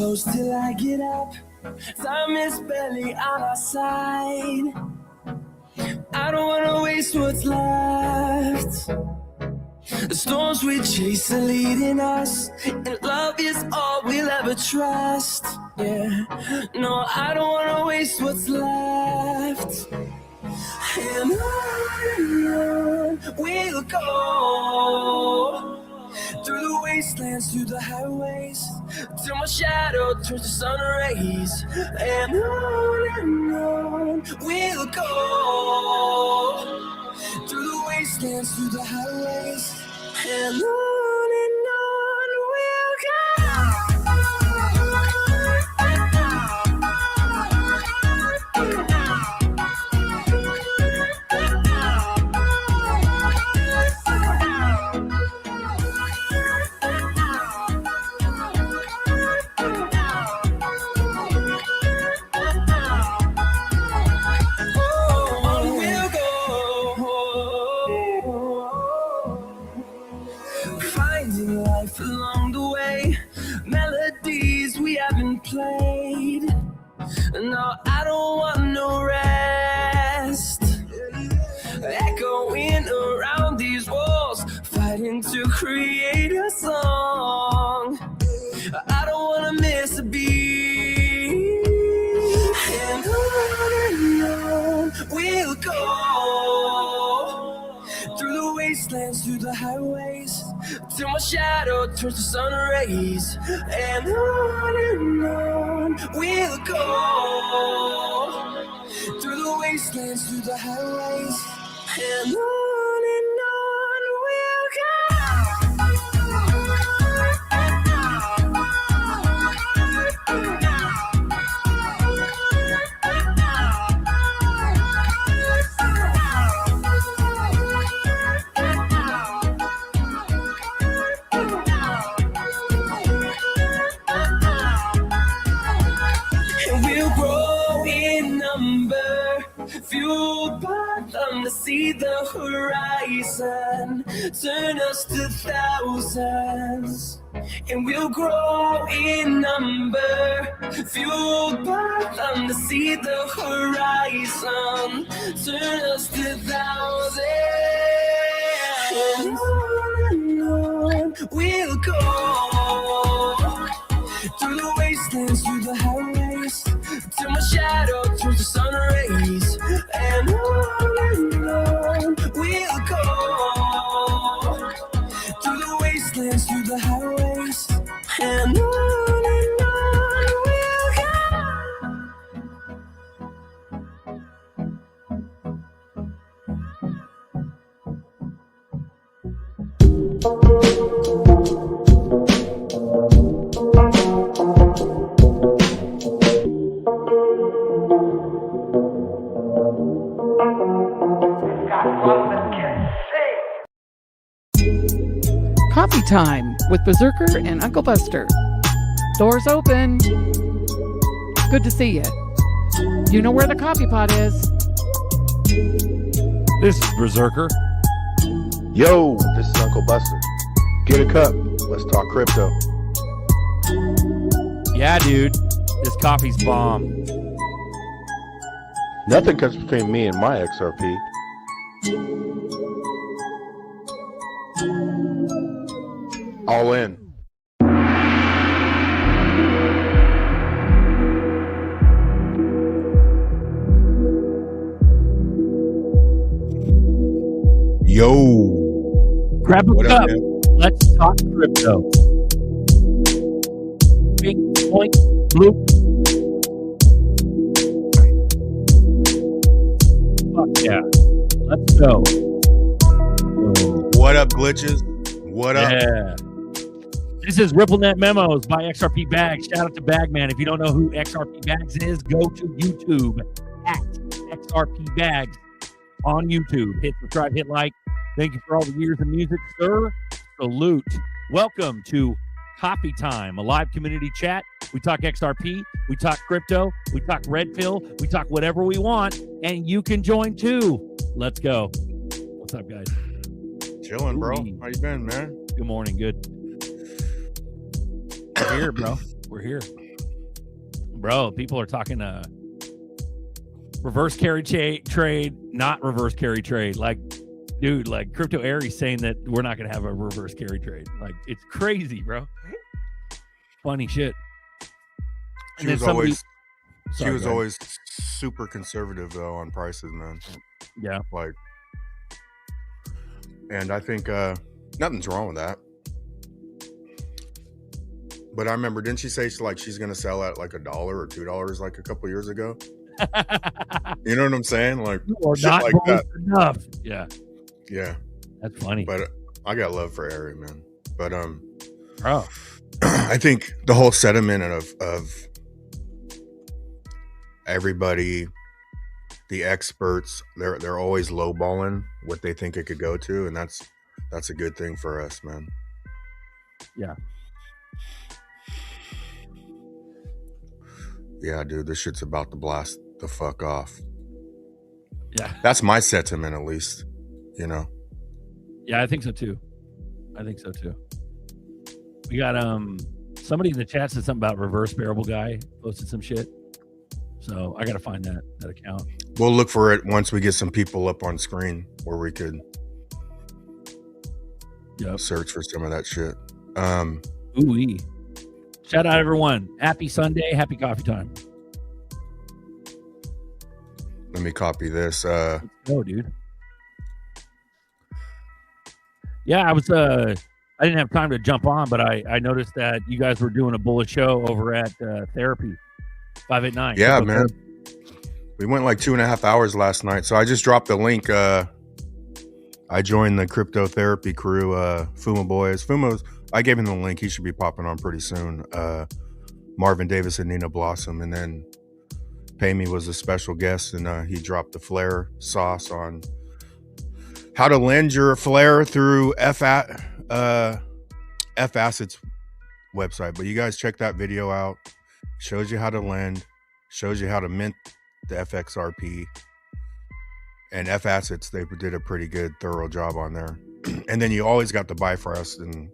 close till I get up. Time is barely on our side. I don't wanna waste what's left. The storms we chase are leading us, and love is all we'll ever trust. Yeah, no, I don't wanna waste what's left. And on we'll go, through the wastelands, through the highways, till my shadow turns to sun rays. And on we'll go, through the wastelands, through the highways, and on we'll along the way, melodies we haven't played. No, I don't want no rest. Echoing around these walls, fighting to create a song. I don't want to miss a beat. And on we'll go, through the wastelands, through the highways, till my shadow turns to sun rays. And on we'll go, through the wastelands, through the highways, and on we'll go. Fueled by them to see the horizon, turn us to thousands, and we'll grow in number. Fueled by them to see the horizon, turn us to thousands, and on we'll go, through the wastelands, through the highways, till my shadow turns to sun rays. And on we'll go, through the wastelands, through the highways, and on we'll Coffee time with Berserker and Uncle Buster. Doors open. Good to see you. You know where the coffee pot is. This is Berserker. Yo, this is Uncle Buster. Get a cup. Let's talk crypto. Yeah, dude. This coffee's bomb. Nothing comes between me and my XRP. All in. Yo. Grab a What cup. up, man? Let's talk crypto. Big point, bloop. Fuck yeah. Let's go. What up, glitches? What up? Yeah. This is RippleNet Memos by XRP Bags. Shout out to Bagman. If you don't know who XRP Bags is, go to YouTube at XRP Bags on YouTube. Hit subscribe, hit like. Thank you for all the years of music, sir. Salute. Welcome to Coffee Time, a live community chat. We talk XRP, we talk crypto, we talk red pill, we talk whatever we want, and you can join too. Let's go. What's up, guys? Chilling, bro. How you been, man? Good morning. Good. We're here, bro. We're here. bro, people are talking reverse carry trade, not reverse carry trade. Like, dude, like Crypto Aries saying that we're not going to have a reverse carry trade. Like, it's crazy, bro. Funny shit. She was always super conservative though on prices, man. Yeah. Like, and I think nothing's wrong with that. But I remember, didn't she say she's gonna sell at like $1 or $2 like a couple years ago? You know what I'm saying? Like, or shit not like that. Enough. Yeah. Yeah. That's funny. But I got love for Ari, man. But bro, I think the whole sentiment of everybody, the experts, they're always lowballing what they think it could go to, and that's a good thing for us, man. Yeah. Yeah, dude, this shit's about to blast the fuck off. Yeah. That's my sentiment, at least, you know? Yeah, I think so too. We got somebody in the chat said something about reverse bearable guy, posted some shit. So I got to find that account. We'll look for it once we get some people up on screen where we could search for some of that shit. Ooh-wee. Shout out everyone. Happy Sunday. Happy coffee time. Let me copy this. Let's go, dude. Yeah, I didn't have time to jump on, but I noticed that you guys were doing a bullish show over at Therapy 589. Yeah, man. We went like 2.5 hours last night. So I just dropped the link. I joined the crypto therapy crew, Fuma Boys. I gave him the link. He should be popping on pretty soon. Marvin Davis and Nina Blossom. And then Payme was a special guest, and he dropped the Flare sauce on how to lend your Flare through F-Asset's website. But you guys check that video out. Shows you how to lend, shows you how to mint the FXRP. And F-Assets, they did a pretty good, thorough job on there. And then you always got the Bifrost, and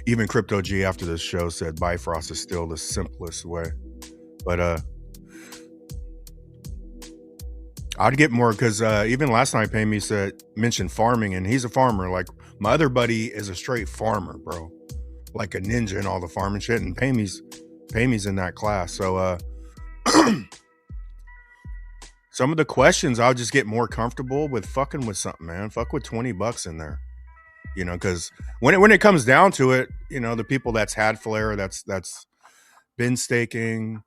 even Crypto G after this show said Bifrost is still the simplest way. But I'd get more, because even last night Payme mentioned farming, and he's a farmer. Like, my other buddy is a straight farmer, bro. Like a ninja and all the farming shit, and Payme's in that class. So some of the questions, I'll just get more comfortable with fucking with something, man. Fuck with $20 in there, you know, because when it comes down to it, you know, the people that's had Flare, that's been staking,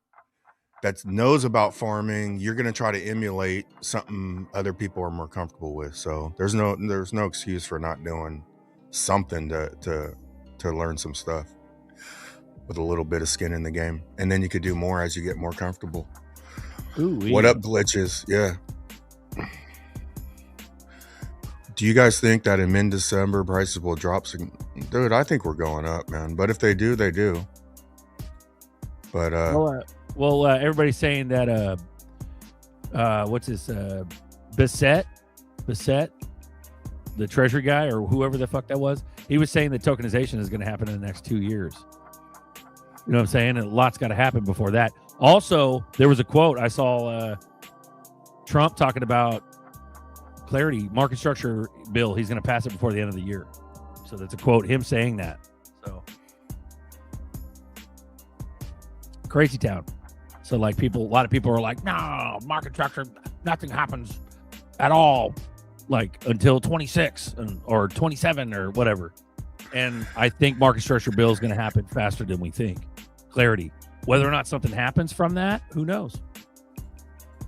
that knows about farming, you're gonna try to emulate something other people are more comfortable with. So there's no excuse for not doing something to learn some stuff with a little bit of skin in the game, and then you could do more as you get more comfortable. Ooh-wee. What up, glitches? Yeah. Do you guys think that in mid-December prices will drop? Dude, I think we're going up, man. But if they do, they do. But well, everybody's saying that what's this Bissett, the treasury guy, or whoever the fuck that was, he was saying that tokenization is going to happen in the next 2 years. You know what I'm saying? And a lot's got to happen before that. Also, there was a quote I saw Trump talking about Clarity market structure bill. He's going to pass it before the end of the year. So that's a quote, him saying that. So crazy town. So like a lot of people are like, no, market structure, nothing happens at all, like until 26 or 27 or whatever. And I think market structure bill is going to happen faster than we think. Clarity. Whether or not something happens from that, who knows?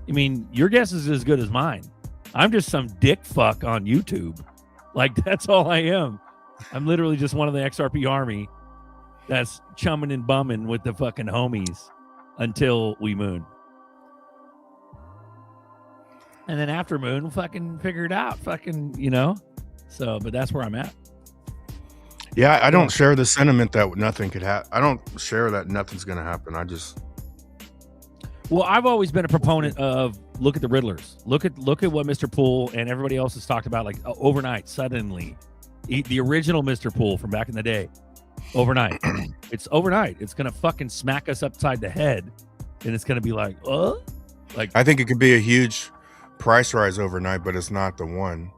I mean, your guess is as good as mine. I'm just some dick fuck on YouTube. Like, that's all I am. I'm literally just one of the XRP army that's chumming and bumming with the fucking homies until we moon. And then after moon, we'll fucking figure it out. Fucking, you know? So, but that's where I'm at. yeah, I don't share the sentiment that nothing could happen. I don't share that nothing's going to happen. Well, I've always been a proponent of look at the Riddlers. Look at what Mr. Poole and everybody else has talked about, like overnight, suddenly. The original Mr. Poole from back in the day, overnight. It's overnight. It's gonna fucking smack us upside the head, and it's gonna be like, like I think it could be a huge price rise overnight, but it's not the one.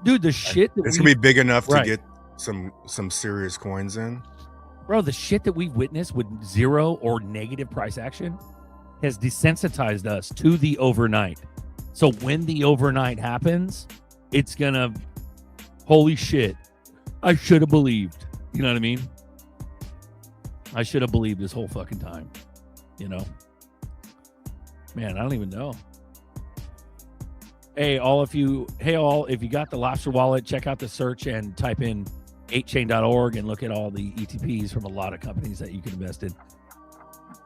Dude, the shit that It's gonna be big enough Right. to get some serious coins in. Bro, the shit that we've witnessed with zero or negative price action has desensitized us to the overnight. So when the overnight happens, it's gonna, holy shit, I should have believed. You know what I mean? I should have believed this whole fucking time. You know? Man, I don't even know. Hey, if you got the Lobster wallet, check out the search and type in 8chain.org and look at all the ETPs from a lot of companies that you can invest in.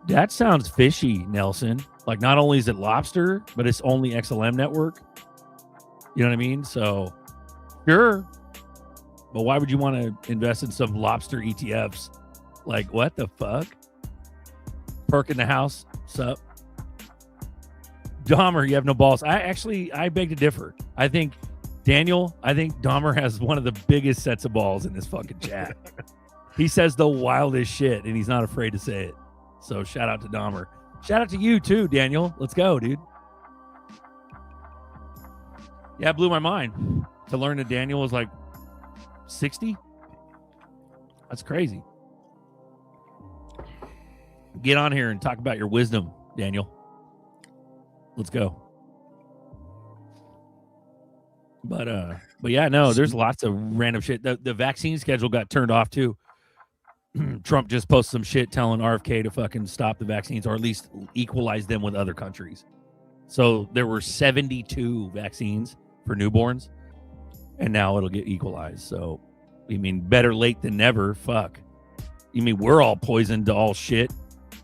That sounds fishy, Nelson. Like, not only is it Lobster, but it's only XLM network. You know what I mean? So, sure. But why would you want to invest in some Lobster ETFs? Like, what the fuck? Perk in the house. Sup? Dahmer, you have no balls. I beg to differ. I think Dahmer has one of the biggest sets of balls in this fucking chat. He says the wildest shit, and he's not afraid to say it. So shout out to Dahmer. Shout out to you too, Daniel. Let's go, dude. Yeah, it blew my mind to learn that Daniel was like 60. That's crazy. Get on here and talk about your wisdom, Daniel. Let's go. But yeah, no, there's lots of random shit. The vaccine schedule got turned off too. Trump just posted some shit telling RFK to fucking stop the vaccines, or at least equalize them with other countries. So there were 72 vaccines for newborns, and now it'll get equalized. So, I mean, better late than never. Fuck. You mean we're all poisoned to all shit?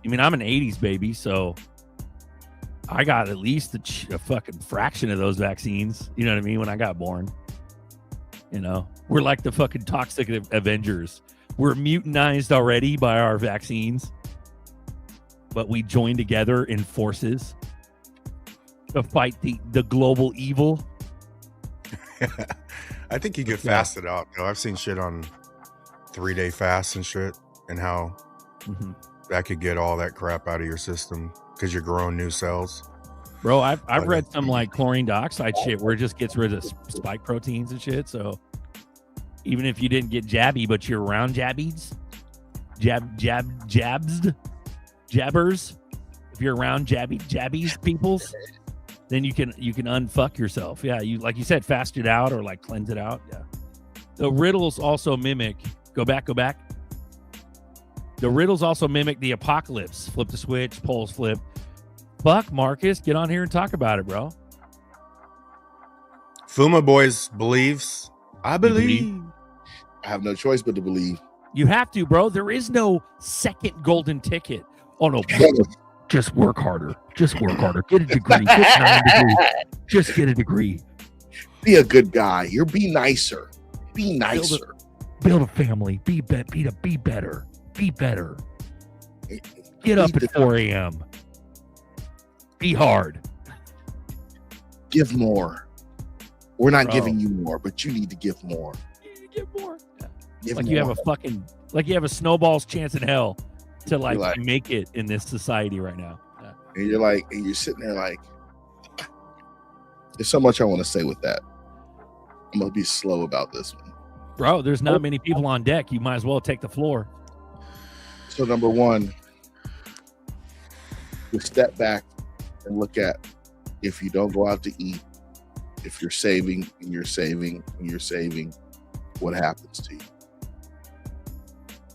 I mean, I'm an 80s baby, so I got at least a fucking fraction of those vaccines. You know what I mean? When I got born, you know, we're like the fucking toxic Avengers. We're mutinized already by our vaccines, but we join together in forces to fight the global evil. I think you get fasted out. You know, I've seen shit on 3-day fasts and shit, and how that could get all that crap out of your system because you're growing new cells. Bro, I've read some like chlorine dioxide shit where it just gets rid of spike proteins and shit. So even if you didn't get jabby, but you're around jabbies, jabbers, if you're around jabbies peoples, then you can unfuck yourself. Yeah, you, like you said, fast it out or like cleanse it out. Yeah. The riddles also mimic. Go back. The riddles also mimic the apocalypse. Flip the switch, poles flip. Fuck, Marcus, get on here and talk about it, bro. Fuma Boys believes. I believe. I have no choice but to believe. You have to, bro. There is no second golden ticket. Oh no, just work harder. Just work harder. Get a degree. Get 9 degrees. Just get a degree. Be a good guy. Be nicer. Be nicer. Build a family. Be better. Be better. Get up at 4 a.m. Be hard. Give more. We're not Bro. giving you more, but you need to give more. Give more. Give Like more. you have a snowball's chance in hell to like make it in this society right now. Yeah. And you're sitting there like, there's so much I want to say with that. I'm gonna be slow about this one. Bro, there's not many people on deck. You might as well take the floor. So number one, we step back and look at, if you don't go out to eat, if you're saving and you're saving and you're saving, what happens to you?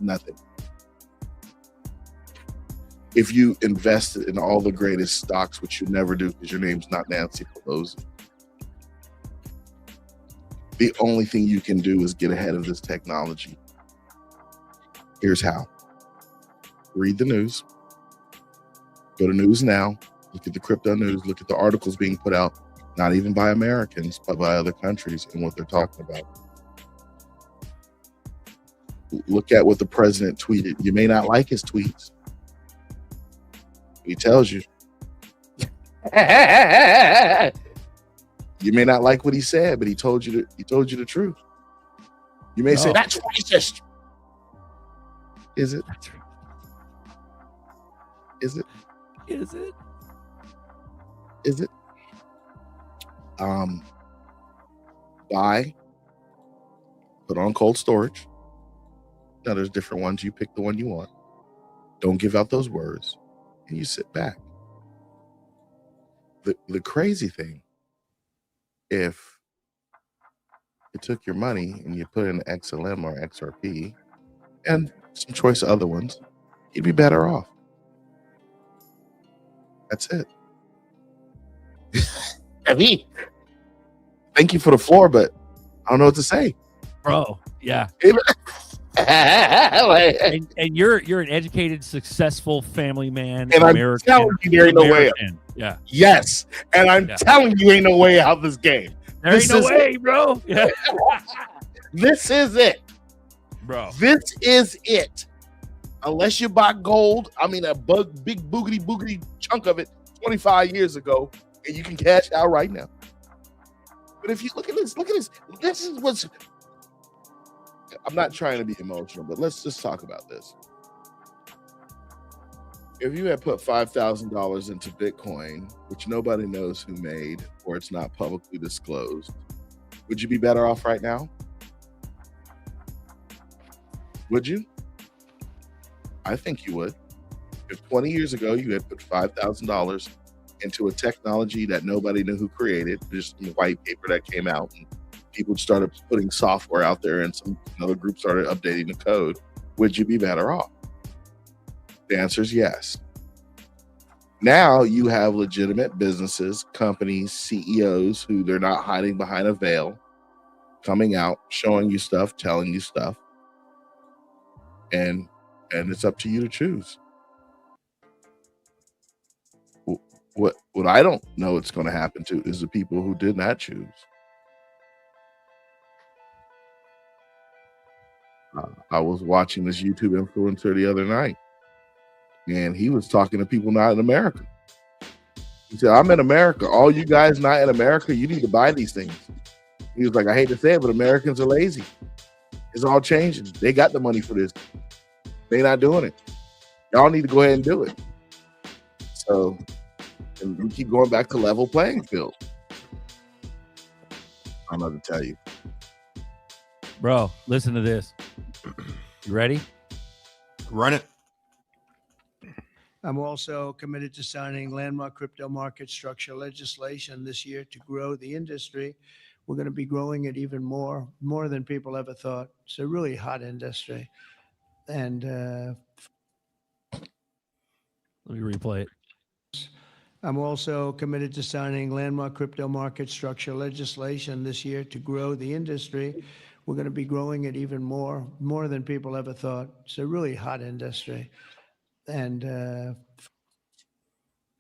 Nothing. If you invested in all the greatest stocks, which you never do because your name's not Nancy Pelosi, the only thing you can do is get ahead of this technology. Here's how. Read the news. Go to News Now. Look at the crypto news. Look at the articles being put out, not even by Americans, but by other countries and what they're talking about. Look at what the president tweeted. You may not like his tweets. He tells you. You may not like what he said, but he told you the truth. You may say, that's racist. Is it? Is it? Is it? Is it? Buy, put on cold storage. Now there's different ones. You pick the one you want. Don't give out those words, and you sit back. The crazy thing, if you took your money and you put in XLM or XRP and some choice of other ones, you'd be better off. That's it. I mean, thank you for the floor, but I don't know what to say. Bro, yeah. And And you're an educated, successful family man. I'm telling you, there ain't no way. Yeah. Yes, and I'm telling you, ain't no way out of this game. There ain't no way, bro. Yeah. This is it. Bro. This is it. Unless you buy gold, I mean, big boogity chunk of it 25 years ago, and you can cash out right now. But if you look at this, this is what's. I'm not trying to be emotional, but let's just talk about this. If you had put $5,000 into Bitcoin, which nobody knows who made, or it's not publicly disclosed, would you be better off right now? Would you? I think you would. If 20 years ago you had put $5,000 into a technology that nobody knew who created, just a white paper that came out, and people started putting software out there, and some other group started updating the code, would you be better off? The answer is yes. Now you have legitimate businesses, companies, CEOs who they're not hiding behind a veil, coming out, showing you stuff, telling you stuff, and it's up to you to choose. What I don't know what's going to happen to is the people who did not choose. I was watching this YouTube influencer the other night, and he was talking to people not in America. He said, I'm in America. All you guys not in America, you need to buy these things. He was like, I hate to say it, but Americans are lazy. It's all changing. They got the money for this. They're not doing it. Y'all need to go ahead and do it. So, and we keep going back to level playing field. I don't know what to tell you. Bro, listen to this. You ready? Run it. I'm also committed to signing landmark crypto market structure legislation this year to grow the industry. We're going to be growing it even more than people ever thought. It's a really hot industry. And let me replay it. I'm also committed to signing landmark crypto market structure legislation this year to grow the industry. We're going to be growing it even more than people ever thought. It's a really hot industry. And it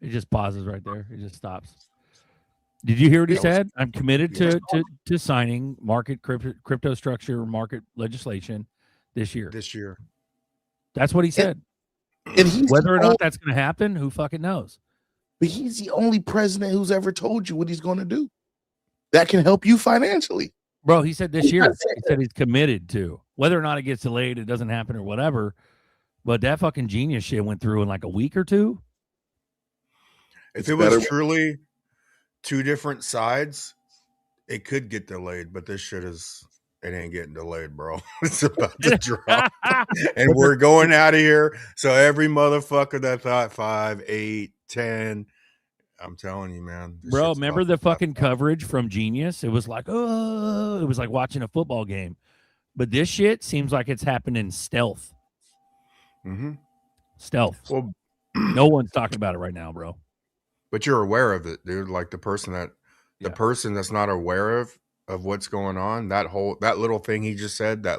just pauses right there. It just stops. Did you hear what he said? I'm committed to signing crypto structure market legislation this year. That's what he said. And whether or not that's going to happen, who fucking knows? But he's the only president who's ever told you what he's going to do. That can help you financially. Bro, he said this year. He said he's committed to. Whether or not it gets delayed, it doesn't happen or whatever. But that fucking genius shit went through in like a week or two. If it was truly two different sides, it could get delayed. But this shit it ain't getting delayed, bro. It's about to drop. And we're going out of here. So every motherfucker that thought 5, 8, 10, I'm telling you, man. Bro, remember the fucking coverage from Genius? It was like, oh, it was like watching a football game. But this shit seems like it's happening stealth. Mm-hmm. Stealth. Well, no one's talking about it right now, bro. But you're aware of it, dude. Like the person that's not aware of what's going on, that little thing he just said, that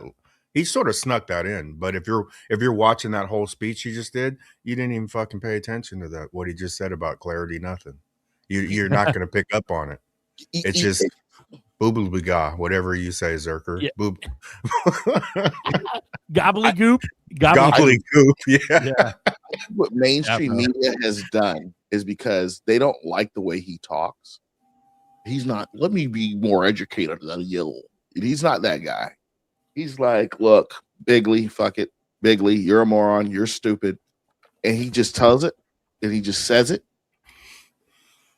he sort of snuck that in. But if you're watching that whole speech he just did, you didn't even fucking pay attention to that. What he just said about clarity, nothing. You're not going to pick up on it. It's just boobly-ga, whatever you say, Zerker. Yeah. Boob. Gobbledygook. Gobbledygook. Yeah. What mainstream media has done is because they don't like the way he talks. He's not, let me be more educated than you. He's not that guy. He's like, look, Bigley, fuck it. Bigley, you're a moron, you're stupid. And he just tells it and he just says it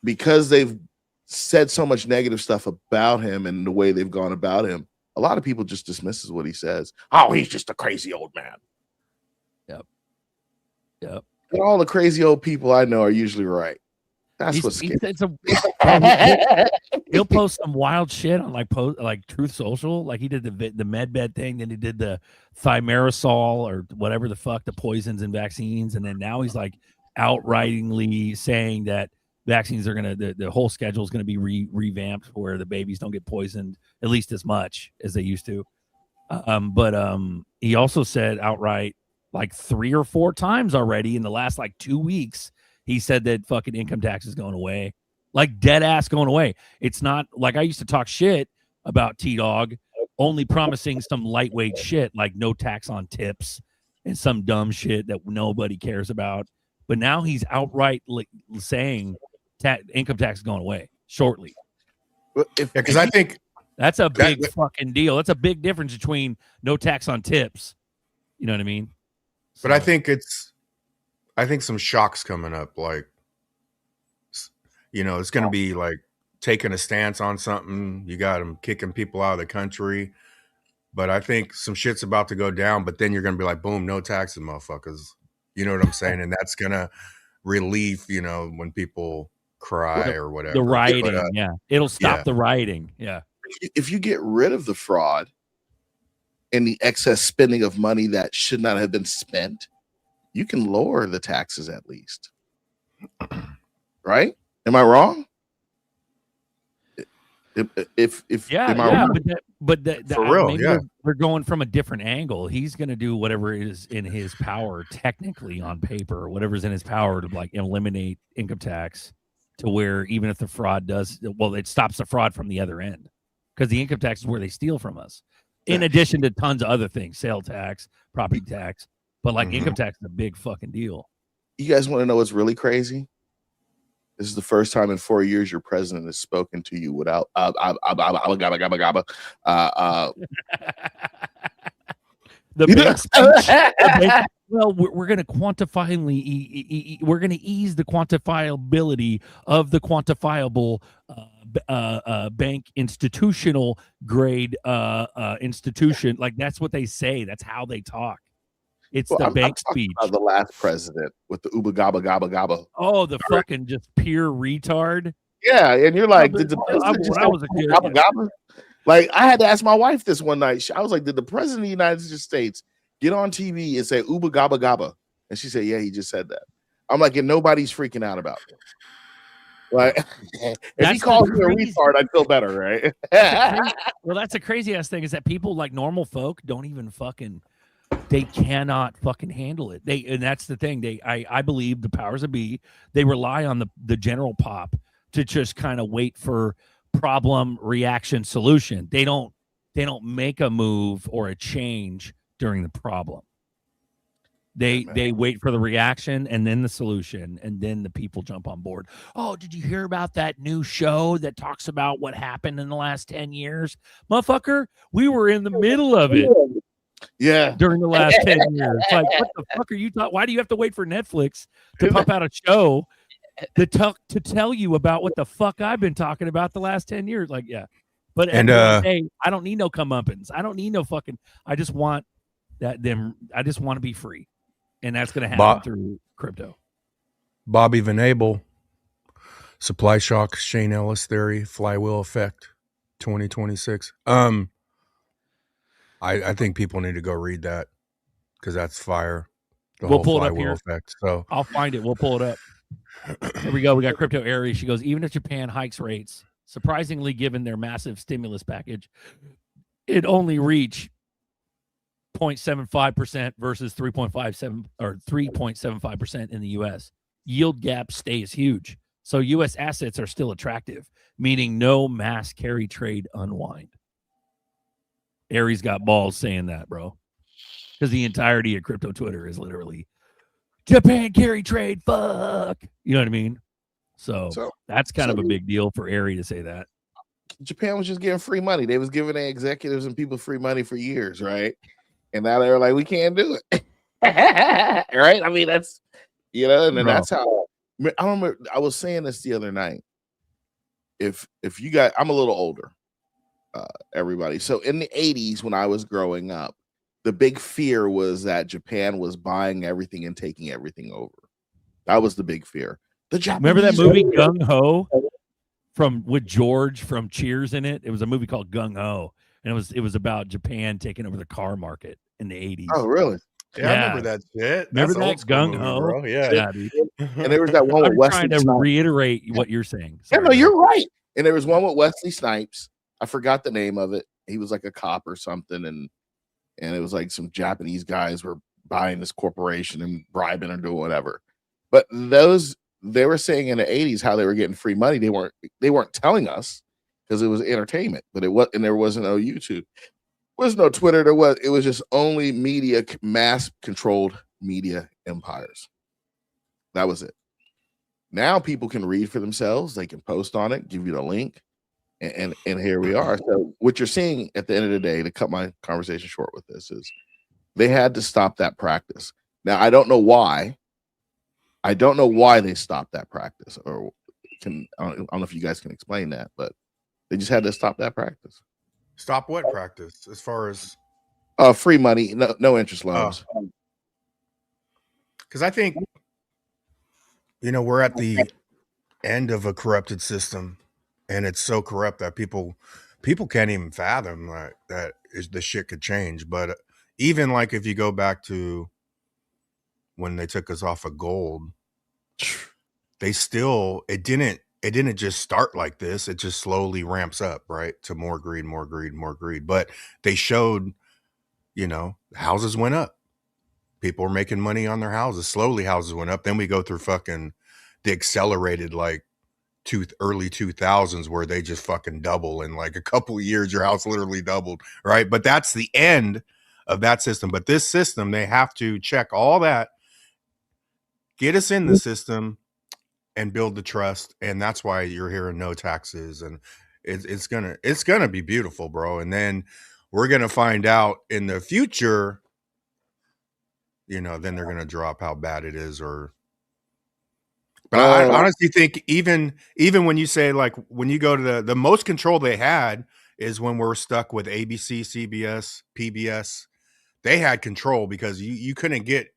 because they've said so much negative stuff about him and the way they've gone about him. A lot of people just dismisses what he says. Oh, he's just a crazy old man. Yep. And all the crazy old people I know are usually right. That's what's scary. He'll post some wild shit on like Truth Social. Like he did the med bed thing, then he did the thimerosal or whatever the fuck, the poisons and vaccines, and then now he's like outrightingly saying that vaccines are gonna the whole schedule is gonna be revamped where the babies don't get poisoned at least as much as they used to. But he also said outright like 3 or 4 times already in the last like 2 weeks. He said that fucking income tax is going away, like dead ass going away. It's not like I used to talk shit about T-Dog only promising some lightweight shit like no tax on tips and some dumb shit that nobody cares about. But now he's outright saying income tax is going away shortly. Because I think that's a big fucking deal. That's a big difference between no tax on tips. You know what I mean? So, but I think some shock's coming up. Like, it's going to be like taking a stance on something. You got them kicking people out of the country. But I think some shit's about to go down. But then you're going to be like, boom, no taxes, motherfuckers. You know what I'm saying? And that's going to relieve, when people cry or whatever. The rioting, yeah. It'll stop the rioting, yeah. If you get rid of the fraud and the excess spending of money that should not have been spent, you can lower the taxes at least. Right? Am I wrong? Am I wrong? But for real, maybe we're going from a different angle. He's going to do whatever is in his power, technically on paper, whatever's in his power to like eliminate income tax to where even if the fraud it stops the fraud from the other end, because the income tax is where they steal from us. In addition to tons of other things, sale tax, property tax, but like income tax is a big fucking deal. You guys want to know what's really crazy? This is the first time in 4 years your president has spoken to you without the big speech. Well, we're going to we're going to ease the quantifiability of the quantifiable bank institutional grade institution. Like that's what they say. That's how they talk. It's the bank speech. The last president with the uba gaba gaba gaba. Oh, the fucking just pure retard. Yeah, and you're like, did the president just gaba gaba? Like, I had to ask my wife this one night. I was like, did the president of the United States get on TV and say uba gaba gaba? And she said, yeah, he just said that. I'm like, and nobody's freaking out about it. Like, if he calls me a retard, I'd feel better, right? Well, that's a crazy ass thing is that people like normal folk don't even fucking. They cannot fucking handle it. And that's the thing. I believe the powers that be, they rely on the general pop to just kind of wait for problem, reaction, solution. They don't make a move or a change during the problem. They wait for the reaction and then the solution, and then the people jump on board. Oh, did you hear about that new show that talks about what happened in the last 10 years? Motherfucker, we were in the middle of it. Yeah, during the last 10 years. Like, what the fuck are you talking? Why do you have to wait for Netflix to pump out a show to tell you about what the fuck I've been talking about the last 10 years? Like, yeah. But at the end of the day, I don't need no comeuppance. I don't need no fucking. I just want I just want to be free, and that's going to happen through crypto. Bobby Van Abel, supply shock, Shane Ellis theory, flywheel effect, 2026. I think people need to go read that because that's fire. We'll pull it up here. Effect, so I'll find it. We'll pull it up. Here we go. We got Crypto Aries. She goes, even if Japan hikes rates, surprisingly, given their massive stimulus package, it only reach 0.75% versus 3.57 or 3.75% in the U.S. Yield gap stays huge. So U.S. assets are still attractive, meaning no mass carry trade unwind. Aries got balls saying that, bro. Because the entirety of crypto Twitter is literally Japan carry trade, fuck. You know what I mean? So that's kind of a big deal for Aries to say that. Japan was just giving free money. They was giving their executives and people free money for years, right? And now they're like, we can't do it. Right? I mean, that's and then Bro. that's how I remember. I was saying this the other night. If you got, I'm a little older, everybody. So in the 80s, when I was growing up, the big fear was that Japan was buying everything and taking everything over. That was the big fear. The Japanese. Remember that movie Gung Ho with George from Cheers in it? It was a movie called Gung Ho, and it was about Japan taking over the car market in the 80s. Oh, really? Yeah, I remember that shit. Remember That's that old school Gung movie, Ho? bro. Yeah. Dude. And there was that one I'm with Wesley trying to Snipes. reiterate what you're saying. Yeah, Sorry, no, you're right. And there was one with Wesley Snipes. I forgot the name of it. He was like a cop or something, and it was like some Japanese guys were buying this corporation and bribing or doing whatever. But they were saying in the 80s how they were getting free money. They weren't telling us because it was entertainment, but there wasn't no YouTube. There was no Twitter. It was just only media, mass controlled media empires. That was it. Now people can read for themselves. They can post on it, give you the link, and here we are. So what you're seeing at the end of the day, to cut my conversation short with this, is they had to stop that practice. Now I don't know why. I don't know why they stopped that practice, or I don't know if you guys can explain that, but they just had to stop that practice. Stop what practice? As far as free money, no interest loans. Because I think we're at the end of a corrupted system, and it's so corrupt that people can't even fathom that the shit could change. But even like if you go back to when they took us off of gold, it didn't just start like this. It just slowly ramps up, right? To more greed, more greed, more greed. But they showed, houses went up. People were making money on their houses. Slowly houses went up. Then we go through fucking the accelerated like early 2000s where they just fucking double in like a couple of years. Your house literally doubled, right? But that's the end of that system. But this system, they have to check all that, get us in the system, and build the trust. And that's why you're hearing no taxes, and it's gonna be beautiful, bro. And then we're gonna find out in the future, then they're gonna drop how bad it is. But I honestly think even when you say, like, when you go to the most control they had is when we're stuck with ABC, CBS, PBS. They had control because you couldn't get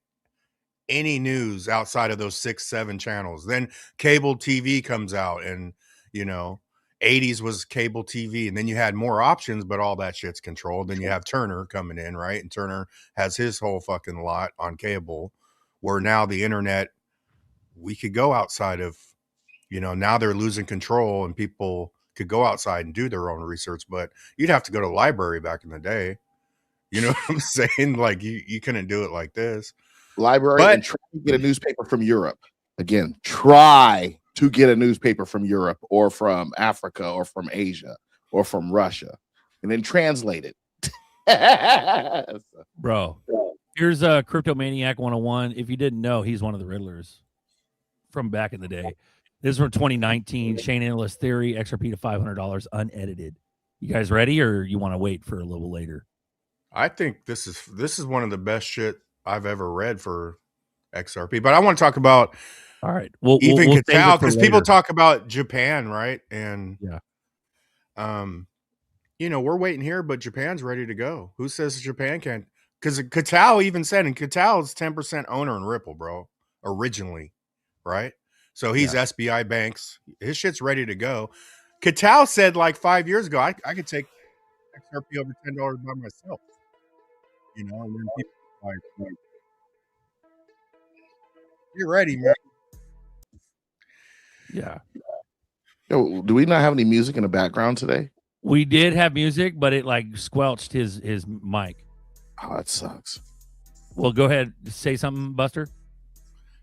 any news outside of those 6-7 channels. Then cable TV comes out, and 80s was cable TV, and then you had more options, but all that shit's controlled. Then you have Turner coming in, right? And Turner has his whole fucking lot on cable, where now the internet, we could go outside of, now they're losing control, and people could go outside and do their own research, but you'd have to go to the library back in the day. You know what I'm saying? Like you couldn't do it like this. Library, and try to get a newspaper from Europe. Again, try to get a newspaper from Europe or from Africa or from Asia or from Russia, and then translate it. Bro, here's a Cryptomaniac 101. If you didn't know, he's one of the Riddlers from back in the day. This is from 2019. Shane Endless Theory, XRP to $500 unedited. You guys ready, or you want to wait for a little later? I think this is one of the best shit I've ever read for XRP. But I want to talk about, all right, we'll Katal, because people talk about Japan, right? And we're waiting here, but Japan's ready to go. Who says Japan can't? Because Katal even said, and Katal's 10% owner in Ripple, bro, originally, right? So he's SBI Banks. His shit's ready to go. Katal said like 5 years ago, I could take XRP over $10 by myself. And then people like, you're ready, man. Yeah. Yo, do we not have any music in the background today? We did have music, but it like squelched his mic. Oh, that sucks. Well, go ahead. Say something, Buster.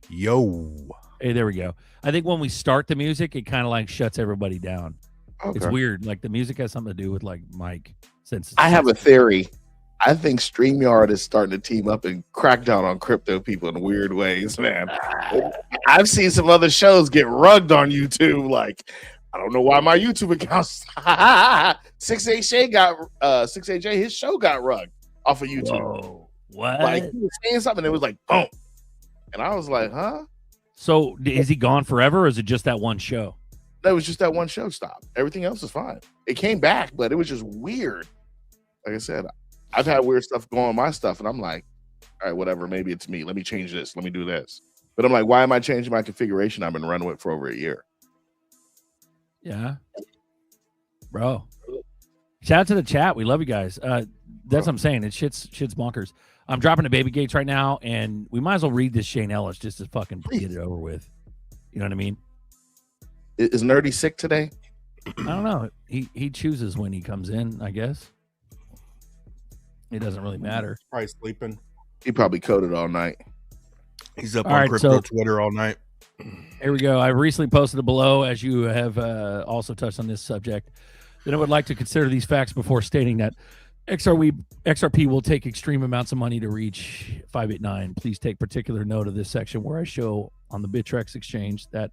Yo. Hey, there we go. I think when we start the music, it kind of like shuts everybody down. Okay. It's weird. Like the music has something to do with like mic. I have a theory. I think StreamYard is starting to team up and crack down on crypto people in weird ways, man. I've seen some other shows get rugged on YouTube. Like, I don't know why my YouTube account 6AJ his show got rugged off of YouTube. What? Like he was saying something, it was like boom, and I was like, huh? So is he gone forever, or is it just that one show? That was just that one show stop. Everything else is fine. It came back, but it was just weird. Like I said, I've had weird stuff going on my stuff, and I'm like, all right, whatever. Maybe it's me. Let me change this. Let me do this. But I'm like, why am I changing my configuration I've been running with for over a year? Yeah, bro. Shout out to the chat. We love you guys. That's what I'm saying. It's shit's bonkers. I'm dropping the baby gates right now, and we might as well read this Shane Ellis just to fucking get it over with. You know what I mean? Is Nerdy sick today? I don't know. He chooses when he comes in, I guess. It doesn't really matter. Probably sleeping. He probably coded all night. He's up All on right, crypto so- Twitter all night. Here we go. I recently posted it below, as you have also touched on this subject, that I would like to consider these facts before stating that XRP will take extreme amounts of money to reach 589. Please take particular note of this section where I show on the Bittrex exchange that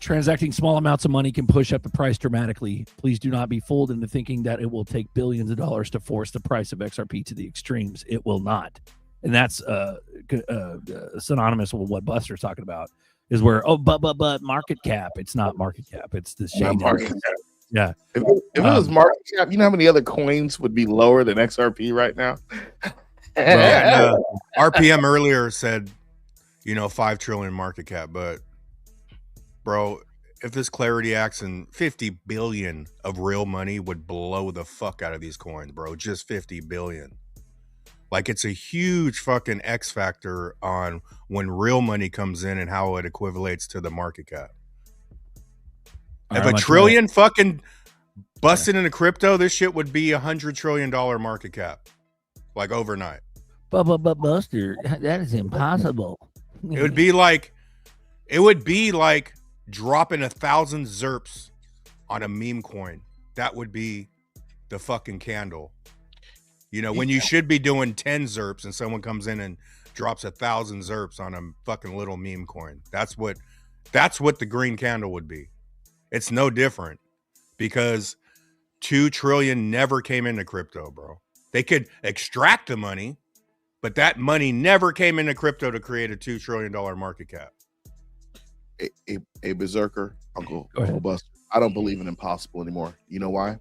transacting small amounts of money can push up the price dramatically. Please do not be fooled into thinking that it will take billions of dollars to force the price of XRP to the extremes. It will not. And that's synonymous with what Buster's talking about, is where, but market cap. It's not market cap. It's the Shane. Market cap. Yeah. If it was market cap, you know how many other coins would be lower than XRP right now? Yeah, and, RPM earlier said, 5 trillion market cap, but bro, if this clarity acts and 50 billion of real money would blow the fuck out of these coins, bro. Just 50 billion. Like, it's a huge fucking X factor on when real money comes in and how it equivalates to the market cap. If a trillion fucking busted into crypto, this shit would be $100 trillion market cap, like overnight. But Buster, that is impossible. It would be like dropping 1,000 ZRPs on a meme coin. That would be the fucking candle. When you should be doing 10 ZRPs and someone comes in and drops 1,000 ZRPs on a fucking little meme coin. That's what the green candle would be. It's no different because 2 trillion never came into crypto, bro. They could extract the money, but that money never came into crypto to create a $2 trillion market cap. A berserker, Uncle Buster. I don't believe in impossible anymore. You know why?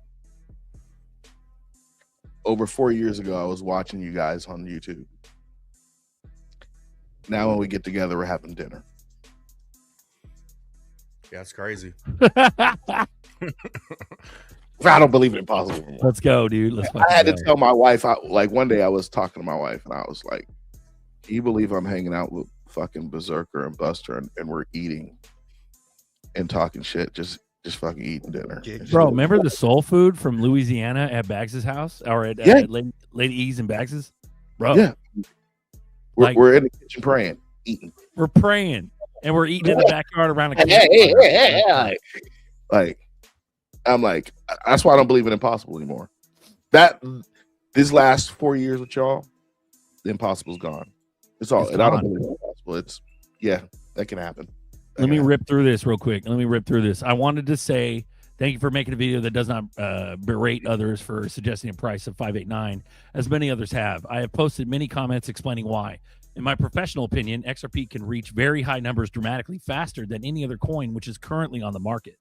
Over 4 years ago, I was watching you guys on YouTube. Now when we get together, we're having dinner. Yeah, it's crazy. I don't believe in impossible anymore. Let's go, dude. I had to tell my wife, one day I was talking to my wife and I was like, "Do you believe I'm hanging out with fucking Berserker and Buster and we're eating and talking shit, just fucking eating dinner?" Bro, remember the soul food from Louisiana at Baggs' house or at Lady E's and Baggs'? Bro, yeah, we're in the kitchen praying, eating. We're praying and we're eating in the backyard around a campfire. Like, I'm like, that's why I don't believe in impossible anymore. These last 4 years with y'all, the impossible's gone. It's all. And I don't believe in impossible. That can happen. Let me rip through this real quick. I wanted to say thank you for making a video that does not berate others for suggesting a price of 589, as many others have. I have posted many comments explaining why. In my professional opinion, XRP can reach very high numbers dramatically faster than any other coin which is currently on the market.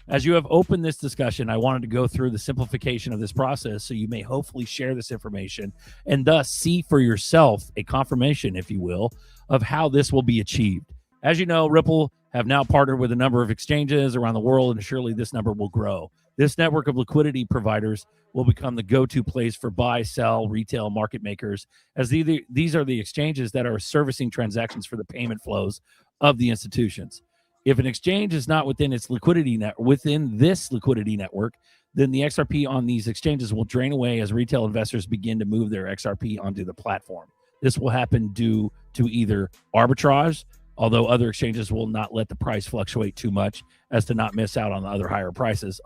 As you have opened this discussion, I wanted to go through the simplification of this process so you may hopefully share this information and thus see for yourself a confirmation, if you will, of how this will be achieved. As you know, Ripple have now partnered with a number of exchanges around the world, and surely this number will grow. This network of liquidity providers will become the go-to place for buy, sell, retail market makers, as these are the exchanges that are servicing transactions for the payment flows of the institutions. If an exchange is not within this liquidity network, then the XRP on these exchanges will drain away as retail investors begin to move their XRP onto the platform. This will happen due to either arbitrage, although other exchanges will not let the price fluctuate too much as to not miss out on the higher prices,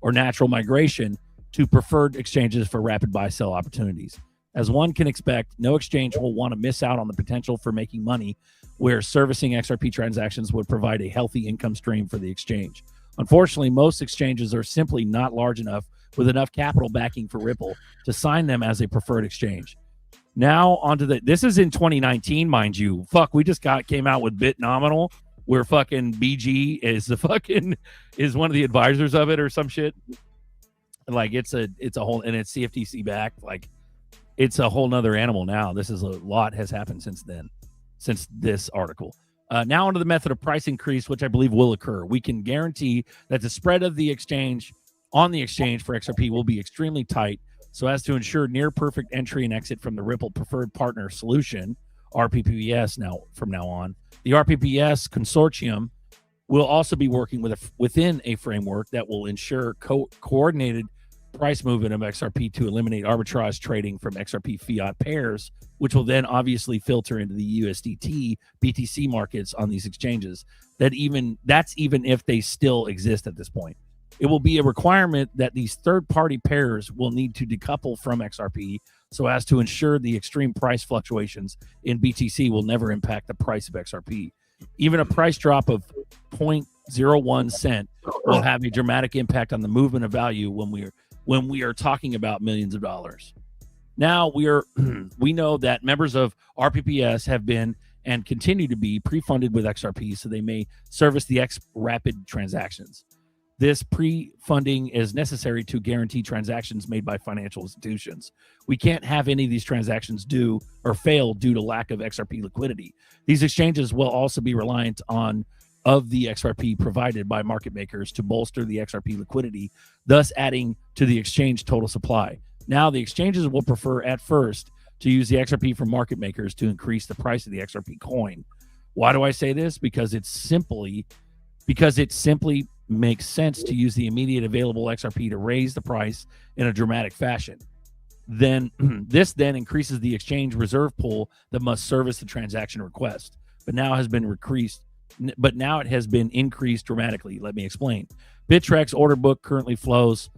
or natural migration to preferred exchanges for rapid buy-sell opportunities. As one can expect, no exchange will want to miss out on the potential for making money, where servicing XRP transactions would provide a healthy income stream for the exchange. Unfortunately, most exchanges are simply not large enough with enough capital backing for Ripple to sign them as a preferred exchange. Now onto this is in 2019, mind you. Fuck, we just came out with Bit Nominal, where fucking BG is one of the advisors of it or some shit. Like it's a whole, and it's CFTC backed. Like it's a whole nother animal now. This is a lot has happened since then, since this article. Now onto the method of price increase, which I believe will occur. We can guarantee that the spread of the exchange on the exchange for XRP will be extremely tight, so as to ensure near perfect entry and exit from the Ripple Preferred Partner Solution, RPPS. From now on, the RPPS consortium will also be working within a framework that will ensure coordinated price movement of XRP to eliminate arbitrage trading from XRP fiat pairs, which will then obviously filter into the USDT BTC markets on these exchanges. That's even if they still exist at this point. It will be a requirement that these third-party pairs will need to decouple from XRP so as to ensure the extreme price fluctuations in BTC will never impact the price of XRP. Even a price drop of 0.01 cent will have a dramatic impact on the movement of value when we are talking about millions of dollars. Now we know that members of RPPS have been and continue to be pre-funded with XRP so they may service the rapid transactions. This pre-funding is necessary to guarantee transactions made by financial institutions. We can't have any of these transactions do or fail due to lack of XRP liquidity. These exchanges will also be reliant of the XRP provided by market makers to bolster the XRP liquidity, thus adding to the exchange total supply. Now, the exchanges will prefer at first to use the XRP from market makers to increase the price of the XRP coin. Why do I say this? Because it simply makes sense to use the immediate available XRP to raise the price in a dramatic fashion. Then this increases the exchange reserve pool that must service the transaction request, but now it has been increased dramatically. Let me explain. Bittrex order book currently shows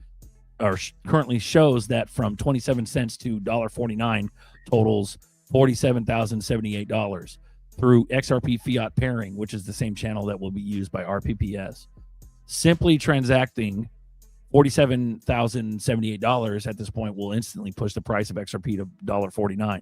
that from 27 cents to $1.49 totals $47,078 through XRP fiat pairing, which is the same channel that will be used by RPPS. Simply transacting $47,078 at this point will instantly push the price of XRP to $1.49.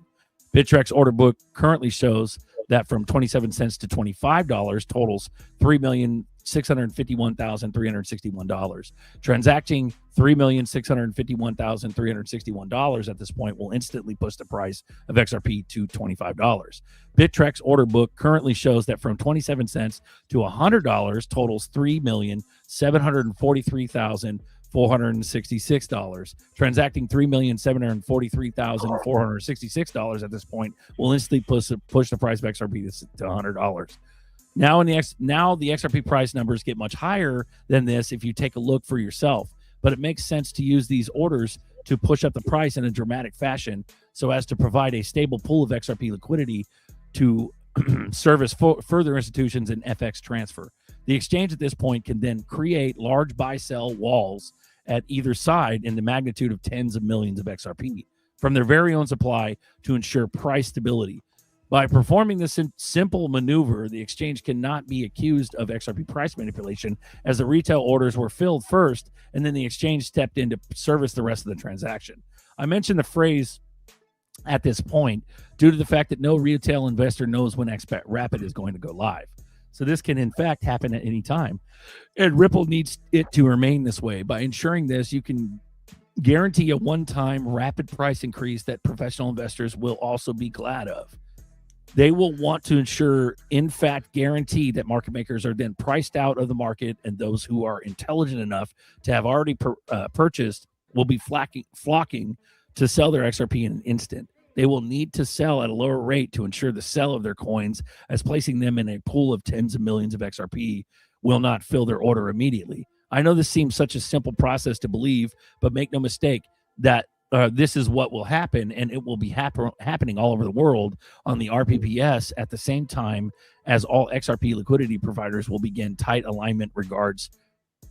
Bittrex order book currently shows that from 27 cents to $25 totals $3,651,361. Transacting $3,651,361 at this point will instantly push the price of XRP to $25. Bittrex order book currently shows that from 27 cents to $100 totals $3,743,466. Transacting $3,743,466 at this point will instantly push the price of XRP to $100. Now the XRP price numbers get much higher than this if you take a look for yourself, but it makes sense to use these orders to push up the price in a dramatic fashion so as to provide a stable pool of XRP liquidity to service further institutions in FX transfer. The exchange at this point can then create large buy-sell walls at either side in the magnitude of tens of millions of XRP from their very own supply to ensure price stability. By performing this simple maneuver, the exchange cannot be accused of XRP price manipulation, as the retail orders were filled first, and then the exchange stepped in to service the rest of the transaction. I mentioned the phrase at this point due to the fact that no retail investor knows when Rapid is going to go live. So this can, in fact, happen at any time. And Ripple needs it to remain this way. By ensuring this, you can guarantee a one-time rapid price increase that professional investors will also be glad of. They will want to ensure, in fact, guarantee that market makers are then priced out of the market, and those who are intelligent enough to have already purchased will be flocking to sell their XRP in an instant. They will need to sell at a lower rate to ensure the sell of their coins, as placing them in a pool of tens of millions of XRP will not fill their order immediately. I know this seems such a simple process to believe, but make no mistake that this is what will happen, and it will be happening all over the world on the RPPS at the same time as all XRP liquidity providers will begin tight alignment regards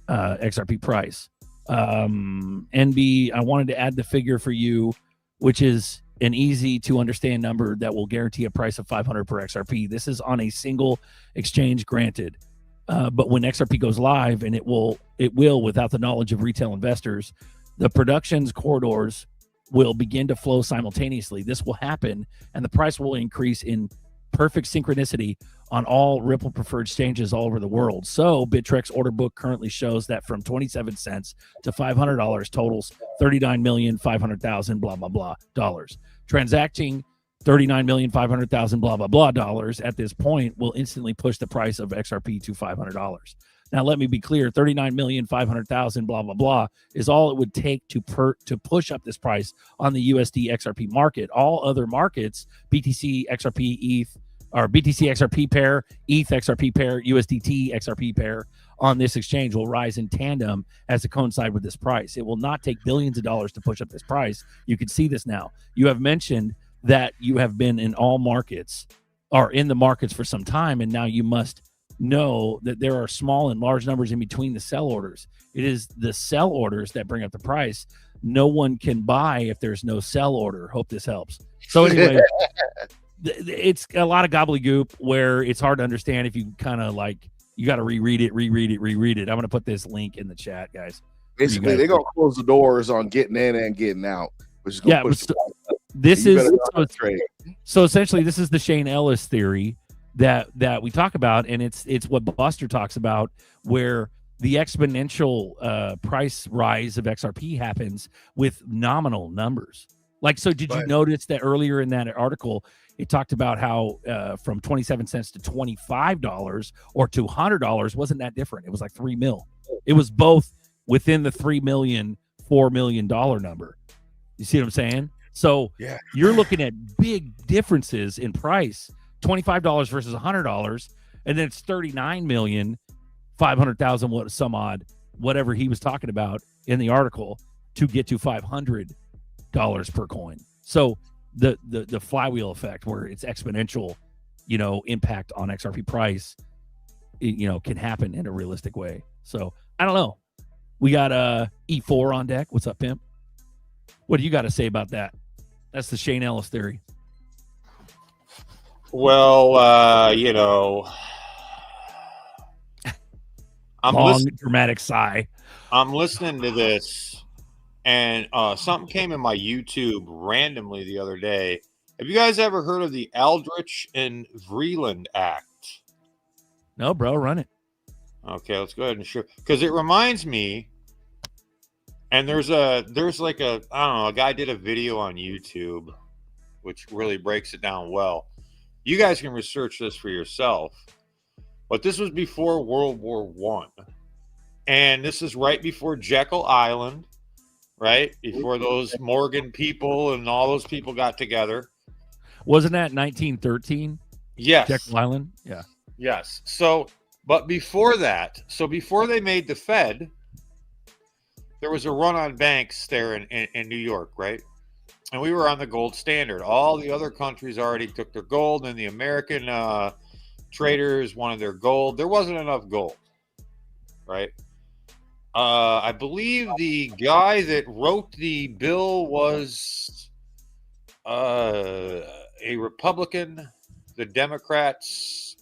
XRP price. NB, I wanted to add the figure for you, which is an easy to understand number that will guarantee a price of 500 per XRP. This is on a single exchange, granted. But when XRP goes live, and it will, without the knowledge of retail investors, The production's corridors will begin to flow simultaneously. This will happen, and the price will increase in perfect synchronicity on all Ripple preferred exchanges all over the world. So Bittrex order book currently shows that from 27 cents to $500 totals 39,500,000 blah blah blah dollars. Transacting 39,500,000 blah blah blah dollars at this point will instantly push the price of XRP to $500. Now let me be clear, 39,500,000 blah blah blah is all it would take to push up this price on the USD XRP market. All other markets, BTC XRP ETH or BTC XRP pair, ETH XRP pair, USDT XRP pair on this exchange will rise in tandem as to coincide with this price. It will not take billions of dollars to push up this price. You can see this now. You have mentioned that you have been in all markets or in the markets for some time, and now you must know that there are small and large numbers in between the sell orders. It is the sell orders that bring up the price. No one can buy if there's no sell order. Hope this helps. So anyway, it's a lot of gobbledygook where it's hard to understand if you kind of like, you got to reread it. I'm going to put this link in the chat, guys. Basically, they're going to close the doors on getting in and getting out, which is going to push the price up. This is so essentially this is the Shane Ellis theory that we talk about, and it's what Buster talks about, where the exponential price rise of XRP happens with nominal numbers. Like, so did you notice that earlier in that article it talked about how from 27 cents to $25 or to $100 wasn't that different? It was like 3 mil. It was both within the 3 million, $4 million number. You see what I'm saying? So you're looking at big differences in price, $25 versus $100, and then it's 39,500,000 what some odd, whatever he was talking about in the article to get to $500 per coin. So the flywheel effect where it's exponential, impact on XRP price, can happen in a realistic way. So I don't know. We got E4 on deck. What's up, Pimp? What do you got to say about that? That's the Shane Ellis theory. Well, I'm dramatic sigh. I'm listening to this, and something came in my YouTube randomly the other day. Have you guys ever heard of the Aldrich and Vreeland Act? No, bro, run it. Okay, let's go ahead and show, because it reminds me. And there's like a, I don't know, a guy did a video on YouTube, which really breaks it down well. You guys can research this for yourself, but this was before World War I, and this is right before Jekyll Island, right before those Morgan people and all those people got together. Wasn't that 1913? Yes, Jekyll Island. Yeah. Yes. So, but before that, before they made the Fed, there was a run on banks there in New York, right? And we were on the gold standard. All the other countries already took their gold, and the American traders wanted their gold. There wasn't enough gold, right? I believe the guy that wrote the bill was a Republican. The Democrats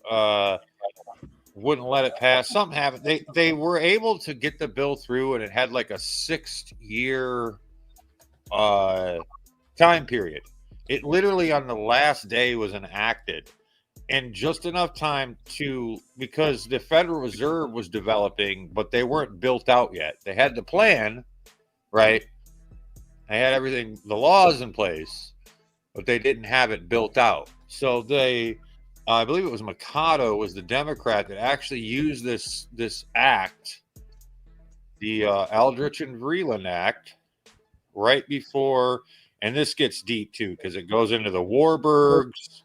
wouldn't let it pass. Something happened. They were able to get the bill through, and it had like a 6-year time period. It literally on the last day was enacted, and just enough time because the Federal Reserve was developing, but they weren't built out yet. They had the plan, right? They had everything, the laws in place, but they didn't have it built out. So I believe it was Mikado was the Democrat that actually used this act, the Aldrich and Vreeland Act, right before, and this gets deep too because it goes into the Warburgs.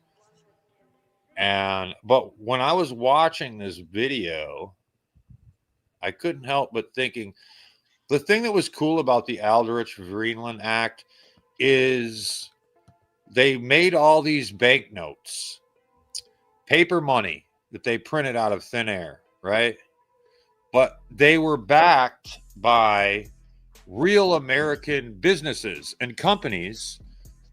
But when I was watching this video, I couldn't help but thinking the thing that was cool about the Aldrich-Vreeland Act is they made all these banknotes, paper money that they printed out of thin air, right? But they were backed by real American businesses, and companies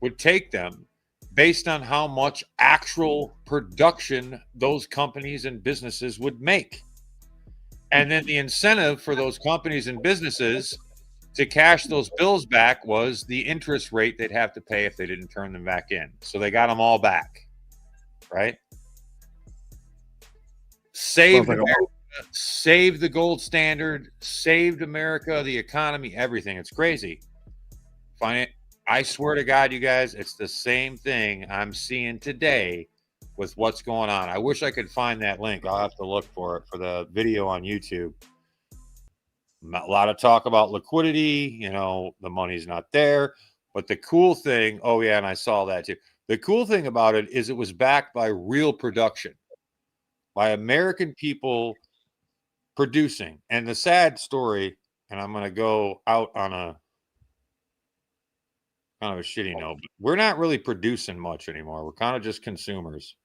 would take them based on how much actual production those companies and businesses would make. And then the incentive for those companies and businesses to cash those bills back was the interest rate they'd have to pay if they didn't turn them back in. So they got them all back, right? Saved America, saved the gold standard, saved America, the economy, everything. It's crazy. I swear to God, you guys, it's the same thing I'm seeing today with what's going on. I wish I could find that link. I'll have to look for it for the video on YouTube. A lot of talk about liquidity, you know, the money's not there. But the cool thing, oh yeah, and I saw that too. The cool thing about it is it was backed by real production, by American people producing. And the sad story, and I'm going to go out on a kind of a shitty note, but we're not really producing much anymore. We're kind of just consumers,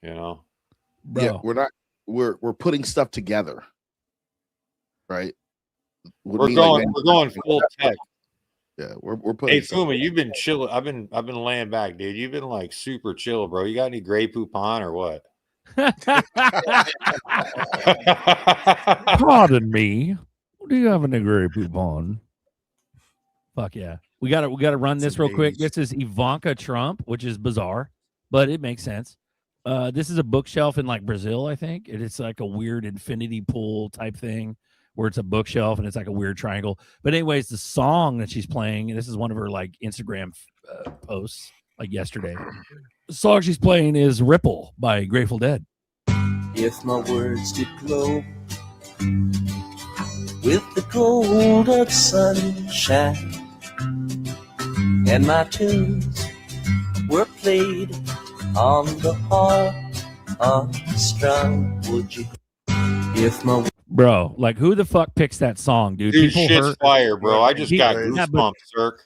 you know? Bro. Yeah, we're not. We're putting stuff together, right? We're going full tech. Yeah, we're putting. Hey Fuma, you've been chilling. I've been laying back, dude. You've been like super chill, bro. You got any Grey Poupon or what? Pardon me. Do you have any Grey Poupon? Fuck yeah. We gotta run this real quick. This is Ivanka Trump, which is bizarre, but it makes sense. This is a bookshelf in like Brazil, I think. It's like a weird infinity pool type thing where it's a bookshelf and it's like a weird triangle. But anyways, the song that she's playing, and this is one of her like Instagram posts like yesterday. The song she's playing is Ripple by Grateful Dead. If my words did glow with the gold of sunshine, and my tunes were played on the harp unstrung, would you? If my Bro, like who the fuck picks that song, dude? Dude, shit's fire, bro. I just got goosebumps, Zerk.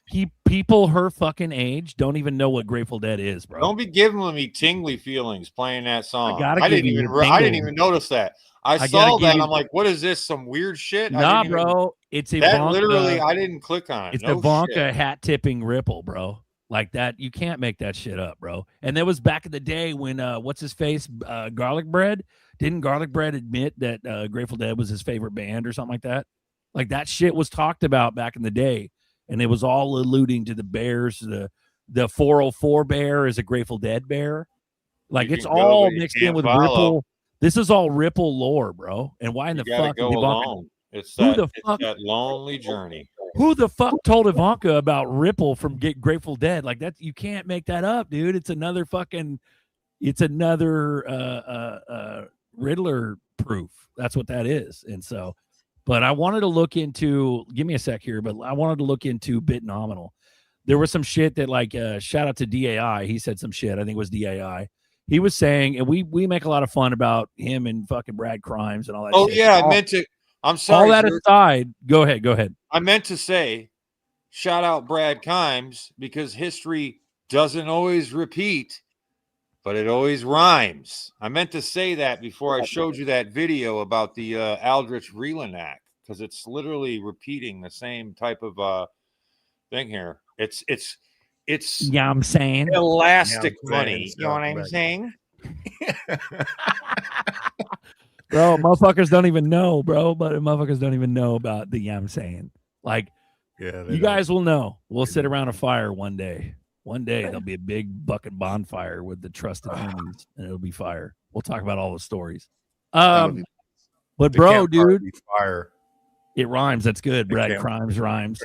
People her fucking age don't even know what Grateful Dead is, bro. Don't be giving me tingly feelings playing that song. I didn't even notice that. I saw that and I'm like, what is this? Some weird shit? Nah, bro. It's Ivanka. That literally, I didn't click on it. It's Ivanka hat tipping Ripple, bro. Like that, you can't make that shit up, bro. And that was back in the day when what's his face, Garlic Bread. Didn't Garlic Bread admit that Grateful Dead was his favorite band or something like that? Like that shit was talked about back in the day, and it was all alluding to the Bears. The 404 bear is a Grateful Dead bear. Like it's all mixed in with Ripple. This is all Ripple lore, bro. And why in the fuck? Go alone. It's that lonely journey. Who the fuck told Ivanka about Ripple from Grateful Dead? Like that, you can't make that up, dude. It's another Riddler proof. That's what that is. And so, but I wanted to look into, give me a sec here, but I wanted to look into Bitnominal. There was some shit that like, shout out to DAI. He said some shit. I think it was DAI. He was saying, and we make a lot of fun about him and fucking Brad Crimes and all that. Oh shit. yeah. I meant to, I'm sorry. All that aside, go ahead. I meant to say, shout out Brad Kimes, because history doesn't always repeat, but it always rhymes. I meant to say that before I showed you that video about the Aldrich Vreeland, because it's literally repeating the same type of thing here. It's yeah, I'm saying elastic money. You know what I'm saying? Bro, motherfuckers don't even know, bro. But motherfuckers don't even know about the I'm saying. Like, yeah, you guys will know. We'll sit around a fire one day. One day there'll be a big bucket bonfire with the trusted homies, and it'll be fire. We'll talk about all the stories. But bro, dude, fire. It rhymes. That's good. Brad Crimes rhymes.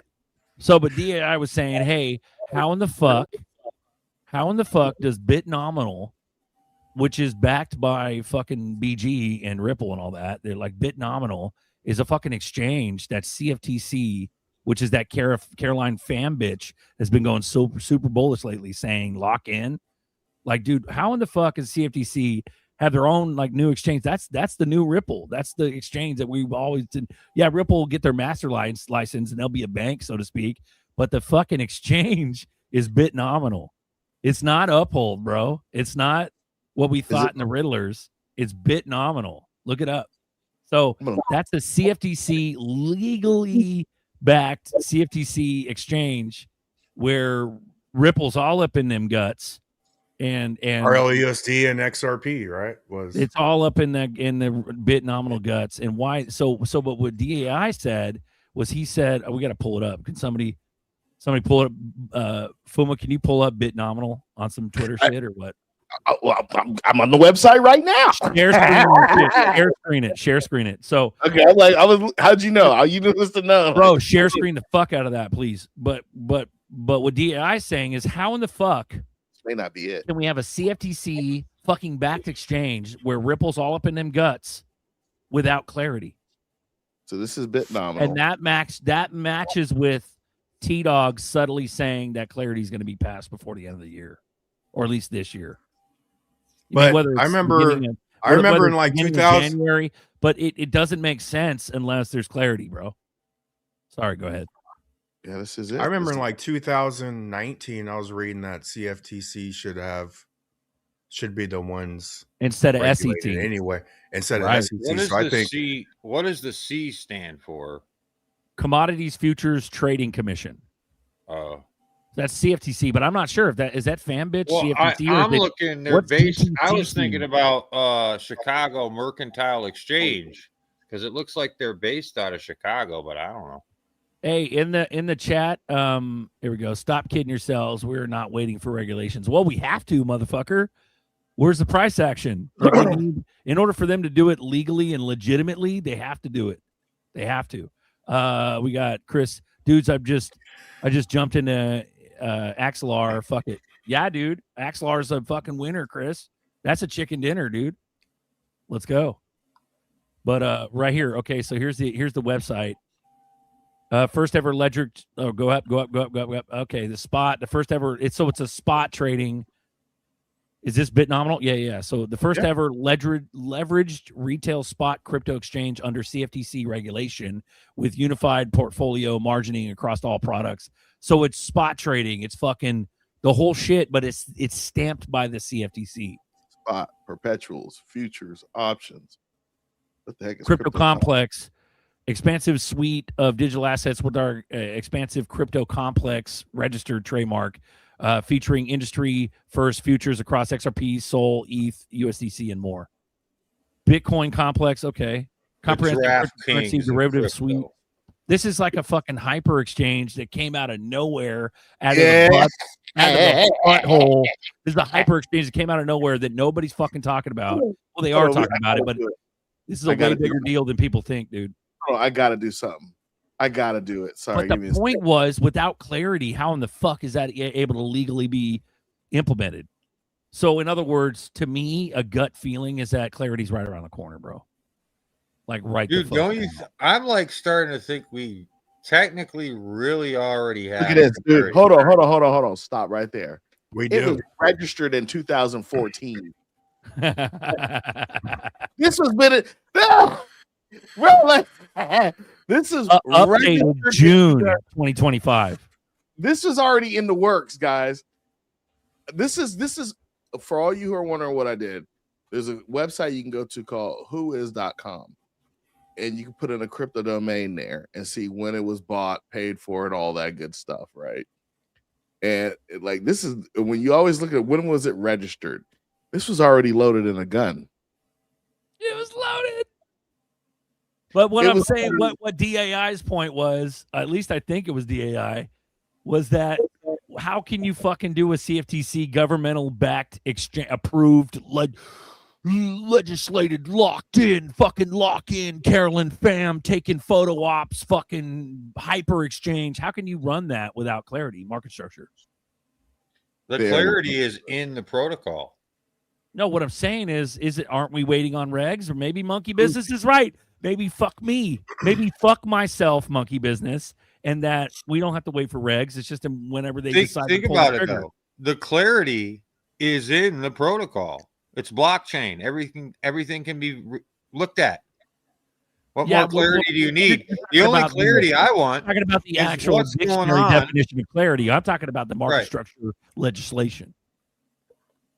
So, but DAI was saying, hey, how in the fuck does Bitnominal, which is backed by fucking BG and Ripple and all that, they're like, Bitnominal is a fucking exchange that CFTC, which is that Caroline fan bitch, has been going super bullish lately, saying lock in. Like, dude, how in the fuck is CFTC have their own like new exchange? That's the new Ripple. That's the exchange that we've always did. Yeah, Ripple will get their master license and they'll be a bank, so to speak. But the fucking exchange is Bitnominal. It's not Uphold, bro. It's not what we thought in the Riddlers. It's Bitnominal. Look it up. So that's the CFTC legally backed CFTC exchange where Ripple's all up in them guts, and RLUSD and XRP, right? It's all up in the Bitnominal guts. And why? So but what DAI said was he said, we got to pull it up. Can somebody pull it up? Fuma, can you pull up Bit Nominal on some Twitter shit or what? I'm on the website right now. Share screen it. So okay, how'd you know? How you do this to know? Bro, share screen the fuck out of that, please. But what DAI is saying is, how in the fuck this may not be it. Can we have a CFTC fucking backed exchange where Ripple's all up in them guts without clarity? So this is Bit Nominal. And that matches with T-Dog subtly saying that clarity is going to be passed before the end of the year, or at least this year. But I remember in like 2000 January, but it doesn't make sense unless there's clarity, bro. Sorry, go ahead. Yeah, this is it. I remember in like 2019, I was reading that CFTC should be the ones instead of SET anyway. Instead of SET, what does the C stand for? Commodities Futures Trading Commission. That's CFTC, but I'm not sure if that is that FanBitch CFTC. I'm looking. They're based. I was thinking about Chicago Mercantile Exchange because it looks like they're based out of Chicago, but I don't know. Hey, in the chat, here we go. Stop kidding yourselves. We're not waiting for regulations. Well, we have to, motherfucker. Where's the price action? Like, in order for them to do it legally and legitimately, they have to do it. They have to. We got Chris. Dudes, I just jumped into Axelar. Fuck it. Yeah, dude. Axelar's a fucking winner, Chris. That's a chicken dinner, dude. Let's go. But right here. Okay, so here's the website. First ever ledger. Oh, go up. Okay, the first ever. It's a spot trading. Is this Bit Nominal? Yeah. So the first ever leveraged retail spot crypto exchange under CFTC regulation with unified portfolio margining across all products. So it's spot trading. It's fucking the whole shit, but it's stamped by the CFTC. Spot, perpetuals, futures, options. What the heck is Crypto Complex? Expansive suite of digital assets with our expansive Crypto Complex registered trademark. Featuring industry first futures across XRP, Sol, ETH, USDC, and more. Bitcoin complex, okay. Comprehensive currency derivative suite. This is like a fucking hyper exchange that came out of nowhere, out of the butthole. This is a hyper exchange that came out of nowhere that nobody's fucking talking about. Well, they are talking about it, but this is a way bigger deal than people think, dude. Oh, I got to do something. I got to do it. Sorry. But the point was, without clarity, how in the fuck is that able to legally be implemented? So, in other words, to me, a gut feeling is that clarity's right around the corner, bro. Like right. Dude, don't you? I'm like starting to think we technically really already have. Look at this, dude. Hold on. Stop right there. We do. It was registered in 2014. This has been this is updated June 2025. This is already in the works, guys. This is for all you who are wondering what I did. There's a website you can go to called whois.com, and you can put in a crypto domain there and see when it was bought, paid for, and all that good stuff, right? And like this is when you always look at when was it registered. This was already loaded in a gun. It was loaded. But what I'm saying, what DAI's point was, at least I think it was DAI, was that how can you fucking do a CFTC governmental backed exchange approved legislated locked in Carolyn fam taking photo ops fucking hyper exchange? How can you run that without clarity market structure? The clarity is in the protocol. No, what I'm saying is aren't we waiting on regs? Or maybe Monkey Business is right. Maybe fuck me. Maybe fuck myself, Monkey Business, and that we don't have to wait for regs. It's just whenever they decide. Think about it though. The clarity is in the protocol. It's blockchain. Everything can be looked at. What more clarity do you need? The only clarity I want. I'm talking about the actual dictionary definition of clarity. I'm talking about the market structure legislation.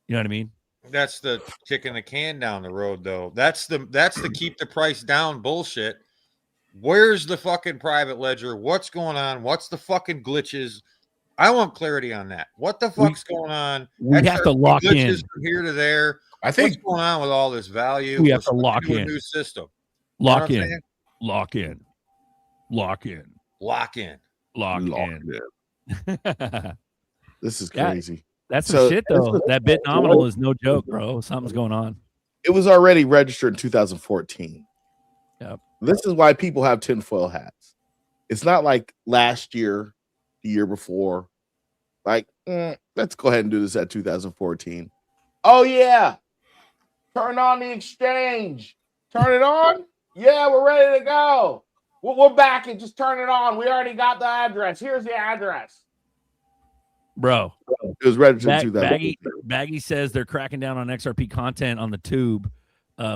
You know what I mean? That's the kicking the can down the road, though. That's the keep the price down bullshit. Where's the fucking private ledger? What's going on? What's the fucking glitches? I want clarity on that. What the fuck's going on? We have to lock in from here to there. I think what's going on with all this value? We have to lock in. A new system. Lock in. Lock in. Lock in. Lock Lock in. in. This is Yeah. crazy. That's some So- shit though. That bit nominal is no joke, bro. Something's going on. It was already registered in 2014. Yep. This is why people have tinfoil hats. It's not like last year, the year before. Like, let's go ahead and do this at 2014. Oh, yeah. Turn on the exchange. Turn it on. Yeah, we're ready to go. We're back and just turn it on. We already got the address. Here's the address. Bro. It was registered in 2014. Baggy says they're cracking down on XRP content on the tube.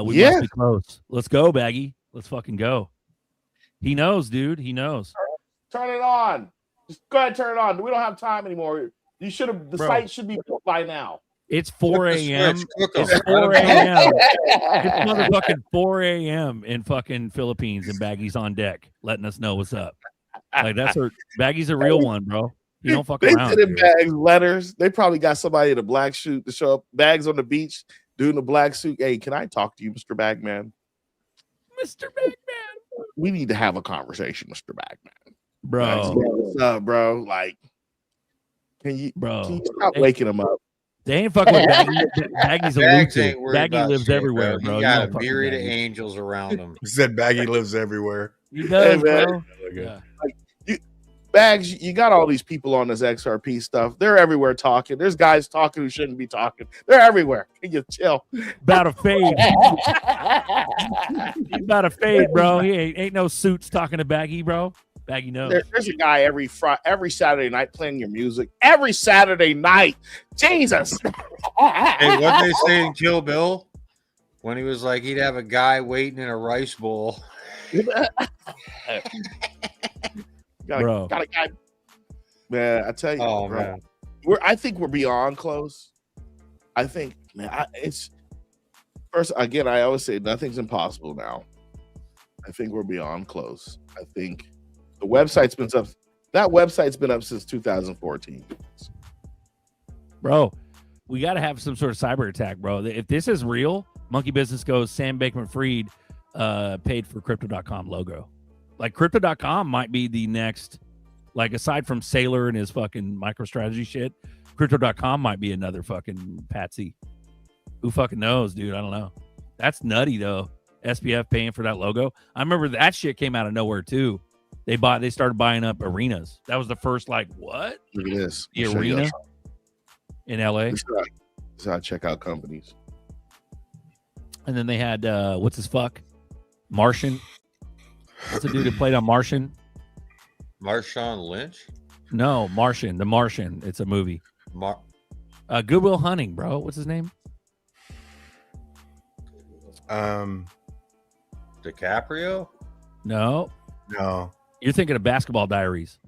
We Yeah. must be close. Let's go, Baggy. Let's fucking go. He knows, dude. He knows. Turn it on. Just go ahead and turn it on. We don't have time anymore. You should have. The Bro. site should be built by now. It's 4 Flip the a.m. switch. Cook 'em. It's 4 a.m. It's motherfucking 4 a.m. in fucking Philippines, and Baggy's on deck, letting us know what's up. Like Baggy's a real one, bro. You don't fuck They around. did in Dude. Bags letters. They probably got somebody in a black suit to show up. Bags on the beach doing the black suit. Hey, can I talk to you, Mr. Bagman? Mr. Bagman. We need to have a conversation, Mr. Bagman. Bro, What's up, bro? Like, can you stop Hey, waking him up? they ain't fucking with Baggy. Baggy's a Bags lunatic. ain't worried Baggy about lives shit, everywhere, He bro. You got don't a fucking myriad of Baggy. angels around him. He said Baggy lives everywhere. He does, man. bro. Yeah. Bags, you got all these people on this XRP stuff. They're everywhere talking. There's guys talking who shouldn't be talking. They're everywhere. Can you chill? About to fade. He's about to fade, bro. He ain't no suits talking to Baggy, bro. Baggy knows. There's a guy every Saturday night playing your music. Every Saturday night. Jesus. Hey, what they say in Kill Bill? When he was like, he'd have a guy waiting in a rice bowl. Bro. Got a guy. Man, I tell you, Oh, bro, man. I think we're beyond close. I think, man, it's first again. I always say nothing's impossible now. I think we're beyond close. I think the website's been up. That website's been up since 2014. Bro, we got to have some sort of cyber attack, bro. If this is real, Monkey Business goes, Sam Bankman-Fried paid for Crypto.com logo. Like, Crypto.com might be the next, like, aside from Sailor and his fucking MicroStrategy shit, Crypto.com might be another fucking patsy. Who fucking knows, dude? I don't know. That's nutty, though. SPF paying for that logo. I remember that shit came out of nowhere, too. They started buying up arenas. That was the first, like, what? Look at this. The I'll show you. arena in LA. This is how I check out companies. And then they had what's his fuck? Martian. What's the dude that played on Martian? Marshawn Lynch? No, Martian. The Martian. It's a movie. Goodwill Hunting, bro. What's his name? DiCaprio? No. You're thinking of Basketball Diaries.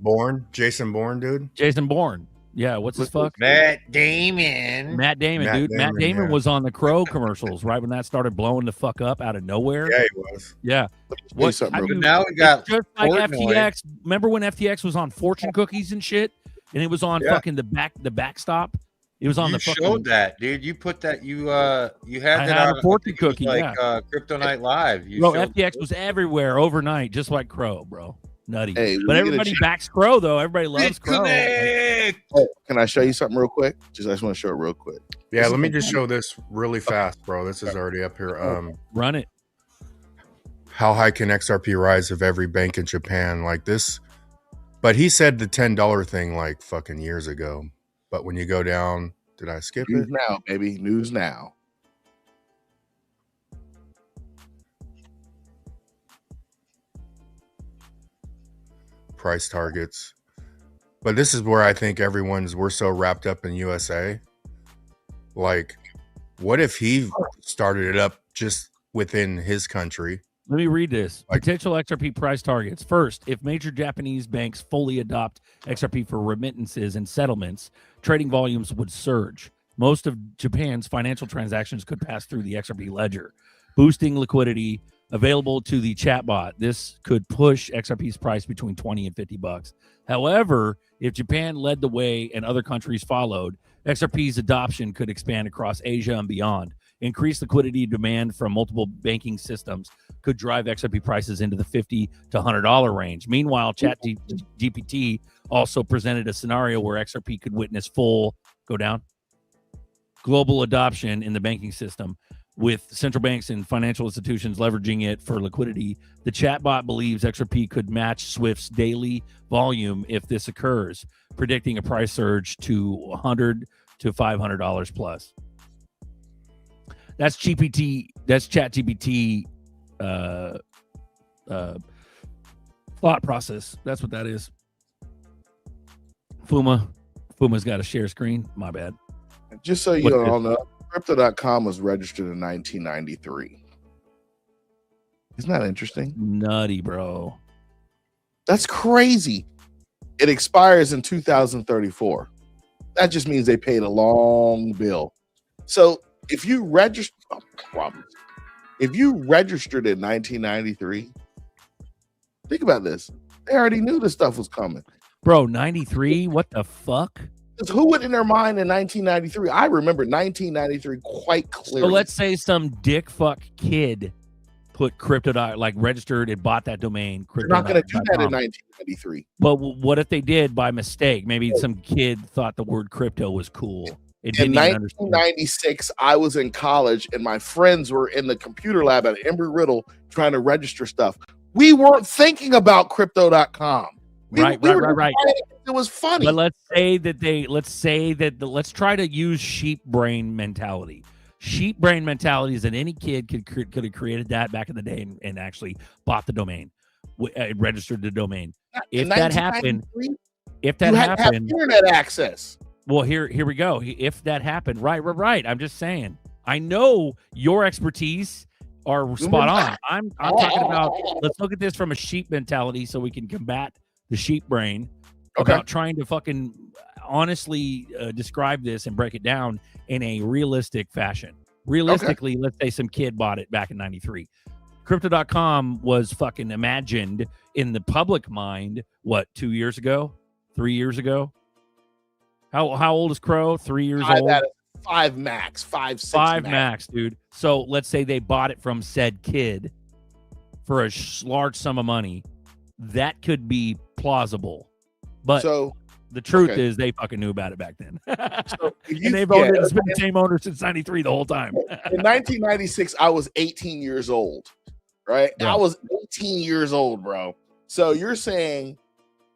Jason Bourne, dude. Jason Bourne. Yeah, what's his fuck? Matt Damon. Matt Damon, dude. Matt Damon was on the Crow commercials right when that started blowing the fuck up out of nowhere. Yeah, he was. Yeah. But now we got it's just like Portnoy. FTX. Remember when FTX was on fortune cookies and shit, and it was on fucking the backstop. It was on You the fucking. showed that, dude. You put that. You had I that had on a fortune I think it was cookie, like yeah. Crypto Night Live. You Bro, showed- FTX was everywhere overnight, just like Crow, bro. Nutty. Hey, but everybody backs Crow, though. Everybody loves Crow. Disconnect. Oh, can I show you something real quick? I just want to show it real quick. Yeah, let me just show this really fast, bro. This is already up here. Run it. How high can XRP rise of every bank in Japan like this? But he said the $10 thing like fucking years ago. But when you go down, did I skip News it? now, baby. News now. Price targets. But this is where I think we're so wrapped up in USA. Like, what if he started it up just within his country? Let me read this. Potential XRP price targets. First, if major Japanese banks fully adopt XRP for remittances and settlements, trading volumes would surge. Most of Japan's financial transactions could pass through the XRP ledger, boosting liquidity available to the chatbot. This could push XRP's price between 20 and $50. However, if Japan led the way and other countries followed, XRP's adoption could expand across Asia and beyond. Increased liquidity demand from multiple banking systems could drive XRP prices into the $50 to $100 range. Meanwhile, ChatGPT also presented a scenario where XRP could witness full global adoption in the banking system, with central banks and financial institutions leveraging it for liquidity. The chatbot believes XRP could match Swift's daily volume if this occurs, predicting a price surge to $100 to $500 plus. That's GPT. That's ChatGPT thought process. That's what that is. Fuma's got a share screen. My bad. Just so you all know, Crypto.com was registered in 1993. Isn't that interesting? Nutty, bro. That's crazy. It expires in 2034. That just means they paid a long bill. So if you registered in 1993, think about this. They already knew this stuff was coming. Bro, 93? What the fuck? Because who would in their mind in 1993? I remember 1993 quite clearly. So let's say some dick fuck kid put crypto, like registered and bought that domain. They're not going to do that in 1993. But what if they did by mistake? Maybe some kid thought the word crypto was cool. In 1996, I was in college and my friends were in the computer lab at Embry-Riddle trying to register stuff. We weren't thinking about Crypto.com. Right. It was funny. But let's try to use sheep brain mentality. Sheep brain mentality is that any kid could have created that back in the day and actually bought the domain, registered the domain. If that happened, internet access. Well, here we go. If that happened, right. I'm just saying. I know your expertise are spot on. I'm talking about. Let's look at this from a sheep mentality, so we can combat the sheep brain about trying to fucking honestly describe this and break it down in a realistic fashion. Realistically, let's say some kid bought it back in 93. Crypto.com was fucking imagined in the public mind, 2 years ago? 3 years ago? How old is Crow? 3 years old? 5 max. 6 max, dude. So let's say they bought it from said kid for a large sum of money. That could be plausible. But the truth is they fucking knew about it back then. And they've owned it. It's been the same owner since 93 the whole time. In 1996, I was 18 years old, right? Yeah. I was 18 years old, bro. So you're saying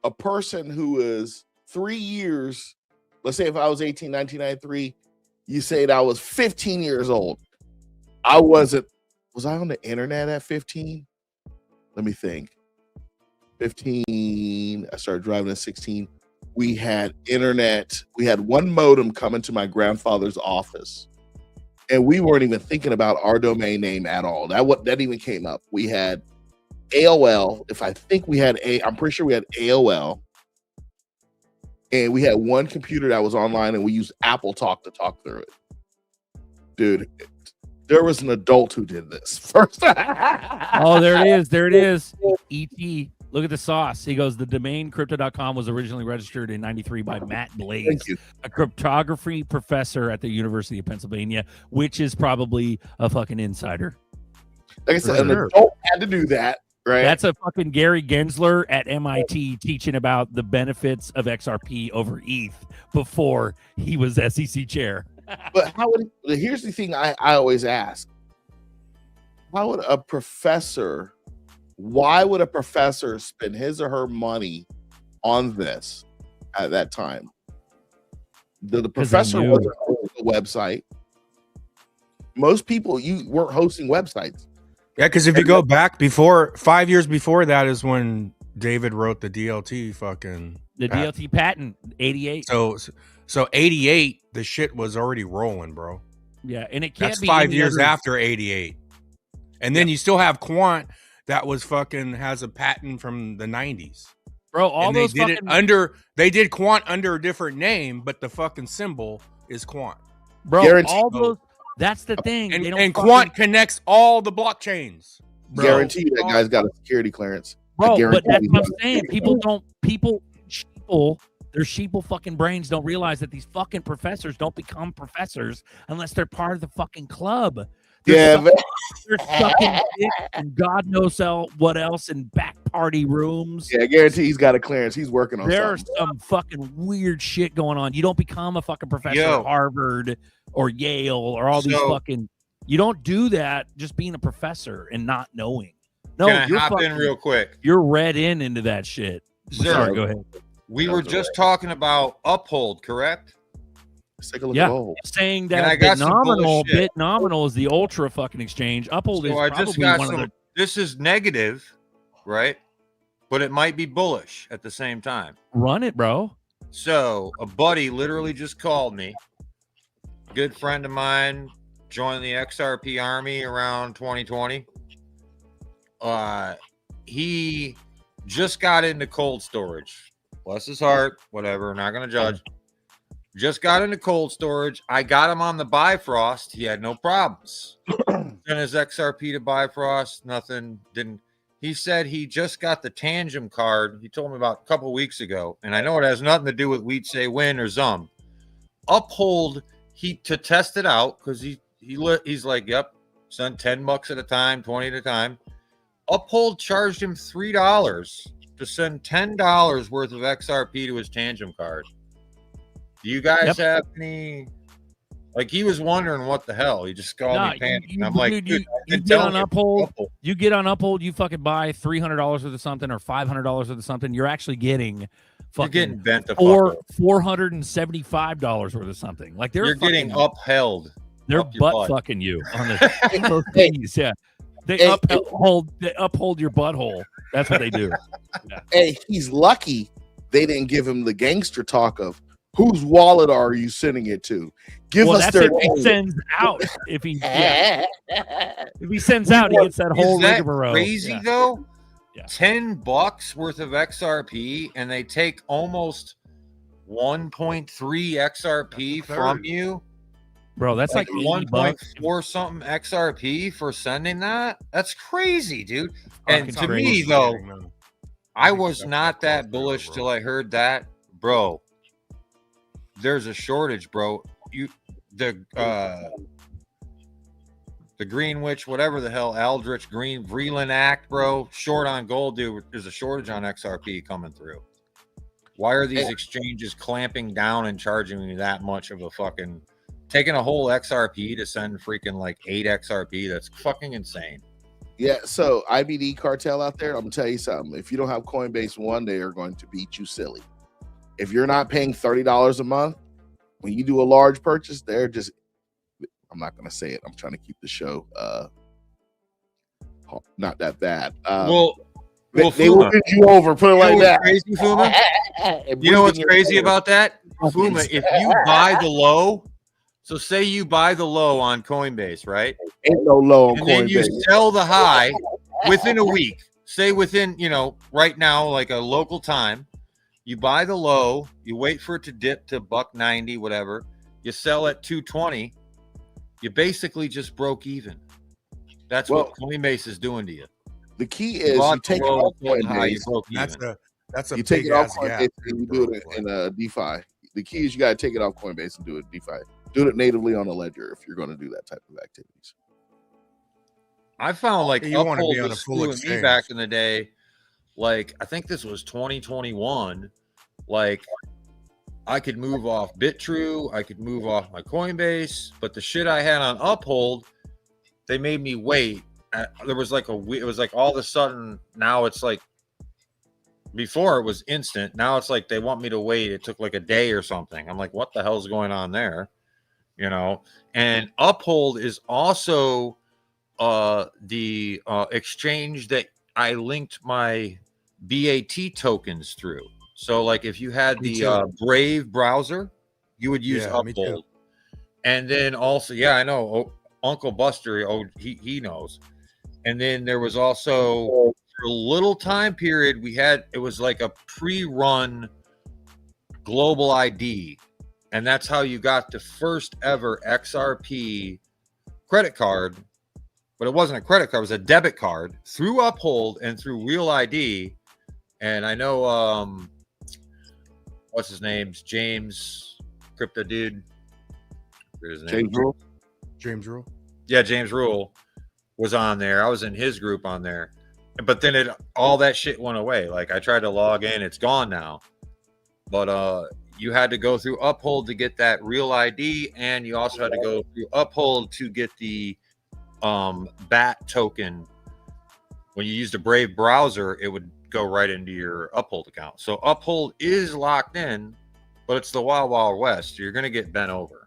a person who is 3 years, let's say if I was 18, 1993, you say that I was 15 years old. Was I on the internet at 15? Let me think. 15, I started driving at 16. We had internet. We had one modem come into my grandfather's office, and we weren't even thinking about our domain name at all. That even came up. We had AOL. I'm pretty sure we had AOL, and we had one computer that was online, and we used Apple Talk to talk through it. Dude, there was an adult who did this first. Oh, there it is. E.T. Look at the sauce. He goes, the domain crypto.com was originally registered in 93 by Matt Blaze, a cryptography professor at the University of Pennsylvania, which is probably a fucking insider. Like I said, an adult had to do that, right? That's a fucking Gary Gensler at MIT teaching about the benefits of XRP over ETH before he was SEC chair. But here's the thing I always ask. Why would a professor spend his or her money on this at that time? The professor wasn't hosting a website. Most people, you weren't hosting websites. Yeah, because if you go back 5 years before that is when David wrote the DLT patent. DLT patent, 88. So 88, the shit was already rolling, bro. Yeah, and it can't That's be 5 years after 88. And then you still have Quant that has a patent from the 90s. Bro, they did Quant under a different name, but the fucking symbol is Quant. Bro, that's the thing. And Quant connects all the blockchains. Bro, guarantee you that guy's got a security clearance. Bro, but that's what I'm saying. People Their sheeple fucking brains don't realize that these fucking professors don't become professors unless they're part of the fucking club. They're sucking dick and God knows what else in back party rooms. Yeah, I guarantee he's got a clearance. He's working on There's something. some fucking weird shit going on. You don't become a fucking professor at Harvard or Yale or all these fucking. You don't do that just being a professor and not knowing. No, Can I you're hop in real quick? You're read into that shit. Sorry, go ahead. We were just talking about Uphold, correct? Let's take a look Yeah, at Uphold. saying And I that got some bullish shit. bit nominal is the ultra fucking exchange. Uphold is So I probably just got one of some. the. This is negative, right? But it might be bullish at the same time. Run it, bro. So a buddy literally just called me. Good friend of mine joined the XRP Army around 2020. He just got into cold storage. Bless his heart. Whatever. Not gonna judge. Just got into cold storage. I got him on the Bifrost. He had no problems. Sent his XRP to Bifrost. Nothing. Didn't. He said he just got the Tangem card. He told me about a couple weeks ago, and I know it has nothing to do with Wheat Say Win or Zum. Uphold to test it out because he's like, yep, send $10 at a time, 20 at a time. Uphold charged him $3 to send $10 worth of XRP to his Tangem card. Do you guys have any? Like, he was wondering what the hell. He just called me panicking. I'm like, dude, you get on Uphold. You get on Uphold. You fucking buy $300 worth of something or $500 worth of something. You're actually getting fucking bent the $475 worth of something. Like you're getting upheld. They're butt fucking you on the keys. Yeah, they uphold your butthole. That's what they do. Yeah. Hey, he's lucky they didn't give him the gangster talk of whose wallet are you sending it to? Give us their name. He sends out if he if he sends out, he gets that whole rigmarole. Crazy though. Yeah. $10 worth of XRP, and they take almost 1.3 XRP from you. Bro, that's like 1.4 something XRP for sending that. That's crazy, dude. And to me, though, I was not that bullish till I heard that, bro. There's a shortage, bro. The Greenwich, whatever the hell, Aldrich Green Vreeland Act, bro. Short on gold, dude. There's a shortage on XRP coming through. Why are these exchanges clamping down and charging me that much of a fucking taking a whole XRP to send freaking like 8 XRP? That's fucking insane. Yeah, so IBD cartel out there, I'm gonna tell you something. If you don't have Coinbase One, they are going to beat you silly. If you're not paying $30 a month, when you do a large purchase, they're just, I'm not gonna say it. I'm trying to keep the show not that bad. They will bend you over, put it like that. Crazy, Fuma? You know what's crazy about that? Fuma, if you buy the low, so say you buy the low on Coinbase, right? Ain't no low on and Coinbase. Then you sell the high within a week. Say within, right now, like a local time, you buy the low, you wait for it to dip to $1.90, whatever. You sell at $2.20. You basically just broke even. That's what Coinbase is doing to you. The key is you take it off Coinbase. That's a you take it off Coinbase and you do it in a DeFi. The key is you got to take it off Coinbase and do it DeFi. Do it natively on a ledger if you're going to do that type of activities. I found like you want to be on a was full exchange me back in the day. Like I think this was 2021. Like I could move off BitTrue, I could move off my Coinbase, but the shit I had on Uphold, they made me wait. There was like it was like all of a sudden now it's like before it was instant. Now it's like they want me to wait. It took like a day or something. I'm like, what the hell's going on there? And Uphold is also the exchange that I linked my BAT tokens through. So like if you had the Brave browser, you would use Uphold. And then also, I know Uncle Buster, he knows. And then there was also for a little time period it was like a pre-run global ID. And that's how you got the first ever XRP credit card. But it wasn't a credit card, it was a debit card through Uphold and through Real ID. And I know what's his name's James crypto dude. His name? James Rule. James Rule. Yeah, James Rule was on there. I was in his group on there, but then all that shit went away. Like I tried to log in, it's gone now. But you had to go through Uphold to get that real ID, and you also had to go through Uphold to get the BAT token. When you used a Brave browser, it would go right into your Uphold account. So Uphold is locked in, but it's the Wild Wild West. You're gonna get bent over.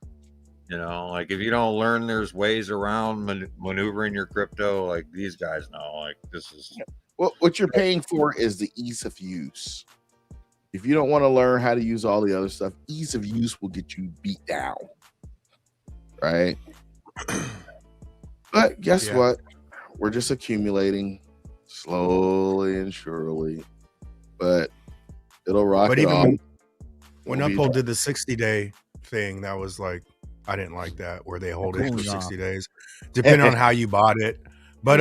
You know, like if you don't learn there's ways around maneuvering your crypto, like these guys know, like this is what you're paying for is the ease of use. If you don't want to learn how to use all the other stuff, ease of use will get you beat down. Right? But guess what? We're just accumulating slowly and surely. But it'll rock. But it even on. when Uphold did the 60-day thing, that was like, I didn't like that, where they hold it for 60 days, depending on how you bought it. But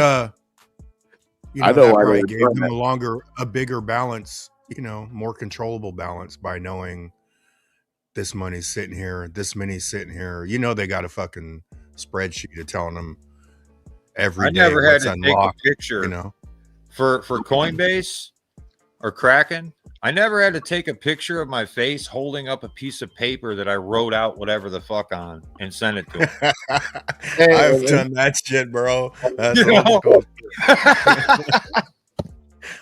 you know, I know that why probably they gave done them a bigger balance, you know, more controllable balance by knowing this money's sitting here, this many's sitting here. You know, they got a fucking spreadsheet of telling them every day. I never had what's to unlocked, take a picture, you know, for Coinbase or Kraken. I never had to take a picture of my face holding up a piece of paper that I wrote out whatever the fuck on and sent it to them. I've done that shit, bro. That's old school.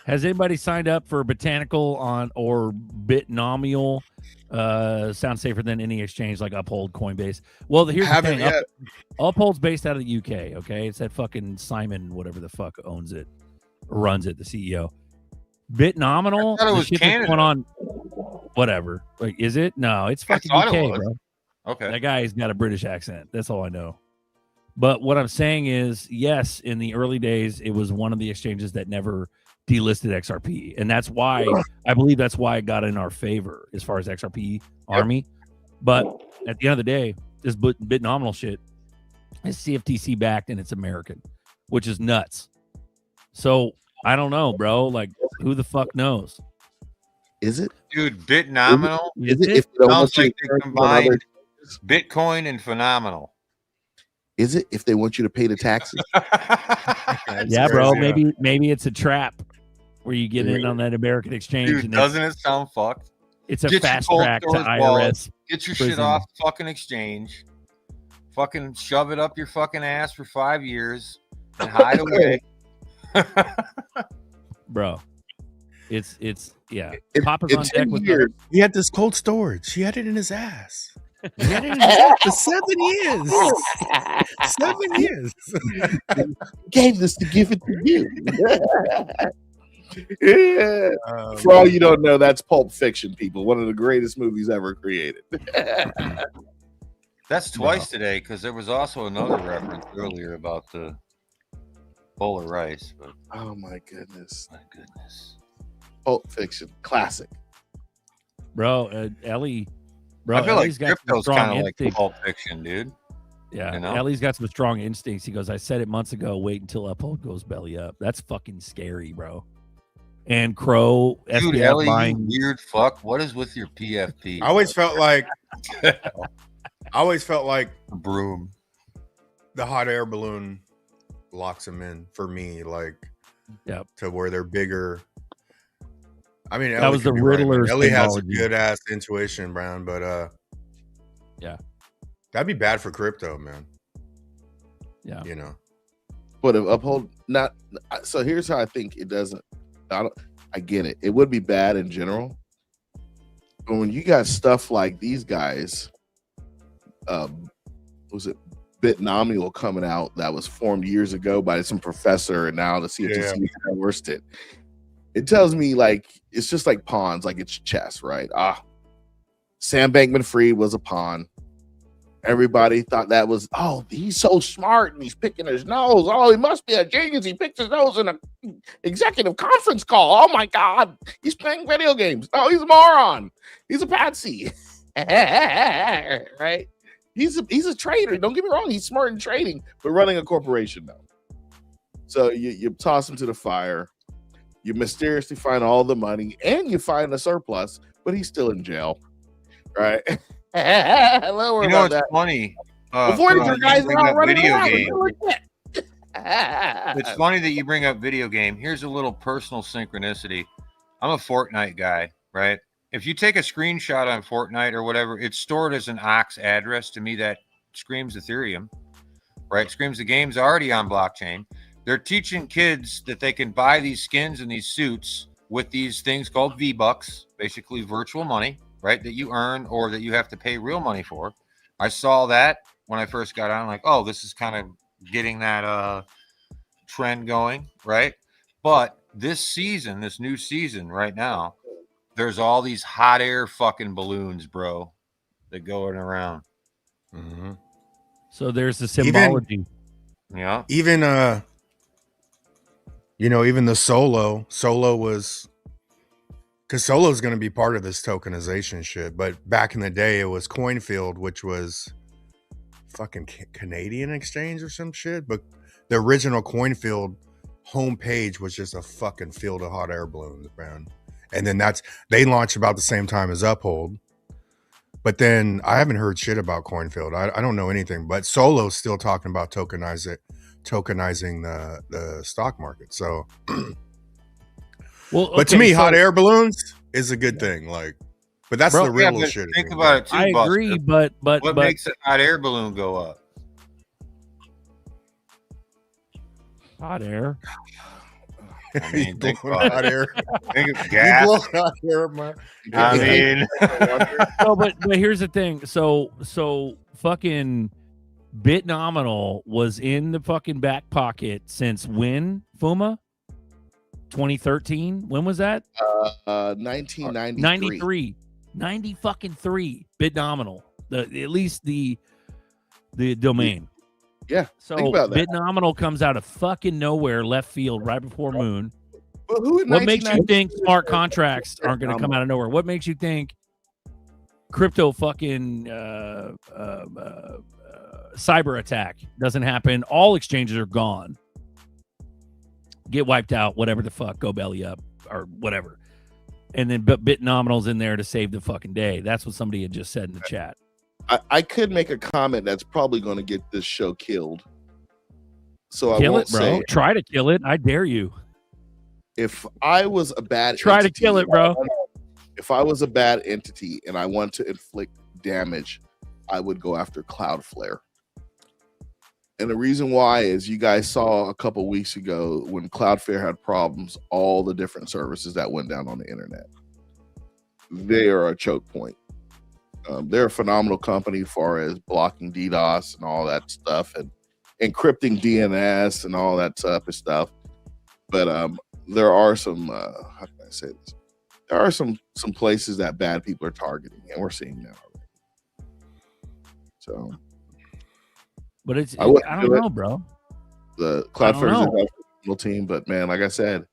Has anybody signed up for Botanical on or Bitnomial? Sounds safer than any exchange like Uphold, Coinbase. Well, here's the Haven't thing. yet. Uphold's based out of the UK. Okay, it's that fucking Simon, whatever the fuck owns it, runs it, the CEO. Bitnominal, I thought it the was shit that's Canada. going on. Whatever. Like, is it? No, it's fucking thought UK, it was. bro. Okay. That guy's got a British accent. That's all I know. But what I'm saying is, yes, in the early days, it was one of the exchanges that never delisted XRP. And that's why, I believe that's why it got in our favor as far as XRP army. But at the end of the day, this Bitnominal shit is CFTC backed and it's American, which is nuts. So I don't know, bro. Like, who the fuck knows? Is it? Dude, Bitnominal Is it? If they don't sounds want you like to they earn one other- combined Bitcoin and Phenomenal. Is it if they want you to pay the taxes? Yeah, bro. crazy, Maybe it's a trap where you get in on that American exchange. Dude, and doesn't it sound fucked? it's a Get your fast cold track to storage IRS. wallet. Get your shit prison. off the fucking exchange. Fucking shove it up your fucking ass for 5 years and hide away. Bro. It's yeah. In- Papa's in on 10 deck with years, He had this cold storage. He had it in his ass. He had it in his ass for 7 years. 7 years. gave this to give it to you. Yeah. For all you don't know, that's Pulp Fiction, people. One of the greatest movies ever created. That's twice today because there was also another reference earlier about the bowl of rice. But Oh my goodness. my goodness. Pulp Fiction. Classic. bro. Ellie, bro. I feel like Ellie's got some crypto's strong kind of like instincts. Pulp Fiction, dude. Yeah, you know? Ellie's got some strong instincts. He goes, I said it months ago. Wait until Uphold goes belly up. That's fucking scary, bro. And Crow, Dude, SBF Ellie, you buying. weird fuck. What is with your PFP? I always felt like broom. the hot air balloon locks them in for me, like Yep. to where they're bigger. I mean, That Ellie was could the be right, man. Riddler's Ellie has a symbology. good ass intuition, Brown, but Yeah. that'd be bad for crypto, man. Yeah. You know, But if Uphold not so here's how I think it doesn't. I get it. It would be bad in general. But when you got stuff like these guys, was it Bitnomial coming out that was formed years ago by some professor and now the CFTC endorsed it. It tells me like it's just like pawns, like it's chess, right? Sam Bankman-Fried was a pawn. Everybody thought that was, oh, he's so smart and he's picking his nose. Oh, he must be a genius. He picked his nose in an executive conference call. Oh my God, he's playing video games. Oh, he's a moron. He's a patsy. Right? He's a trader. Don't get me wrong. He's smart in trading, but running a corporation though. So you toss him to the fire. You mysteriously find all the money and you find a surplus, but he's still in jail, right? Don't worry You know, about it's that. funny. Voyager guys are all running video around. game. It's funny that you bring up video game. Here's a little personal synchronicity. I'm a Fortnite guy, right? If you take a screenshot on Fortnite or whatever, it's stored as an aux address. To me, that screams Ethereum, right? Screams the game's already on blockchain. They're teaching kids that they can buy these skins and these suits with these things called V-Bucks, basically virtual money, right? That you earn or that you have to pay real money for. I saw that when I first got on, like, oh, this is kind of getting that trend going, right? But this season, this new season right now, there's all these hot air fucking balloons, bro, that going around. Mm-hmm. So there's the symbology. Yeah. Even even the Solo was, because Solo is going to be part of this tokenization shit. But back in the day, it was Coinfield, which was fucking Canadian exchange or some shit. But the original Coinfield homepage was just a fucking field of hot air balloons, man. And then they launched about the same time as Uphold. But then I haven't heard shit about Coinfield. I don't know anything. But Solo's still talking about tokenizing the stock market. So, Well, but to me, hot air balloons is a good thing. Like, but that's the real shit. Think about it too. I agree, Buster. but what makes a hot air balloon go up? Hot air. I mean, think blowing about hot air. Think of gas. You blow hot air, man. I mean, No, but here's the thing. So fucking Bitnominal was in the fucking back pocket since when, Fuma? 2013. When was that? 1993. 93. 90 fucking 3. Bitnominal. At least the domain. Yeah. So think about that. Bitnominal comes out of fucking nowhere, left field, right before moon. But who in What makes you 1993 think smart contracts aren't going to come out of nowhere? What makes you think crypto fucking cyber attack doesn't happen? All exchanges are gone. Get wiped out, whatever the fuck, go belly up or whatever. And then Bitnominal's in there to save the fucking day. That's what somebody had just said in the chat. I could make a comment that's probably going to get this show killed. So Kill I won't it, bro. say. Try to kill it. I dare you. If I was a bad Try entity, to kill it, bro. If I was a bad entity and I want to inflict damage, I would go after Cloudflare. And the reason why is you guys saw a couple weeks ago when Cloudflare had problems, all the different services that went down on the internet. They are a choke point. They're a phenomenal company as far as blocking DDoS and all that stuff and encrypting DNS and all that type of stuff. But there are some, how can I say this? There are some places that bad people are targeting, and we're seeing that already. So, But I don't know, bro. The Cloudflare is a phenomenal team, but man, like I said, as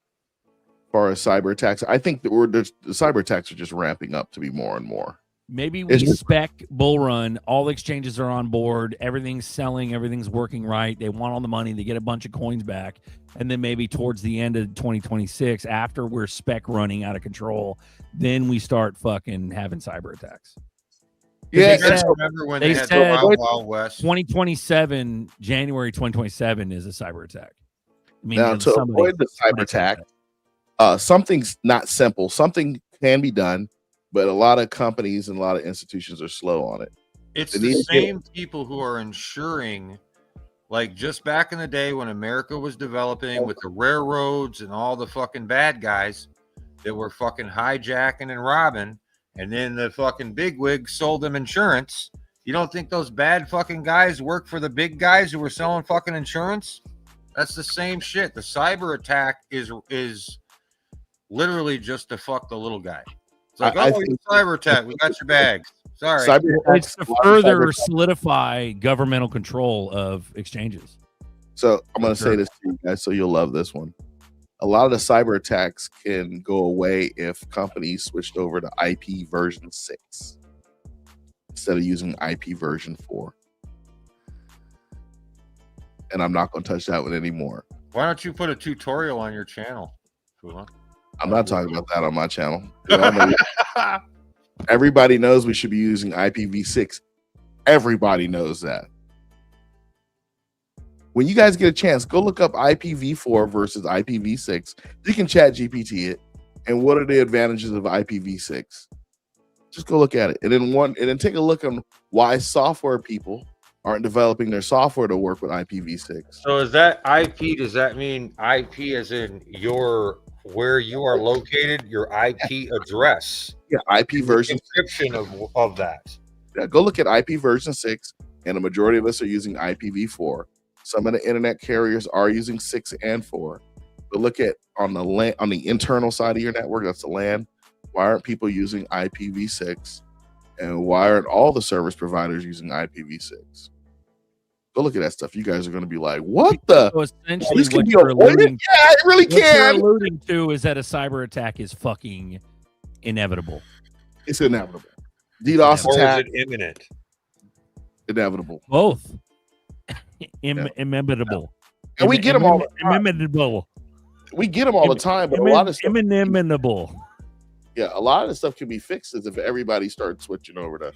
far as cyber attacks, I think that the cyber attacks are just ramping up to be more and more. Maybe we spec bull run. All exchanges are on board. Everything's selling. Everything's working right. They want all the money. They get a bunch of coins back. And then maybe towards the end of 2026, after we're spec running out of control, then we start fucking having cyber attacks. Yeah, remember when they had the Wild Wild West? 2027, January 2027 is a cyber attack. I mean, now to avoid the cyber attack, something's not simple. Something can be done, but a lot of companies and a lot of institutions are slow on it. It's the same people who are ensuring, like just back in the day when America was developing with the railroads and all the fucking bad guys that were fucking hijacking and robbing, and then the fucking bigwigs sold them insurance. You don't think those bad fucking guys work for the big guys who were selling fucking insurance? That's the same shit. The cyber attack is literally just to fuck the little guy. It's like, cyber attack. We got your bags. Sorry. It's to further solidify governmental control of exchanges. So I'm going to say this to you guys, so you'll love this one. A lot of the cyber attacks can go away if companies switched over to IP version 6 instead of using IP version 4. And I'm not going to touch that one anymore. Why don't you put a tutorial on your channel, Fula? I'm not talking about that on my channel. Everybody knows we should be using IPv6. Everybody knows that. When you guys get a chance, go look up IPv4 versus IPv6. You can chat GPT it. And what are the advantages of IPv6? Just go look at it. And then take a look on why software people aren't developing their software to work with IPv6. So is that IP? Does that mean IP as in where you are located, your IP address? Yeah, IP version encryption of that. Yeah, go look at IP version 6, and the majority of us are using IPv4. Some of the internet carriers are using 6 and 4. But look at on the internal side of your network, that's the LAN. Why aren't people using IPv6? And why aren't all the service providers using IPv6? Go look at that stuff. You guys are going to be like, what the? So essentially, This can what be you're avoided? alluding, Yeah, it really what you're can. alluding to is that a cyber attack is fucking inevitable. It's inevitable. DDoS Or attack, is it imminent? inevitable. Both. Inimitable. And we get them all the time. Inimitable. We get them all the time, but a lot of stuff, Inimitable. yeah, a lot of the stuff can be fixed if everybody starts switching over to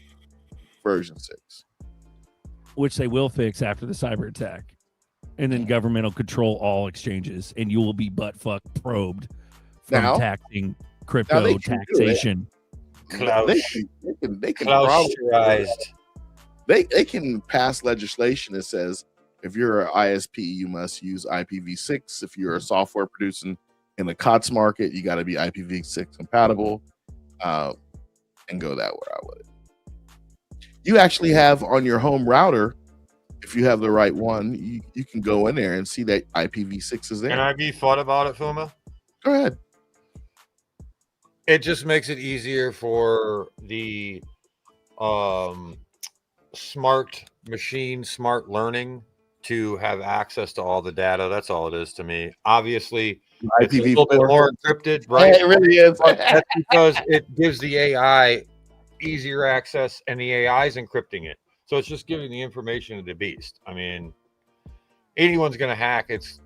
version 6. Which they will fix after the cyber attack. And then government will control all exchanges, and you will be butt-fuck probed from Now- taxing now crypto they can do it. taxation. They can probably, Klausterized. they can pass legislation that says if you're an ISP, you must use IPv6. If you're a software producing in the COTS market, you got to be IPv6 compatible, and go that route with it. You actually have on your home router, if you have the right one, you can go in there and see that IPv6 is there. Can I be fun about it, Fuma? Go ahead. It just makes it easier for the smart machine, smart learning to have access to all the data. That's all it is to me. Obviously, it's a little bit more encrypted, right? Yeah, it really is. But that's because it gives the AI easier access, and the AI is encrypting it. So it's just giving the information to the beast. I mean, anyone's going to hack. It's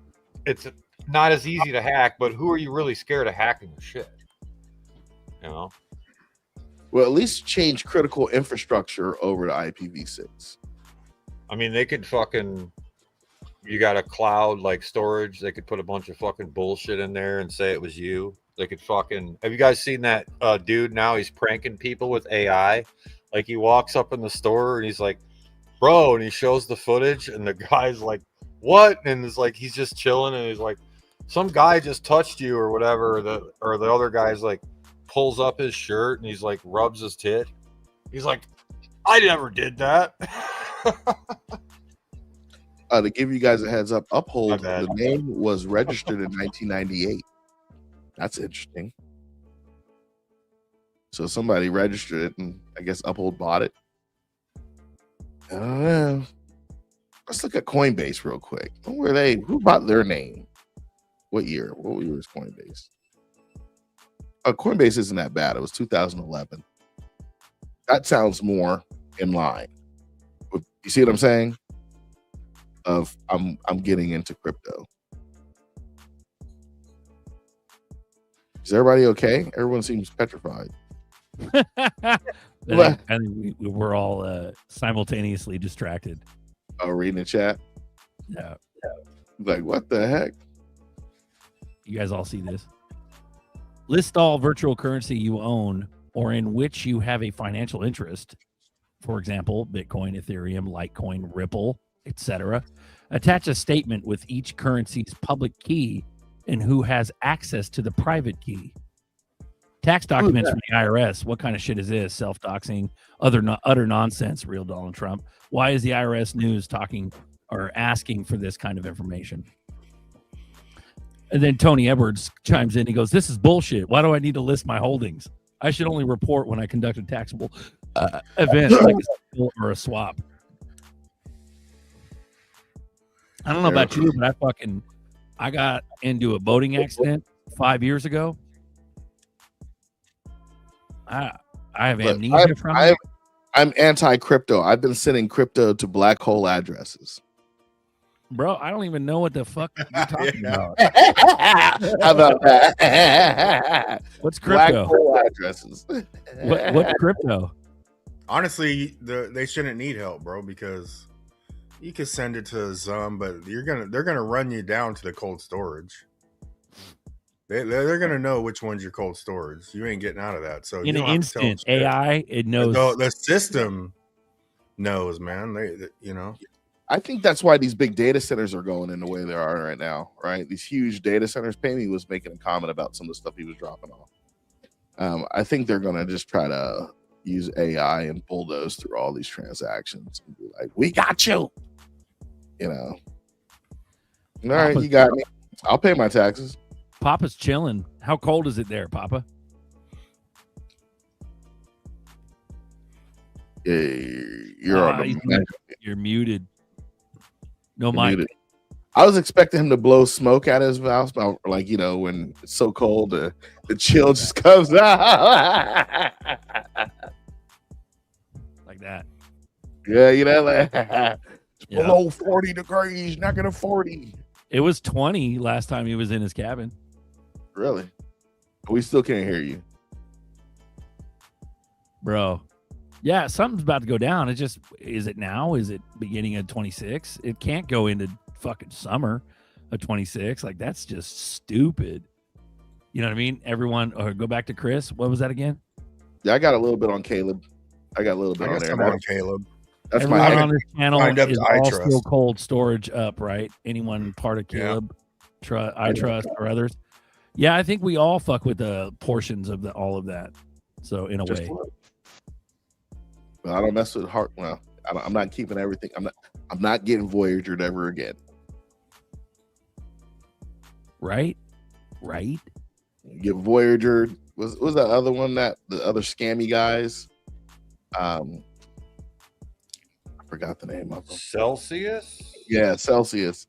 not as easy to hack, but who are you really scared of hacking the shit? You know? Well, at least change critical infrastructure over to IPv6. I mean, they could fucking, you got a cloud like storage. They could put a bunch of fucking bullshit in there and say it was you. They could fucking, have you guys seen that dude now? He's pranking people with AI. Like he walks up in the store and he's like, bro, and he shows the footage and the guy's like, what? And it's like, he's just chilling and he's like, some guy just touched you or whatever. Or the other guy's like, pulls up his shirt and he's like, rubs his tit. He's like, I never did that. To give you guys a heads up, My Uphold, bad. the name was registered in 1998. That's interesting. So somebody registered it, and I guess Uphold bought it. Let's look at Coinbase real quick. Who bought their name? What year? What year was Coinbase? Coinbase isn't that bad. It was 2011. That sounds more in line. You see what I'm saying? I'm getting into crypto. Is everybody okay? Everyone seems petrified. I think we're all simultaneously distracted. Oh, reading the chat. Yeah. Like, what the heck? You guys all see this? List all virtual currency you own or in which you have a financial interest. For example, Bitcoin, Ethereum, Litecoin, Ripple, etc. Attach a statement with each currency's public key and who has access to the private key. Tax documents from the IRS. What kind of shit is this? Self-doxing, utter nonsense, real Donald Trump. Why is the IRS news talking or asking for this kind of information? And then Tony Edwards chimes in. He goes, this is bullshit. Why do I need to list my holdings? I should only report when I conduct a taxable event like a sale or a swap. I don't know about you, but I got into a boating accident 5 years ago. I have amnesia from it. I'm anti-crypto. I've been sending crypto to black hole addresses. Bro, I don't even know what the fuck you're talking Yeah. about. How about that? What's Black crypto? hole addresses. What's crypto? Honestly, they shouldn't need help, bro, because you can send it to some, but they're gonna run you down to the cold storage. They're gonna know which one's your cold storage. You ain't getting out of that. So In you an don't have to tell them instant, shit. AI, it knows. The system knows, man. They I think that's why these big data centers are going in the way they are right now, right? These huge data centers. Pammy was making a comment about some of the stuff he was dropping off. I think they're going to just try to use AI and bulldoze through all these transactions and be like, we got you. You know, all right, you got me. I'll pay my taxes. Papa's chilling. How cold is it there, Papa? You're on the mic. You're muted. No You're mic. muted. I was expecting him to blow smoke out of his mouth, but like, you know, when it's so cold, the chill just comes out. Like that. Yeah, you know, like Yeah. below 40 degrees, not gonna 40. It was 20 last time he was in his cabin. Really? We still can't hear you. Bro. Yeah, something's about to go down. It just, is it now? Is it beginning of 26? It can't go into fucking summer of 26. Like, that's just stupid. You know what I mean? Everyone, or go back to Chris. What was that again? Yeah, I got a little bit on Caleb. I got a little bit I on guess there. I'm on Caleb. That's Everyone my on this channel signed up is to all iTrust. still cold storage up, right? Anyone part of Caleb, iTrust, or others? Yeah, I think we all fuck with the portions of all of that. So in a way, But I don't mess with heart. Well, I'm not keeping everything. I'm not getting Voyagered ever again. right? Get Voyager. Was that other one that the other scammy guys? I forgot the name of them. Celsius? Yeah, Celsius.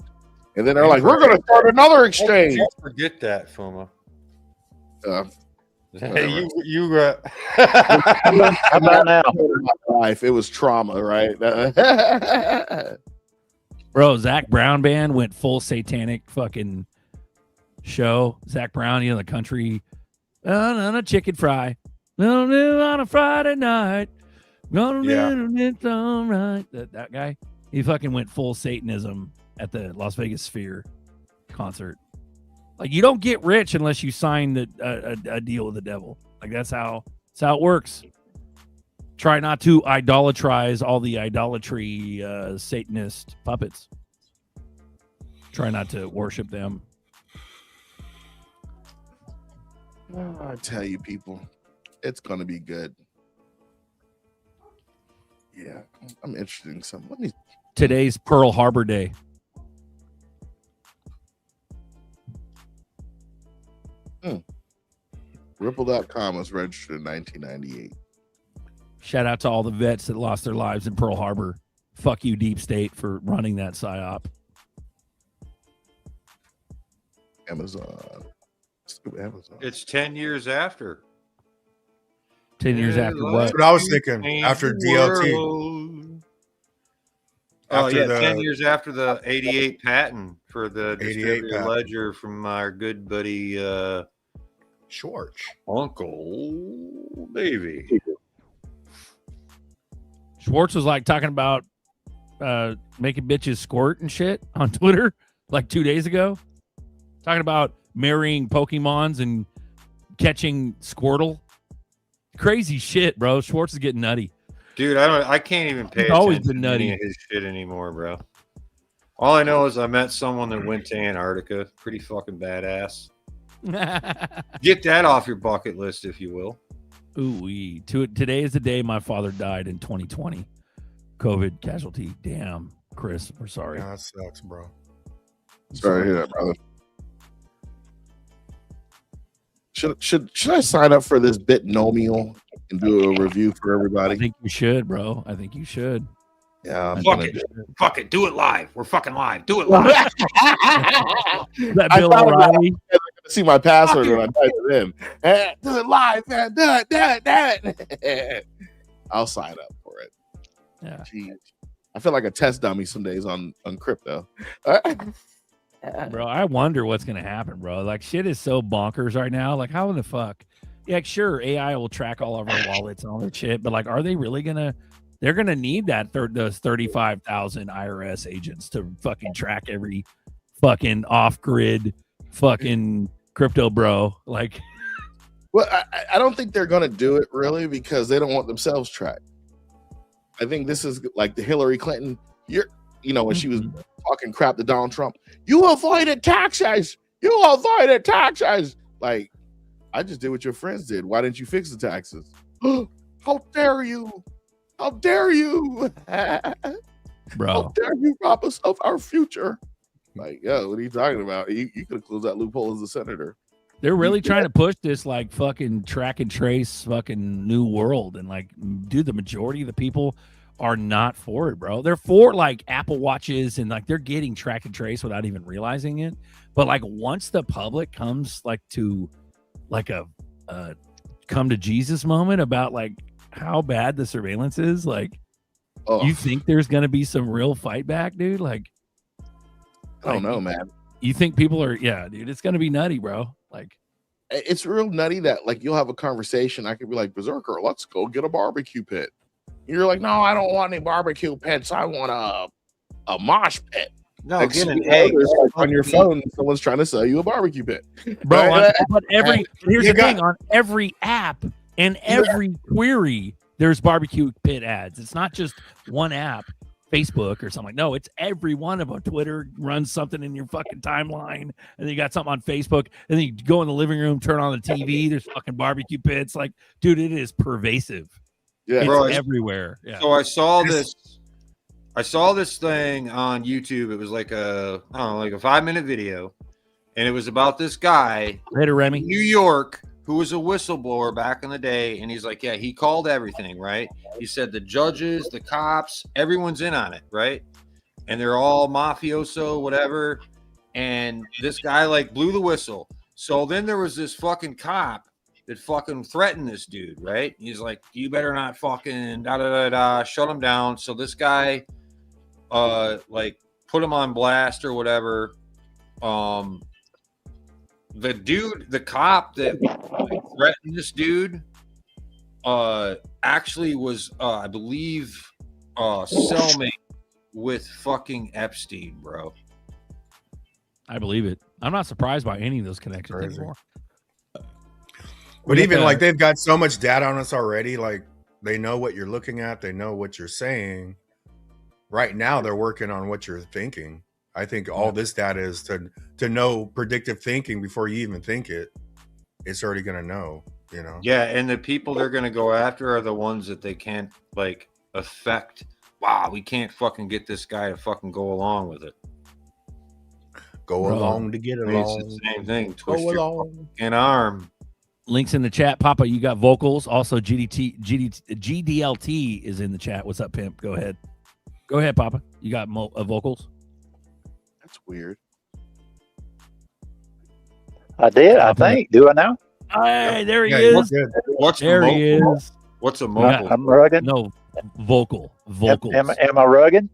And then they're like, we're going to start another exchange. Don't forget that, Fuma. Whatever. You How about now? Life. It was trauma, right? Bro, Zach Brown band went full satanic fucking show. Zach Brown, you know, the country on a chicken fry. On a Friday night. It's all right. That guy. He fucking went full Satanism at the Las Vegas Sphere concert. Like, you don't get rich unless you sign a deal with the devil. Like, that's how it works. Try not to idolatrize all the idolatry Satanist puppets. Try not to worship them. I tell you, people, it's going to be good. Yeah, I'm interested in some. Today's Pearl Harbor Day. Ripple.com was registered in 1998. Shout out to all the vets that lost their lives in Pearl Harbor. Fuck you, Deep State, for running that PSYOP. Amazon. Stupid Amazon. It's 10 years after. 10 years after what? That's what I was thinking. After DLT. Oh, After yeah, the- 10 years after the 88 patent for the 88 distributed patent. ledger from our good buddy Schwartz. Uncle Davey. Schwartz was like talking about making bitches squirt and shit on Twitter like 2 days ago. Talking about marrying Pokemons and catching Squirtle. Crazy shit, bro. Schwartz is getting nutty. Dude, I can't even pay He's always attention been to any nutty. of his shit anymore, bro. All I know is I met someone that went to Antarctica. Pretty fucking badass. Get that off your bucket list, if you will. Ooh, today is the day my father died in 2020. COVID casualty. Damn, Chris, we're sorry. Yeah, that sucks, bro. Sorry to hear that, brother. Should I sign up for this Bitnomial and do a review for I everybody? think you should, bro. I think you should. Yeah, I'm Fuck gonna it. do Fuck it. Do it live. We're fucking live. Do it live. That I Bill thought about O'Reilly. see my password when I type it in. Do it live, man. Do it. I'll sign up for it. Yeah. Jeez. I feel like a test dummy some days on crypto. Bro, I wonder what's gonna happen, bro. Like shit is so bonkers right now. Like how in the fuck? Yeah, sure, AI will track all of our wallets and all that shit, but like, are they really gonna? They're gonna need that those 35,000 IRS agents to fucking track every fucking off-grid fucking crypto bro. Like, well, I don't think they're gonna do it really because they don't want themselves tracked. I think this is like the Hillary Clinton. When she was talking crap to Donald Trump, you avoided taxes. You avoided taxes. Like, I just did what your friends did. Why didn't you fix the taxes? How dare you? How dare you? bro, how dare you rob us of our future? Like, yo, what are you talking about? You could have closed that loophole as a senator. they're really trying to push this like fucking track and trace fucking new world, and like, dude, the majority of the people are not for it, bro. They're for like Apple Watches and like they're getting track and trace without even realizing it. But like once the public comes like to like a come to Jesus moment about like how bad the surveillance is, like you think there's gonna be some real fight back, dude? Like I don't know, man. You think people are dude, it's gonna be nutty, bro. Like it's real nutty that like you'll have a conversation. I could be like, Berserker, let's go get a barbecue pit. You're like, no, I don't want any barbecue pits. I want a mosh pit. No, like, get an egg on your phone. Someone's trying to sell you a barbecue pit, bro. Right? But here's the thing: on every app and every query, there's barbecue pit ads. It's not just one app, Facebook or something. No, it's every one of them. Twitter runs something in your fucking timeline, and then you got something on Facebook, and then you go in the living room, turn on the TV. There's fucking barbecue pits. Like, dude, it is pervasive. Yeah, it's bro, everywhere. Yeah. So I saw this thing on YouTube. It was like a 5-minute video, and it was about this guy Later, Remy. in New York who was a whistleblower back in the day, and he's like, yeah, he called everything, right? He said the judges, the cops, everyone's in on it, right? And they're all mafioso, whatever. And this guy like blew the whistle. So then there was this fucking cop that fucking threatened this dude, right? He's like, you better not fucking shut him down. So this guy like put him on blast or whatever. The cop that threatened this dude actually was I believe cellmate with fucking Epstein, bro. I believe it. I'm not surprised by any of those connections anymore. But even like they've got so much data on us already, like they know what you're looking at, they know what you're saying. Right now, they're working on what you're thinking. I think all this data is to know predictive thinking before you even think it. It's already going to know, you know? Yeah, and the people they're going to go after are the ones that they can't like affect. Wow, we can't fucking get this guy to fucking go along with it. Go along to get along. It's the same thing. Twist Go your along. fucking arm. Links in the chat. Papa, you got vocals. Also, GDLT is in the chat. What's up, pimp? Go ahead. Go ahead, Papa. You got vocals? That's weird. I did, I think. Do I now? Hey, there he is. What's there the he is. What's a mobile? I'm rugged. No, vocals. Am I rugged?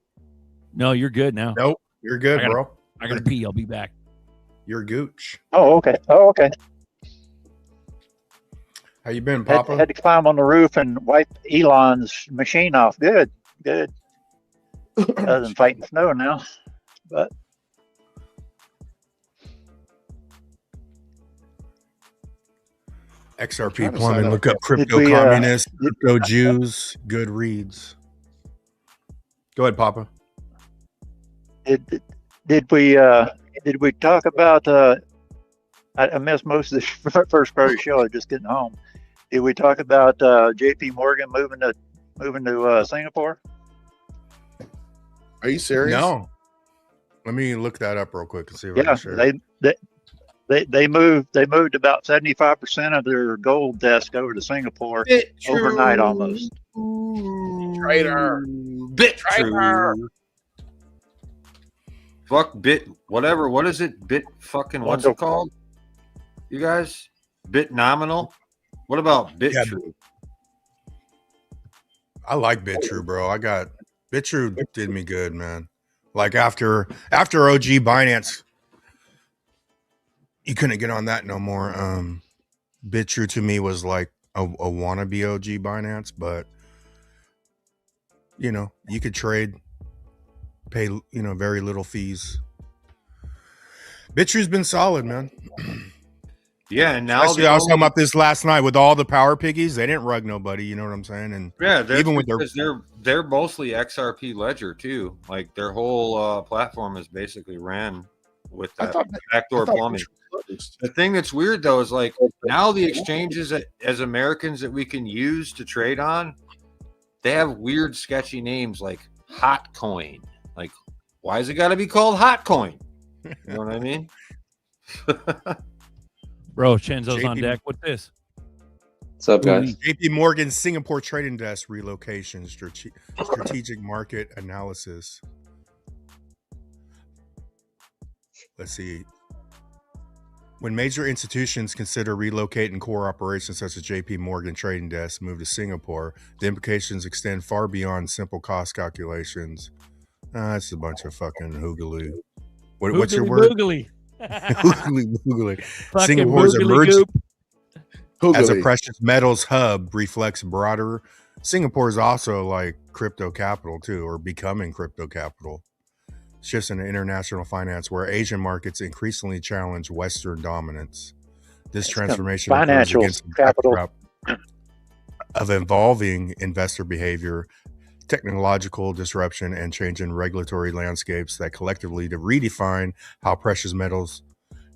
No, you're good now. Nope, you're good, bro. I gotta pee. I'll be back. You're gooch. Oh, okay. Oh, okay. How you been, Papa? Had to climb on the roof and wipe Elon's machine off. Good. Other than fighting snow now, but XRP plumbing. Look up crypto communists, crypto Jews. Good reads. Go ahead, Papa. Did we talk about? I missed most of the first part of the show. I was just getting home. Did we talk about JP Morgan moving to Singapore? Are you serious? No. Let me look that up real quick and see what I'm sure. They moved about 75% of their gold desk over to Singapore overnight almost. Traitor. Traitor. Fuck bit whatever. What is it? Bit fucking what's it called? You guys? Bit nominal? What about bit true? I like BitTrue, bro. I got BitTrue did me good, man. Like after OG Binance, you couldn't get on that no more. BitTrue to me was like a wannabe OG Binance, but you know, you could trade, pay, you know, very little fees. BitTrue's been solid, man. Yeah, and now Especially, I was talking about this last night with all the power piggies. They didn't rug nobody. You know what I'm saying? And yeah, even with they're mostly XRP Ledger too. Like their whole platform is basically ran with that backdoor plumbing. The thing that's weird though is like now the exchanges as Americans that we can use to trade on, they have weird, sketchy names like Hotcoin. Like, why is it got to be called Hotcoin? You know what I mean? Bro, Chenzo's on deck. What's this? What's up, guys? JP Morgan Singapore Trading Desk relocation, strategic market analysis. Let's see. When major institutions consider relocating core operations such as JP Morgan Trading Desk move to Singapore, the implications extend far beyond simple cost calculations. It's a bunch of fucking hoogaloo. What's your word? Boogly. Boogly. Singapore's emergence as a precious metals hub reflects broader. Singapore is also like crypto capital too, or becoming crypto capital. Shifts in international finance where Asian markets increasingly challenge Western dominance. This transformation occurs against the backdrop of evolving investor behavior, technological disruption, and change in regulatory landscapes that collectively to redefine how precious metals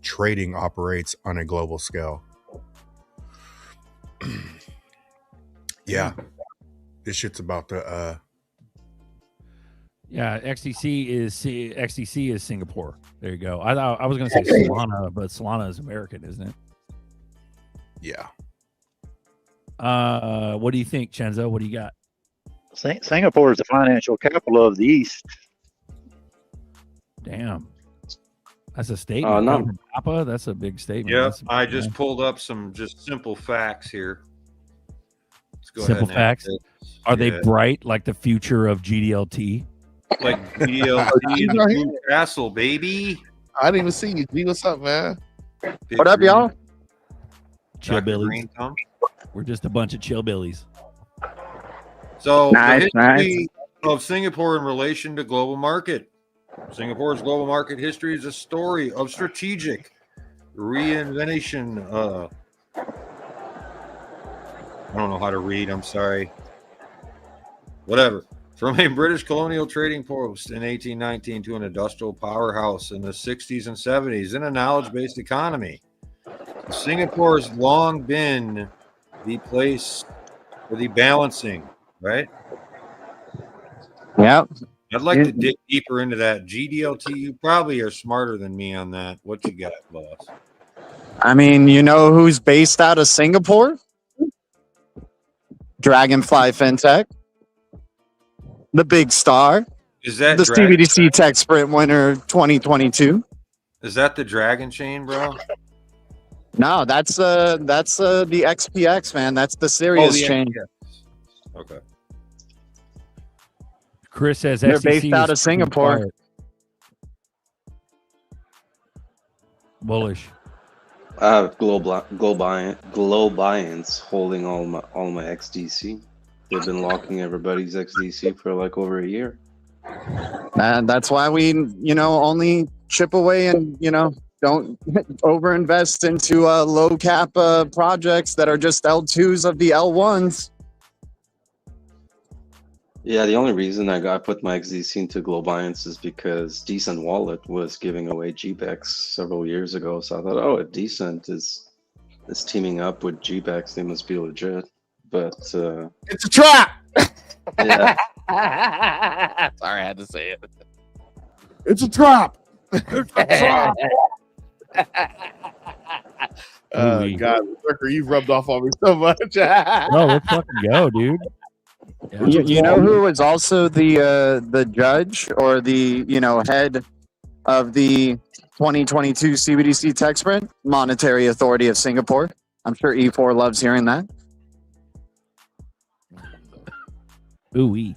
trading operates on a global scale. Yeah, this shit's about to yeah, XDC is Singapore. There you go. I was gonna say Solana, but Solana is American, isn't it? Yeah. What do you think, Chenzo? What do you got? Singapore is the financial capital of the East. Damn, that's a statement. No. Papa, that's a big statement. Yeah, I just pulled up some just simple facts here. Let's go simple ahead facts. Are they bright like the future of GDLT? Like GDLT and the Blue Castle, baby. I didn't even see you. G, what's up, man? Big What up, green. y'all? Chillbillies. We're just a bunch of chillbillies. So Nice, the history of Singapore in relation to global market. Singapore's global market history is a story of strategic reinvention. I don't know how to read. I'm sorry. Whatever. From a British colonial trading post in 1819 to an industrial powerhouse in the 60s and 70s in a knowledge-based economy. Singapore has long been the place for the balancing, right? Yep. I'd like to dig deeper into that. GDLT, you probably are smarter than me on that. What you got, boss? I mean, you know who's based out of Singapore? Dragonfly FinTech. The big star. Is that the CBDC Tech Sprint winner 2022? Is that the Dragon Chain, bro? No, that's the XPX, man. That's the serious chain. XPX. Okay. Chris says they're SEC based out of Singapore. Quiet. Bullish. I have Globiance holding all my XDC. They've been locking everybody's XDC for like over a year. And that's why we, only chip away and, don't overinvest into low cap projects that are just L2s of the L1s. Yeah, the only reason I put my XDC into Globiance is because Decent Wallet was giving away GBEX several years ago. So I thought, oh, if Decent is teaming up with GBEX, they must be legit. But it's a trap. Yeah. Sorry, I had to say it. It's a trap. God, Zucker, you rubbed off on me so much. No, let's fucking go, dude. Yeah. You know who was also the judge or the head of the 2022 CBDC Tech Sprint? Monetary Authority of Singapore. I'm sure E4 loves hearing that. Ooh-wee.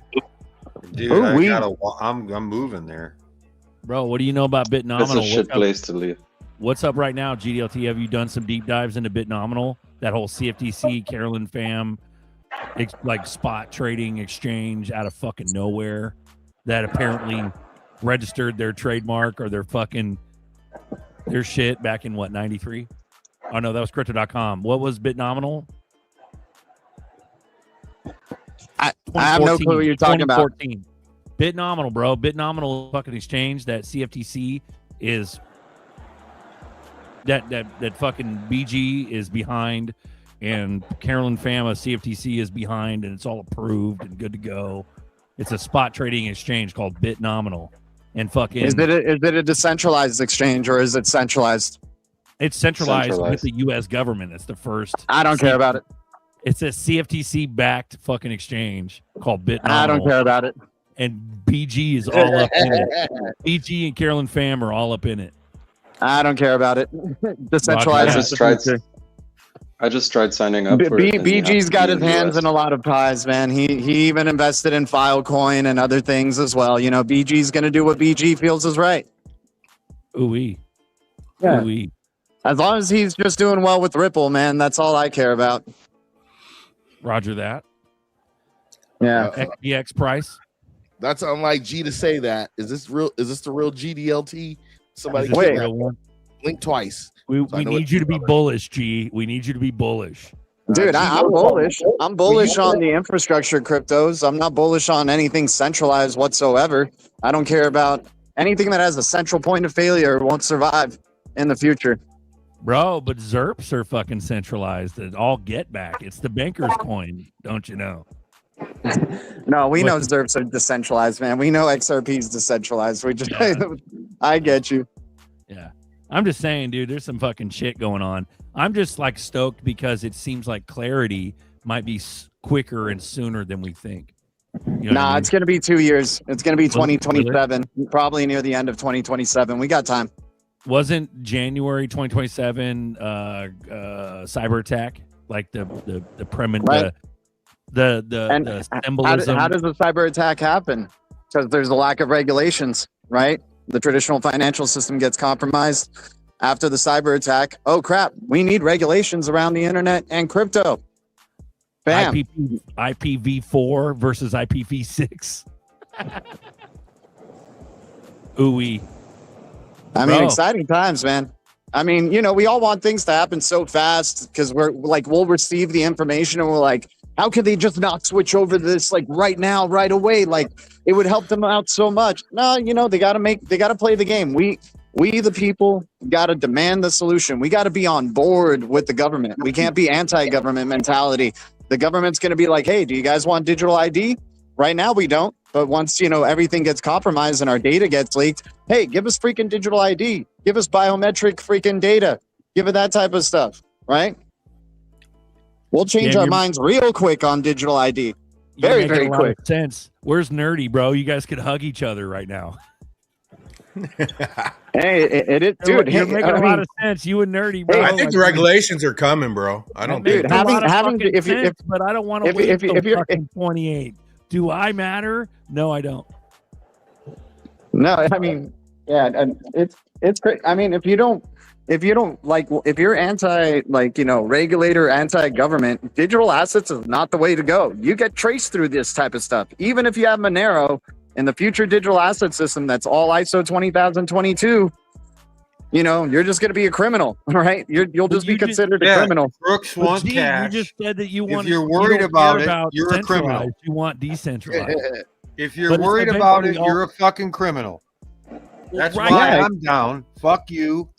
Dude, Ooh-wee. I'm moving there. Bro, what do you know about That's Bitnominal? a shit place to live. What's up right now, GDLT? Have you done some deep dives into Bitnominal? That whole CFTC, Carolyn Pham, like spot trading exchange out of fucking nowhere that apparently registered their trademark or their shit back in what, 93? Oh no, that was crypto.com. What was Bitnominal? I have no clue what you're talking about. Bitnominal, bro. Bitnominal fucking exchange that CFTC is that fucking BG is behind, and Carolyn Pham of CFTC is behind, and it's all approved and good to go. It's a spot trading exchange called Bitnominal, and fucking Is it a decentralized exchange or is it centralized? it's centralized with the U.S. government. It's the first. I don't care about it. It's a CFTC backed fucking exchange called Bitnominal. I don't care about it. And BG is all up in it. BG and Carolyn Pham are all up in it. I don't care about it. Decentralized. I just tried signing up for it. BG's got his hands in a lot of pies, man. He even invested in Filecoin and other things as well. You know, BG's going to do what BG feels is right. Ooh-wee. Yeah. Ooh-wee. As long as he's just doing well with Ripple, man, that's all I care about. Roger that. Yeah. XDX price. That's unlike G to say that. Is this real? Is this the real GDLT? Somebody Wait. Blink twice. We need you to be bullish, G. We need you to be bullish. Dude, I'm bullish. I'm bullish on the infrastructure cryptos. I'm not bullish on anything centralized whatsoever. I don't care about anything that has a central point of failure won't survive in the future. Bro, but ZERPs are fucking centralized. It's all get back. It's the banker's coin, don't you know? No, we know ZERPs are decentralized, man. We know XRP is decentralized. We just, I get you. Yeah. I'm just saying, dude, there's some fucking shit going on. I'm just like stoked because it seems like clarity might be quicker and sooner than we think. You know It's going to be 2 years. It's going to be 2027, probably near the end of 2027. We got time. Wasn't January 2027 cyber attack like the premise, right. the symbolism? How does a cyber attack happen? Because there's a lack of regulations, right? The traditional financial system gets compromised after the cyber attack. Oh crap! We need regulations around the internet and crypto. Bam. IPv4 versus IPv6. Ooh-wee. I mean, exciting times, man. I mean, you know, we all want things to happen so fast because we're like, we'll receive the information and we're like, how could they just not switch over to this like right now, right away? Like it would help them out so much. No, you know, they got to play the game. We the people got to demand the solution. We got to be on board with the government. We can't be anti-government mentality. The government's going to be like, hey, do you guys want digital ID? Right now we don't. But once, you know, everything gets compromised and our data gets leaked, hey, give us freaking digital ID. Give us biometric freaking data. Give it that type of stuff, right? We'll change our minds real quick on digital ID. Very, very quick. Sense. Where's Nerdy, bro? You guys could hug each other right now. Hey, it is, dude. You're making a lot of sense. You and Nerdy, bro. I think the regulations are coming, bro. I don't think having but I don't want to wait till fucking 28. Do I matter? No, I don't. No, I mean, yeah, and it's great. I mean, if you don't like, if you're anti, like, you know, regulator, anti-government, digital assets is not the way to go. You get traced through this type of stuff. Even if you have Monero in the future digital asset system, that's all ISO 20022. You know, you're just going to be a criminal, right? You'll just be considered a criminal. Crooks want cash. You just said that you want. If you're worried about it, you're a criminal. You want decentralized. If you're worried about it, you're a fucking criminal. That's why I'm down. Fuck you.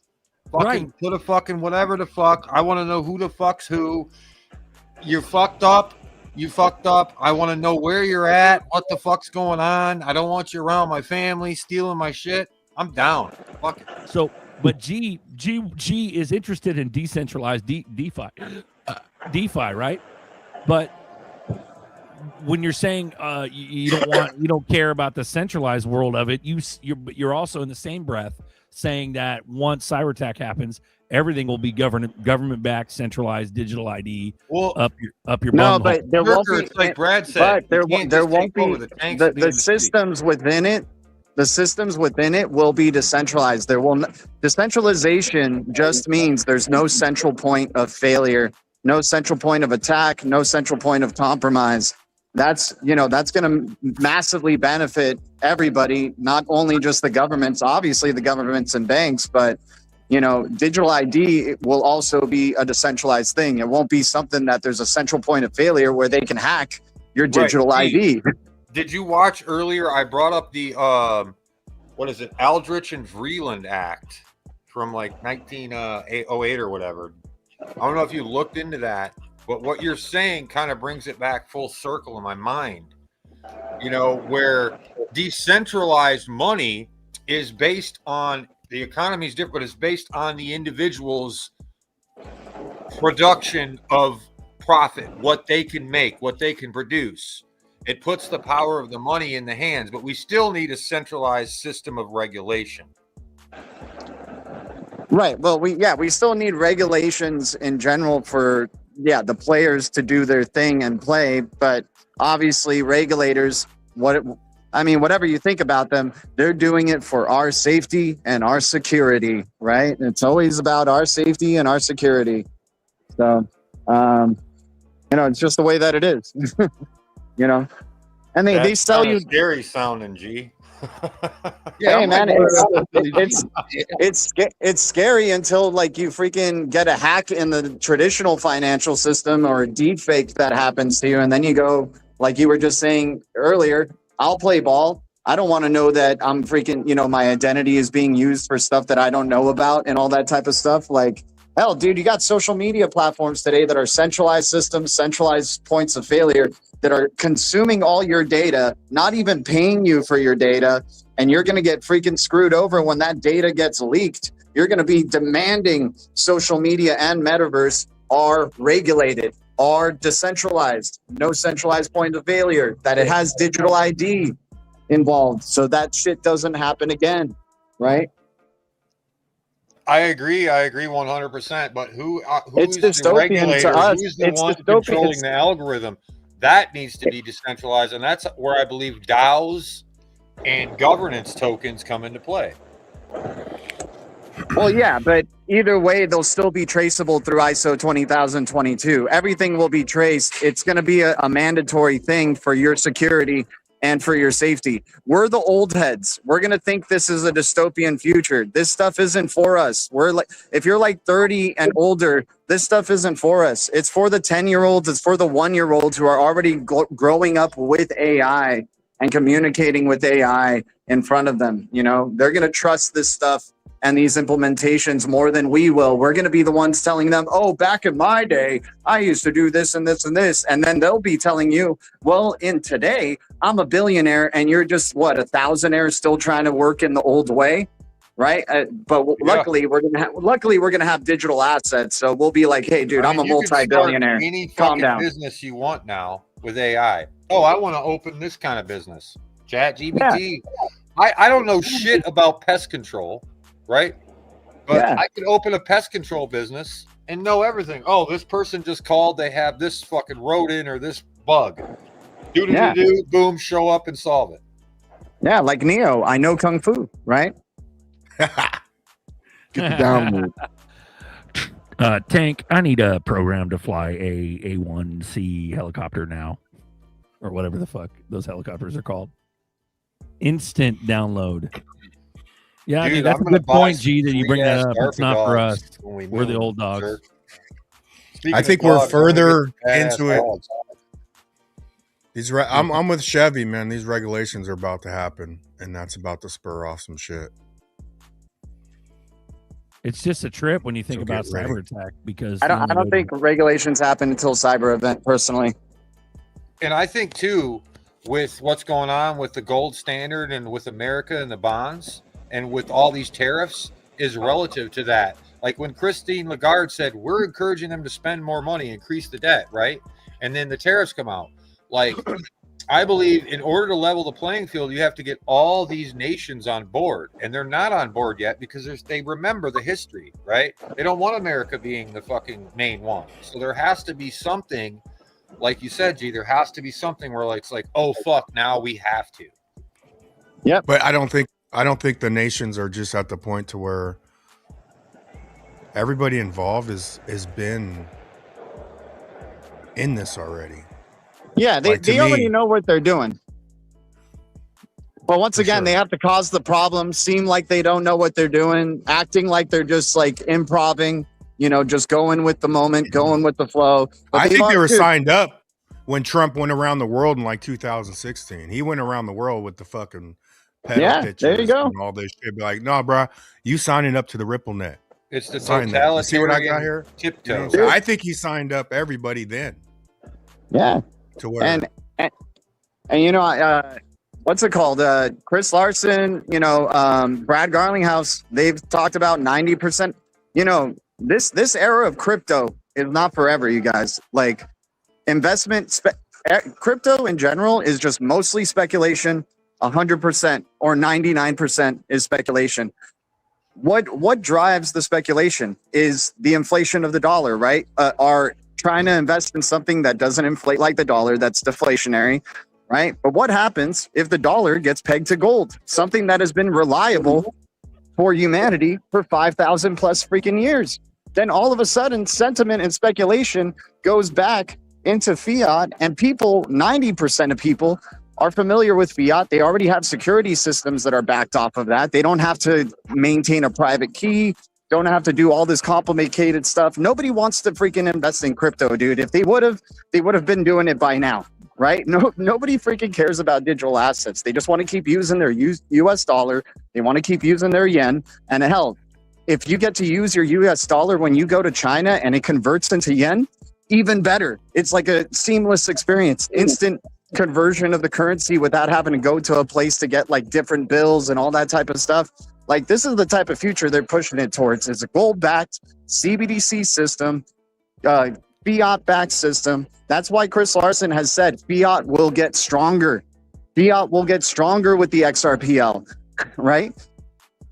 Fucking put a fucking whatever the fuck. I want to know who the fuck's who. You're fucked up. You fucked up. I want to know where you're at. What the fuck's going on? I don't want you around my family stealing my shit. I'm down. Fuck it. So. But G is interested in decentralized DeFi, right? But when you're saying you don't care about the centralized world of it, you're also in the same breath saying that once cyber attack happens, everything will be government backed, centralized digital ID Well, up your No, bum. but there won't be. It's like Brad said, But there you can't there just won't take over be the tanks of the the industry. systems within it. The systems within it will be decentralized. There will decentralization just means there's no central point of failure, no central point of attack, no central point of compromise. That's that's going to massively benefit everybody, not only just the governments, obviously the governments and banks, but digital ID will also be a decentralized thing. It won't be something that there's a central point of failure where they can hack your digital ID. Did you watch earlier? I brought up the what is it, Aldrich and Vreeland Act from like 1908 or whatever. I don't know if you looked into that, but what you're saying kind of brings it back full circle in my mind. Where decentralized money is based on the economy is different, but it's based on the individual's production of profit, what they can make, what they can produce. It puts the power of the money in the hands, but we still need a centralized system of regulation. Right. Well, we still need regulations in general for the players to do their thing and play, but obviously regulators, whatever you think about them, they're doing it for our safety and our security, right? It's always about our safety and our security. So, it's just the way that it is. And they sell you scary sounding, G. Hey man, it's scary until like you freaking get a hack in the traditional financial system or a deep fake that happens to you, and then you go, like you were just saying earlier, I'll play ball. I don't want to know that I'm freaking, my identity is being used for stuff that I don't know about and all that type of stuff. Like, hell, dude, you got social media platforms today that are centralized systems, centralized points of failure that are consuming all your data, not even paying you for your data. And you're going to get freaking screwed over when that data gets leaked. You're going to be demanding social media and metaverse are regulated, are decentralized, no centralized point of failure, that it has digital ID involved. So that shit doesn't happen again, right? I agree 100%. But who's it's the regulator? to us. Who's the one controlling the algorithm? That needs to be decentralized, and that's where I believe DAOs and governance tokens come into play. Well, yeah, but either way, they'll still be traceable through ISO 20022. Everything will be traced. It's going to be a mandatory thing for your security and for your safety. We're the old heads. We're going to think this is a dystopian future. This stuff isn't for us. We're like, if you're like 30 and older, this stuff isn't for us. It's for the 10-year-olds. It's for the 1-year-olds who are already growing up with AI and communicating with AI in front of them. They're going to trust this stuff and these implementations more than we will. We're going to be the ones telling them, oh, back in my day, I used to do this and this and this. And then they'll be telling you, well, in today, I'm a billionaire and you're just, what, a thousandaire still trying to work in the old way, right? Luckily, we're going to have digital assets. So we'll be like, hey, dude, I'm a multi-billionaire. Any Calm fucking down. business you want now with AI. Oh, I want to open this kind of business. Chat GPT. Yeah. I don't know shit about pest control. Right? But I could open a pest control business and know everything. Oh, this person just called. They have this fucking rodent or this bug. Do, boom, show up and solve it. Yeah, like Neo. I know Kung Fu, right? Get the download. Tank, I need a program to fly a A1C helicopter now. Or whatever the fuck those helicopters are called. Instant download. Yeah, dude, that's a good point, G, that you bring that up. It's not for us. We're the old dogs. I think we're further into it. I'm with Chevy, man. These regulations are about to happen, and that's about to spur off some shit. It's just a trip when you think about cyber attack, because I don't think regulations happen until cyber event, personally. And I think too, with what's going on with the gold standard and with America and the bonds, and with all these tariffs, is relative to that. Like when Christine Lagarde said, we're encouraging them to spend more money, increase the debt, right? And then the tariffs come out. Like, I believe in order to level the playing field, you have to get all these nations on board, and they're not on board yet because they remember the history, right? They don't want America being the fucking main one. So there has to be something, like you said, G. There has to be something where it's like, oh fuck, now we have to. Yep. But I don't think the nations are just at the point to where everybody involved has been in this already. Yeah, they already know what they're doing. But once again, they have to cause the problem, seem like they don't know what they're doing, acting like they're just like improving, just going with the moment, going with the flow. But I think they were signed up when Trump went around the world in like 2016. He went around the world with the fucking pedal pitches there you go. and all this shit. Be like, no, bro, you signing up to the Ripple net. It's the totalitarian. You see what I got here? Tiptoe. I think he signed up everybody then. Yeah. To where what's it called? Chris Larson, Brad Garlinghouse, they've talked about 90%. This era of crypto is not forever, you guys. Like crypto in general is just mostly speculation. 100% or 99% is speculation. What drives the speculation is the inflation of the dollar, right? Are trying to invest in something that doesn't inflate like the dollar, that's deflationary, right? But what happens if the dollar gets pegged to gold, something that has been reliable for humanity for 5,000 plus freaking years? Then all of a sudden, sentiment and speculation goes back into fiat, and people, 90% of people are familiar with fiat. They already have security systems that are backed off of that. They don't have to maintain a private key. Don't have to do all this complicated stuff. Nobody wants to freaking invest in crypto, dude. If they would have been doing it by now, right? Nobody freaking cares about digital assets. They just want to keep using their US dollar. They want to keep using their yen. And hell, if you get to use your US dollar when you go to China and it converts into yen, even better. It's like a seamless experience, instant conversion of the currency without having to go to a place to get like different bills and all that type of stuff. Like, this is the type of future they're pushing it towards. It's a gold-backed CBDC system, fiat-backed system. That's why Chris Larson has said fiat will get stronger. Fiat will get stronger with the XRPL, right?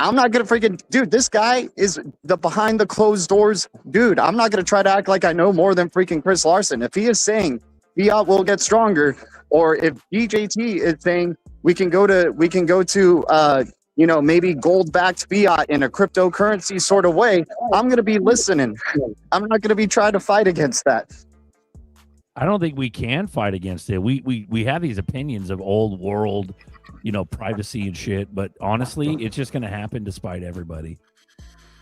I'm not going to freaking... Dude, this guy is the behind the closed doors dude. I'm not going to try to act like I know more than freaking Chris Larson. If he is saying fiat will get stronger, or if DJT is saying we can go to maybe gold-backed fiat in a cryptocurrency sort of way, I'm going to be listening. I'm not going to be trying to fight against that. I don't think we can fight against it. We have these opinions of old world, privacy and shit, but honestly, it's just going to happen despite everybody.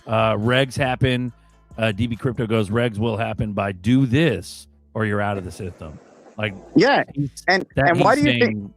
Regs happen. DB Crypto goes, regs will happen by do this or you're out of the system. Like, yeah. And why do you think...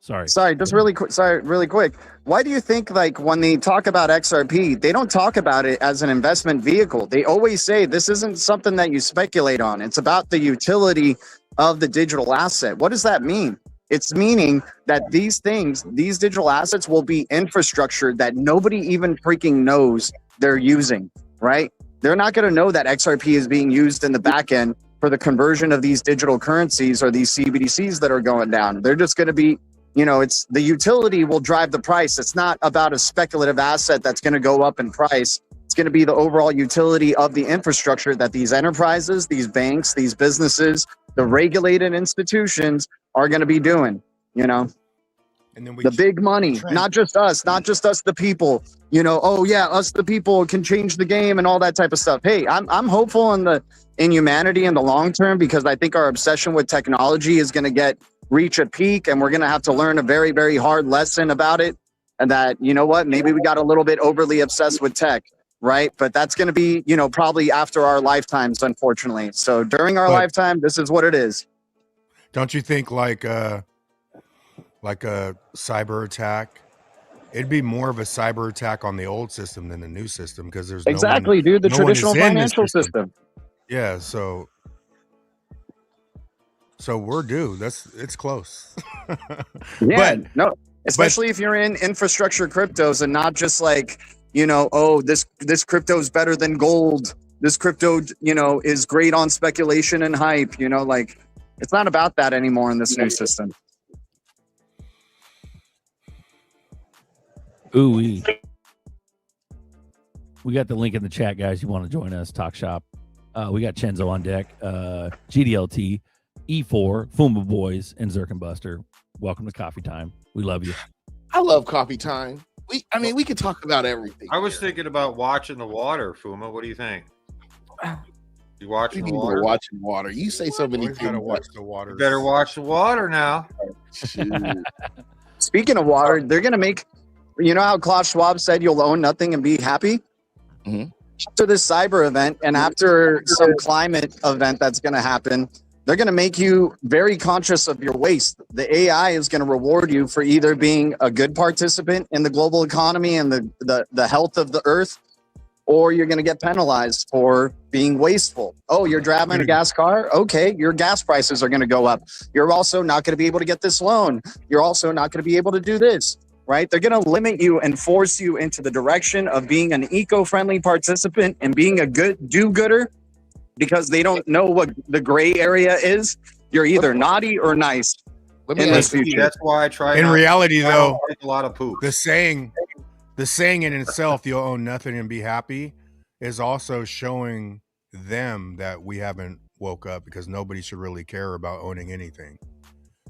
Sorry, just really quick. Why do you think, like, when they talk about XRP, they don't talk about it as an investment vehicle? They always say this isn't something that you speculate on. It's about the utility of the digital asset. What does that mean? It's meaning that these digital assets will be infrastructure that nobody even freaking knows they're using, right? They're not going to know that XRP is being used in the back end for the conversion of these digital currencies or these CBDCs that are going down. They're just going to be... it's the utility will drive the price. It's not about a speculative asset that's going to go up in price. It's going to be the overall utility of the infrastructure that these enterprises, these banks, these businesses, the regulated institutions are going to be doing, And then the big money, not just us, the people, oh yeah, us the people can change the game and all that type of stuff. Hey, I'm hopeful in humanity in the long term, because I think our obsession with technology is going to reach a peak, and we're going to have to learn a very, very hard lesson about it. And that, maybe we got a little bit overly obsessed with tech, right? But that's going to be, probably after our lifetimes, unfortunately. So during our lifetime, this is what it is. Don't you think like a cyber attack, it'd be more of a cyber attack on the old system than the new system, because there's the traditional financial system. Yeah, so we're due. It's close. Yeah, especially if you're in infrastructure cryptos and not just like, this crypto is better than gold. This crypto, is great on speculation and hype. Like, it's not about that anymore in this new system. Ooh, we got the link in the chat, guys. You want to join us? Talk shop. We got Chenzo on deck. GDLT, E4, Fumba Boys, and ZRK Buster. Welcome to Coffee Time. We love you. I love coffee time. We could talk about everything. I was thinking about watching the water, Fuma. What do you think? You watching the People water? are watching water. You say so many Always gotta things. watch the water. You better watch the water now. Shoot. Speaking of water, they're gonna make. You know how Klaus Schwab said you'll own nothing and be happy. Mhm. After this cyber event and after some climate event that's going to happen, they're going to make you very conscious of your waste. The AI is going to reward you for either being a good participant in the global economy and the health of the earth, or you're going to get penalized for being wasteful. Oh, you're driving a gas car? Okay, your gas prices are going to go up. You're also not going to be able to get this loan. You're also not going to be able to do this. Right? They're going to limit you and force you into the direction of being an eco-friendly participant and being a good do-gooder because they don't know what the gray area is. You're either naughty or nice Let me in this ask you, future. That's why I try. In not reality, to though, take a lot of poop. the saying in itself, "You'll own nothing and be happy," is also showing them that we haven't woke up, because nobody should really care about owning anything.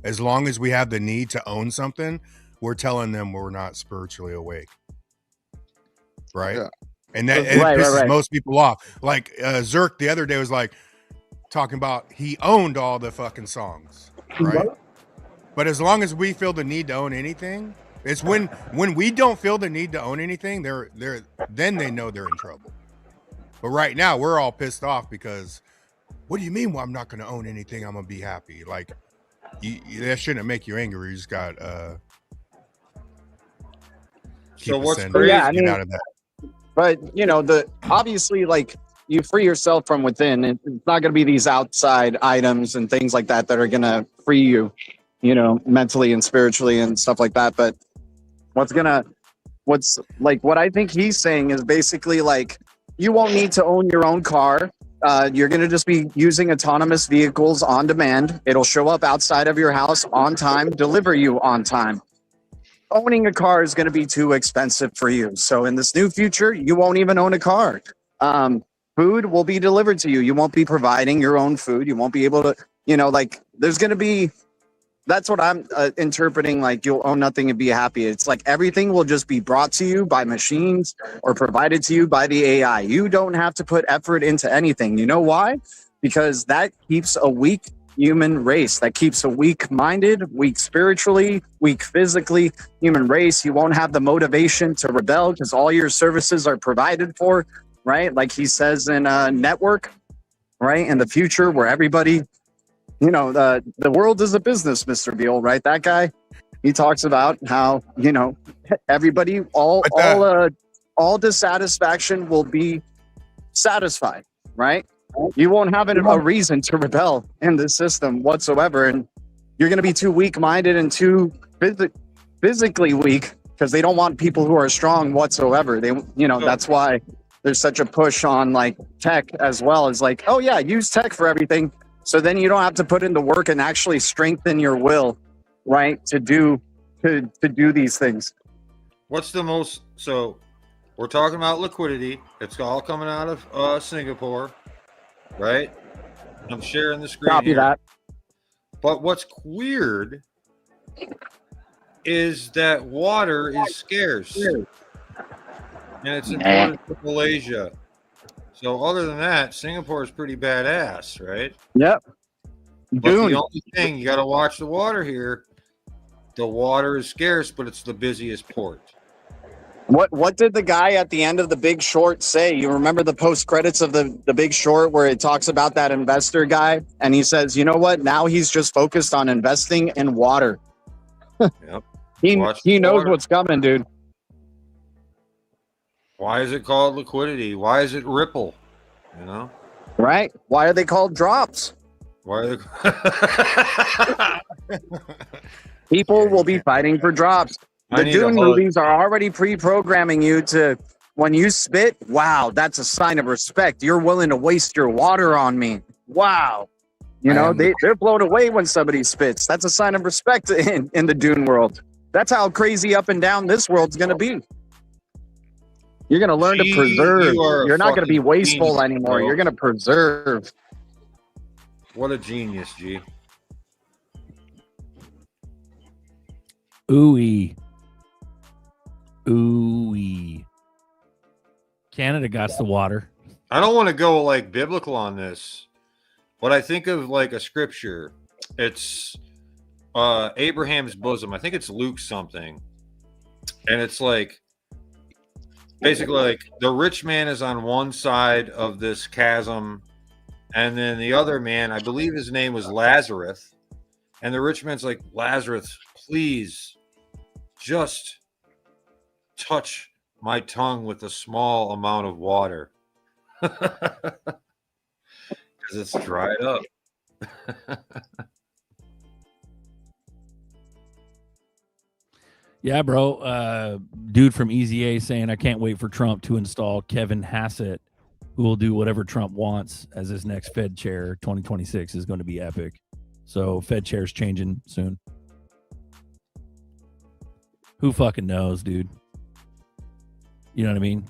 As long as we have the need to own something, we're telling them we're not spiritually awake, right? Yeah. And that Right, pisses right. most people off. Like ZRK the other day was like talking about he owned all the fucking songs, right? But as long as we feel the need to own anything, it's when we don't feel the need to own anything, then they know they're in trouble. But right now we're all pissed off because what do you mean? Well, I'm not going to own anything. I'm going to be happy. Like that shouldn't make you angry. You just got So what's get crazy? Yeah, I mean, out of that. But you know, obviously, like, you free yourself from within. It's not going to be these outside items and things like that are going to free you, you know, mentally and spiritually and stuff like that. But what I think he's saying is basically like, you won't need to own your own car. You're going to just be using autonomous vehicles on demand. It'll show up outside of your house on time, deliver you on time. Owning a car is going to be too expensive for you. So in this new future, you won't even own a car. Food will be delivered to you. You won't be providing your own food. You won't be able to, you know, like, there's going to be, that's what I'm interpreting, like, you'll own nothing and be happy. It's like everything will just be brought to you by machines or provided to you by the AI. You don't have to put effort into anything. You know why? Because that keeps a weak human race, that keeps a weak-minded, weak spiritually, weak physically human race. You won't have the motivation to rebel because all your services are provided for, right? Like he says in Network, right? In the future where everybody, you know, the world is a business, Mr. Beal, right? That guy, he talks about how, you know, everybody, all dissatisfaction will be satisfied, right? You won't have a reason to rebel in the system whatsoever. And you're going to be too weak-minded and too physically weak because they don't want people who are strong whatsoever. They, you know, that's why there's such a push on like tech as well as like, oh yeah, use tech for everything. So then you don't have to put in the work and actually strengthen your will, right? To do these things. What's the most? So we're talking about liquidity. It's all coming out of Singapore, right? I'm sharing the screen. Copy here. that. But what's weird is that water is scarce, and it's imported from Malaysia. So other than that, Singapore is pretty badass, right? Yep. But the only thing, you got to watch the water here. The water is scarce, but it's the busiest port. What did the guy at the end of The Big Short say? You remember the post credits of the Big Short where it talks about that investor guy, and he says, you know what? Now he's just focused on investing in water. Yep. He knows what's coming, dude. Why is it called liquidity? Why is it Ripple? You know? Right? Why are they called drops? Why are they? People will be fighting for drops. The Dune movies are already pre-programming you to, when you spit, wow, that's a sign of respect. You're willing to waste your water on me. Wow. You know, they're blown away when somebody spits. That's a sign of respect in the Dune world. That's how crazy up and down this world's going to be. You're going to learn to preserve. You're not going to be wasteful genius, anymore. bro. You're going to preserve. What a genius, G. Ooh-wee. Ooh-wee. Canada got the water. I don't want to go like biblical on this, but I think of like a scripture. It's Abraham's bosom. I think it's Luke something. And it's like basically like the rich man is on one side of this chasm, and then the other man, I believe his name was Lazarus, and the rich man's like, Lazarus, please just touch my tongue with a small amount of water because it's dried up. Yeah, bro. Dude from Easy A saying, I can't wait for Trump to install Kevin Hassett, who will do whatever Trump wants as his next Fed chair. 2026 is going to be epic. So Fed chair's changing soon. Who fucking knows, dude? You know what I mean?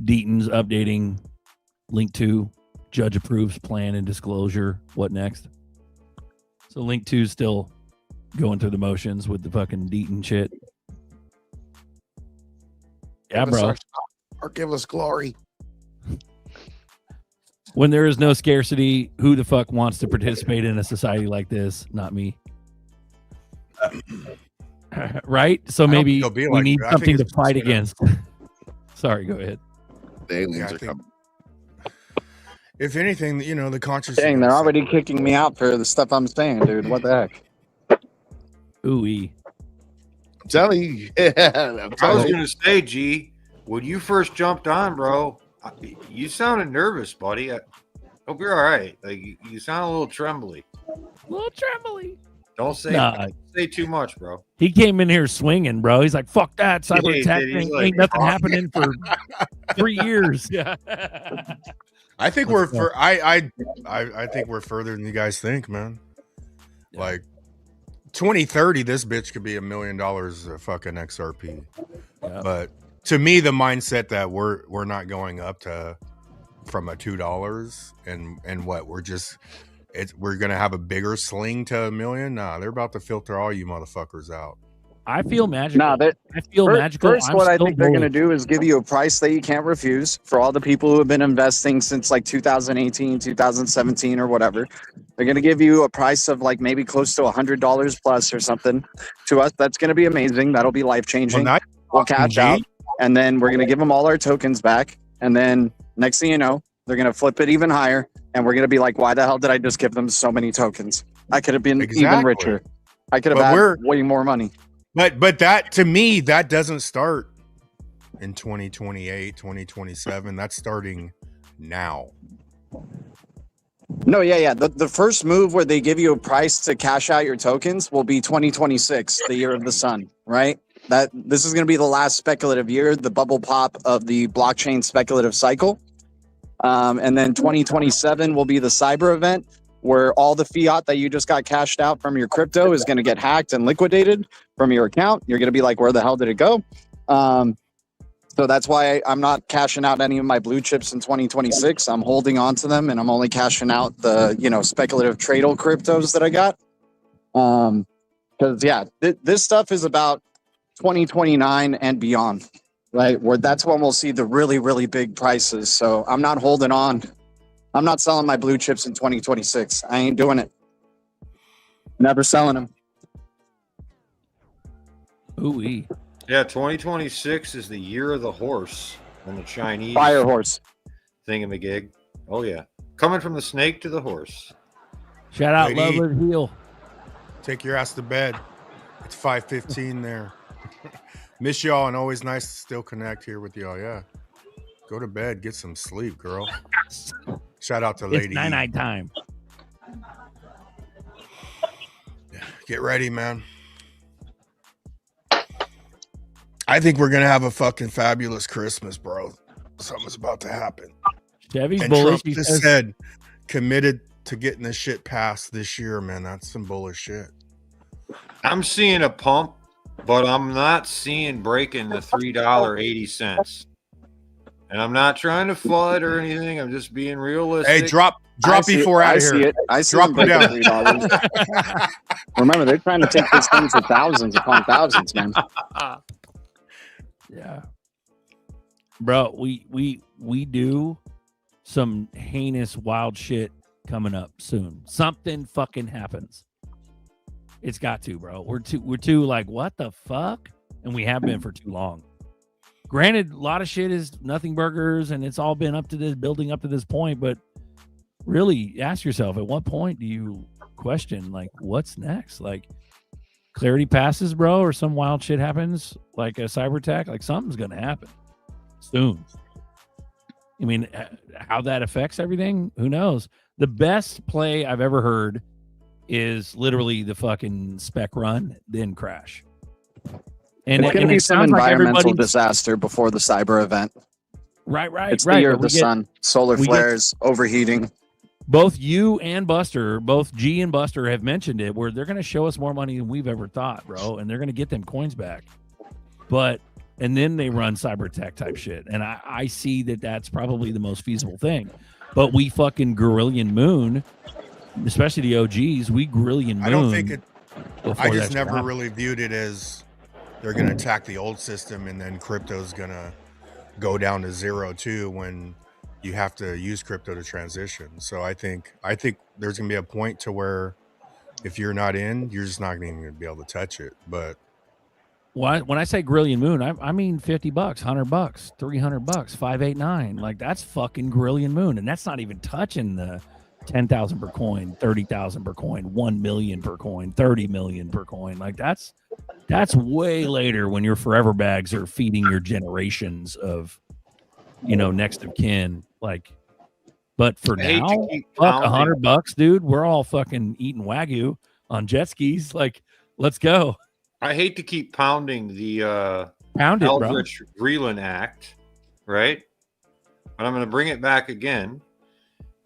Deaton's updating link 2. Judge approves plan and disclosure. What next? So link 2 still going through the motions with the fucking Deaton shit. Yeah, bro. Or give us glory. When there is no scarcity, who the fuck wants to participate in a society like this? Not me. Right? So maybe we like need that. I something think to it's fight just gonna- against. Sorry, go ahead. The aliens Yeah, I are think- coming. If anything, you know, the consciousness. Dang, they're already kicking me out for the stuff I'm saying, dude. What the heck? Ooh-wee. I'm telling you. Yeah, I'm I was telling you. going to say, G, when you first jumped on, bro, you sounded nervous, buddy. I hope you're all right. Like you sound a little trembly. A little trembly. Don't say Nah. say too much, bro. He came in here swinging, bro. He's like, fuck that cyber Yeah, he attack did. He's thing. like, Ain't nothing "Fuck." happening for 3 years. Yeah. I think we're I think we're further than you guys think, man. Yeah. Like 2030, this bitch could be $1 million a fucking XRP. Yeah. But to me, the mindset that we're not going up to from a $2 and what we're gonna have a bigger sling to $1 million. Nah, they're about to filter all you motherfuckers out. I feel magical. Nah, I feel magical. First, I'm what I still think they're going to bullish. do is give you a price that you can't refuse for all the people who have been investing since like 2018, 2017 or whatever. They're going to give you a price of like maybe close to $100 plus or something. To us, that's going to be amazing. That'll be life changing. Well, We'll cash out, and then we're going to give them all our tokens back. And then next thing you know, they're going to flip it even higher, and we're going to be like, why the hell did I just give them so many tokens? I could have been even Exactly. richer. I could have But had way more money. But that, to me, that doesn't start in 2028, 2027. That's starting now. No, yeah. The first move where they give you a price to cash out your tokens will be 2026, the year of the sun, right? This is going to be the last speculative year, the bubble pop of the blockchain speculative cycle. And then 2027 will be the cyber event, where all the fiat that you just got cashed out from your crypto is going to get hacked and liquidated from your account. You're going to be like, where the hell did it go? So that's why I'm not cashing out any of my blue chips in 2026. I'm holding on to them, and I'm only cashing out the, speculative tradal cryptos that I got. Because this stuff is about 2029 and beyond, right? Where that's when we'll see the really, really big prices. So I'm not holding on. I'm not selling my blue chips in 2026. I ain't doing it. Never selling them. Ooh-wee. Yeah, 2026 is the year of the horse and the Chinese Fire horse. thingamagig. Oh yeah, coming from the snake to the horse. Shout out Lady. Loveless Heel. Take your ass to bed. It's 5:15 there. Miss y'all, and always nice to still connect here with y'all. Yeah, go to bed, get some sleep, girl. Shout out to Lady. It's night time. Get ready, man. I think we're gonna have a fucking fabulous Christmas, bro. Something's about to happen. Chevy's And bullish. Trump He just says, said committed to getting this shit passed this year, man. That's some bullshit. I'm seeing a pump, but I'm not seeing breaking the $3.80. And I'm not trying to FUD or anything. I'm just being realistic. Hey, drop before out of here. I see Drop them it breaking down. $3. Remember, they're trying to take this thing to thousands upon thousands, man. Yeah, bro, we do some heinous wild shit coming up soon. Something fucking happens. It's got to, bro. We're too like, what the fuck? And we have been for too long. Granted, a lot of shit is nothing burgers, and it's all been up to this, building up to this point. But really, ask yourself, at what point do you question, like, what's next? Like, clarity passes, bro, or some wild shit happens, like a cyber attack. Like, something's gonna happen soon. I mean, how that affects everything, who knows? The best play I've ever heard is literally the fucking spec run, then crash. And it's going to be some environmental disaster before the cyber event. Right. It's the year of the sun, solar flares, overheating. Both you and Buster, both G and Buster have mentioned it, where they're going to show us more money than we've ever thought, bro, and they're going to get them coins back. And then they run cyber tech type shit, and I see that that's probably the most feasible thing. But we fucking Grillion Moon, especially the OGs, we Grillion Moon. I don't think it. I just never really viewed it as they're going to attack the old system and then crypto's going to go down to 0 too when you have to use crypto to transition. So I think there's going to be a point to where if you're not in, you're just not even going to be able to touch it. But when I say Grillion Moon, I mean $50, $100, $300, 589. Like, that's fucking Grillion Moon, and that's not even touching the 10,000 per coin, 30,000 per coin, 1 million per coin, 30 million per coin. Like, that's way later when your forever bags are feeding your generations of, next of kin. Like, but for now, fuck, $100, dude. We're all fucking eating Wagyu on jet skis. Like, let's go. I hate to keep pounding the Eldritch Vreeland Act, right? But I'm going to bring it back again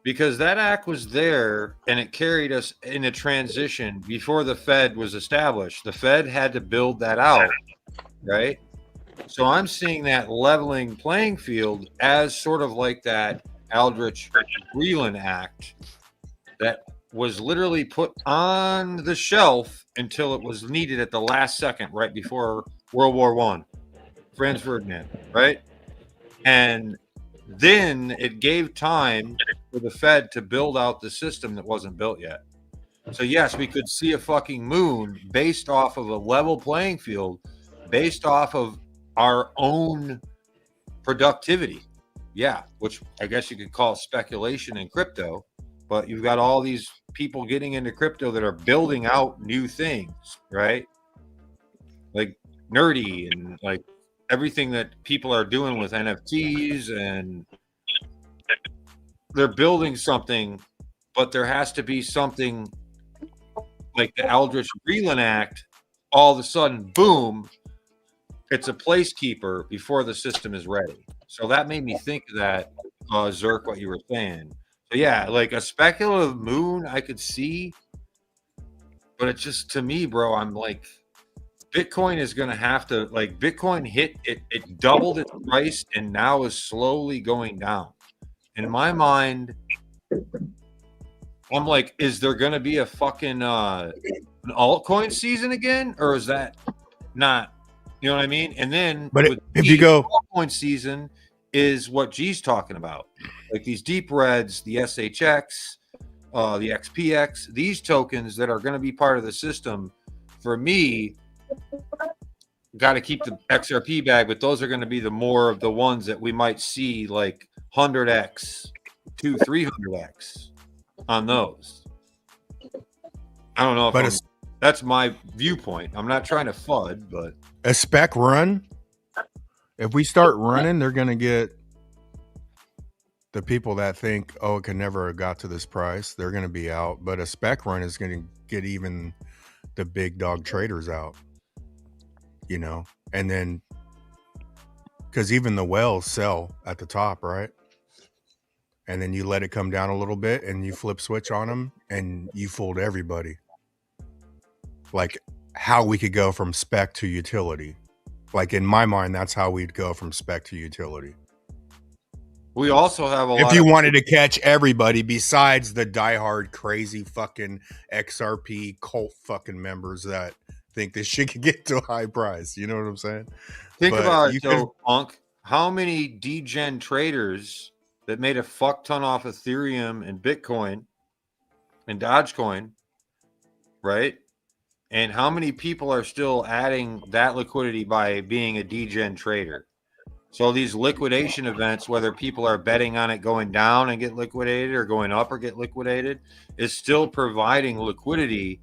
because that act was there and it carried us in a transition before the Fed was established. The Fed had to build that out, right? So I'm seeing that leveling playing field as sort of like that Eldritch Vreeland Act that was literally put on the shelf until it was needed at the last second, right before World War I. Franz Ferdinand, right? And then it gave time for the Fed to build out the system that wasn't built yet. So yes, we could see a fucking moon based off of a level playing field, based off of our own productivity. Yeah, which I guess you could call speculation in crypto, but you've got all these people getting into crypto that are building out new things, right? Like nerdy and like everything that people are doing with NFTs, and they're building something, but there has to be something like the Eldritch Vreeland Act. All of a sudden, boom, it's a placekeeper before the system is ready. So that made me think of that, Zerk, what you were saying. So yeah, like a speculative moon I could see, but it's just, to me, bro, I'm like, Bitcoin is going to have to, like, Bitcoin hit it doubled its price and now is slowly going down. In my mind, I'm like, is there going to be a fucking an altcoin season again, or is that not? You know what I mean? And then, but if you go, altcoin season is what G's talking about, like these deep reds, the SHX, the XPX, these tokens that are going to be part of the system. For me, got to keep the XRP bag, but those are going to be the more of the ones that we might see, like 100x, 300x on those. I don't know if that's my viewpoint. I'm not trying to FUD, but a spec run, if we start running, they're going to get the people that think, oh, it could never have got to this price. They're going to be out. But a spec run is going to get even the big dog traders out, and then because even the whales sell at the top, right? and then you let it come down a little bit, and you flip switch on them, and you fooled everybody. Like how we could go from spec to utility. Like in my mind, that's how we'd go from spec to utility. We also have a lot If you of wanted to catch everybody besides the diehard crazy fucking XRP cult fucking members that think this shit could get to a high price. You know what I'm saying? think But about you it, though, Punk. How many degen traders that made a fuck ton off Ethereum and Bitcoin and Dogecoin, right? And how many people are still adding that liquidity by being a degen trader? So these liquidation events, whether people are betting on it going down and get liquidated or going up or get liquidated, is still providing liquidity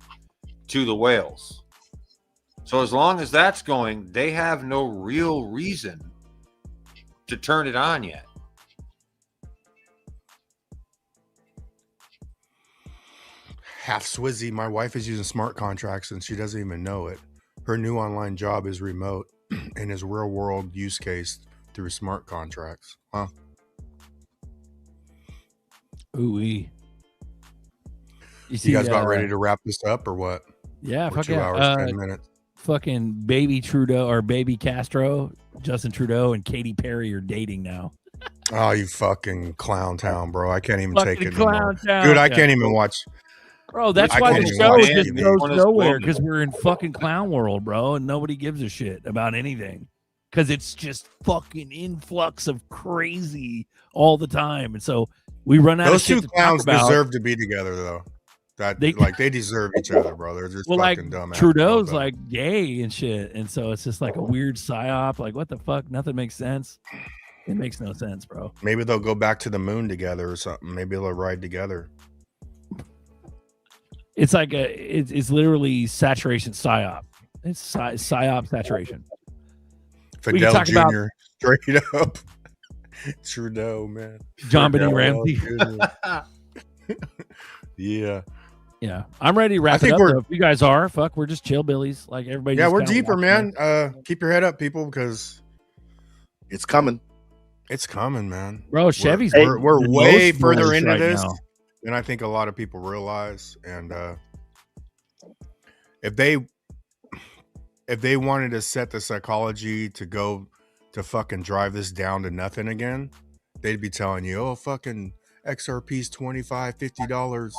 to the whales. So as long as that's going, they have no real reason to turn it on yet. half Swizzy, my wife is using smart contracts and she doesn't even know it. Her new online job is remote and is real world use case through smart contracts. Huh? Ooh-wee. You guys about ready to wrap this up or what? Yeah, We're 2 hours, 10 minutes. Fucking baby Trudeau or baby Castro, Justin Trudeau and Katy Perry are dating now. Oh, you fucking clown town, bro. I can't even Fucking take it clown anymore. town. Dude, I Yeah. can't even watch. Bro, that's I why can't the even show watch just TV. goes One is nowhere, woman. because we're in fucking clown world, bro, and nobody gives a shit about anything. Because it's just fucking influx of crazy all the time. And so we run out Those of shit two to talk clowns about. deserve to be together, though. That They- they deserve each other, bro. They're just Well, like fucking dumb. Trudeau's like gay and shit, and so it's just like a weird psyop. Like, what the fuck? Nothing makes sense. It makes no sense, bro. Maybe they'll go back to the moon together or something. Maybe they'll ride together. It's like it's literally saturation psyop. It's psyop saturation. We can Fidel talk about Jr. straight up. Trudeau, man. John Benet Fidel Ramsey. Jr. Yeah. Yeah, I'm ready to wrap it up. Though. If you guys are, fuck, we're just chill billies. Like everybody. Yeah, just we're kinda deeper, watching man. Keep your head up, people, because it's coming. It's coming, man. Bro, Chevy's we're the way most further bullish into right this now. than I think a lot of people realize. And if they wanted to set the psychology to go to fucking drive this down to nothing again, they'd be telling you, oh, fucking XRP's $25, $50.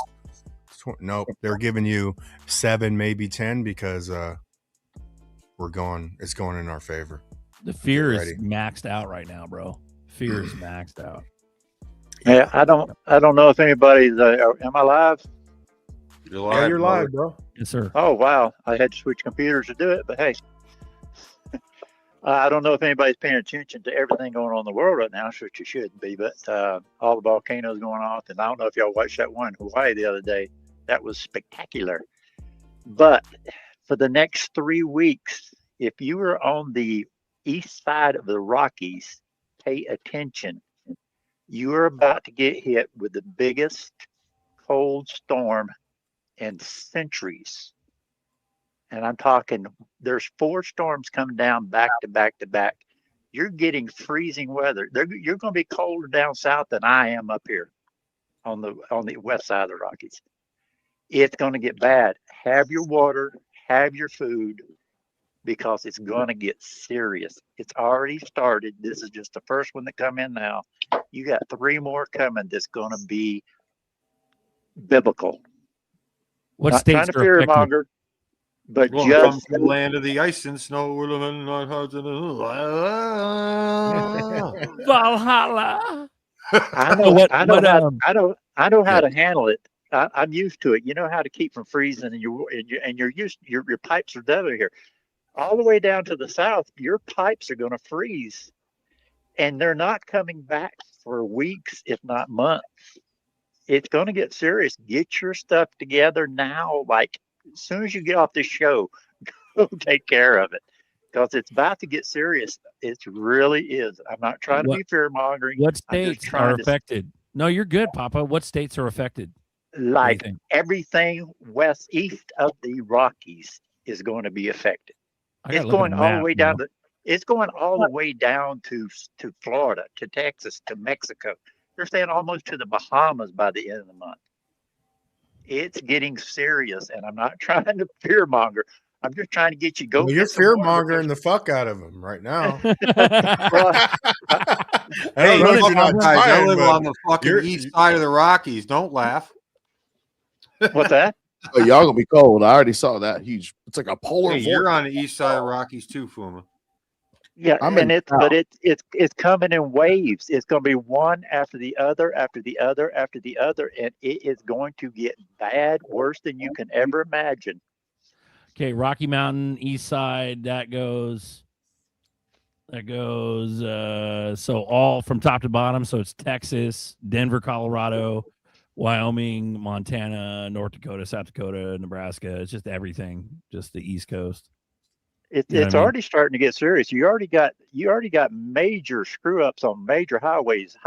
Nope, they're giving you 7, maybe 10 because it's going in our favor. The fear Get is ready. maxed out right now, bro. Fear is maxed out. Yeah, I don't know if anybody's. Am I live? You're live, Yeah, you're brother. live, bro. Yes, sir. Oh wow, I had to switch computers to do it, but hey, I don't know if anybody's paying attention to everything going on in the world right now, which you shouldn't be. But all the volcanoes going off, and I don't know if y'all watched that one in Hawaii the other day. That was spectacular. But for the next 3 weeks, if you were on the east side of the Rockies, pay attention. You are about to get hit with the biggest cold storm in centuries. And I'm talking, there's 4 storms coming down back to back to back. You're getting freezing weather. You're going to be colder down south than I am up here on the west side of the Rockies. It's going to get bad. Have your water, have your food, because it's going to get serious. It's already started. This is just the first one that come in now. You got 3 more coming that's going to be biblical. What Not trying states to are fear affected? monger, but Well, just from the land of the ice and snow. Valhalla. I know. What- I know what, how. um, I know how yeah. to handle it. I'm used to it. You know how to keep from freezing, and you're used. Your pipes are done here. All the way down to the south, your pipes are going to freeze, and they're not coming back for weeks, if not months. It's going to get serious. Get your stuff together now. Like as soon as you get off this show, go take care of it, because it's about to get serious. It really is. I'm not trying to be fear mongering. What I'm just states are trying to affected? No, you're good, Papa. What states are affected? like Anything? everything east of the Rockies is going to be affected. I gotta It's look at going the all the map, way down bro. it's going all the way down to Florida, to Texas, to Mexico. They're saying almost to the Bahamas by the end of the month. It's getting serious, and I'm not trying to fear monger. I'm just trying to get you go Well, you're get some fear more mongering the fuck out of them right now. Well, I Hey, don't know if fuck you're not you guys, I trying, live but on the fucking east side of the Rockies. Don't laugh. What's that? Oh, y'all gonna be cold. I already saw that huge. It's like a polar Hey, you're vortex. on the east side of the Rockies too, Fuma. Yeah, I'm and in it's coming in waves. It's going to be one after the other, after the other, after the other, and it is going to get bad, worse than you can ever imagine. Okay, Rocky Mountain, East Side. That goes. So all from top to bottom. So it's Texas, Denver, Colorado, Wyoming, Montana, North Dakota, South Dakota, Nebraska. It's just everything, just the East Coast. It's You know it's what I mean? already starting to get serious. You already got major screw ups on major highways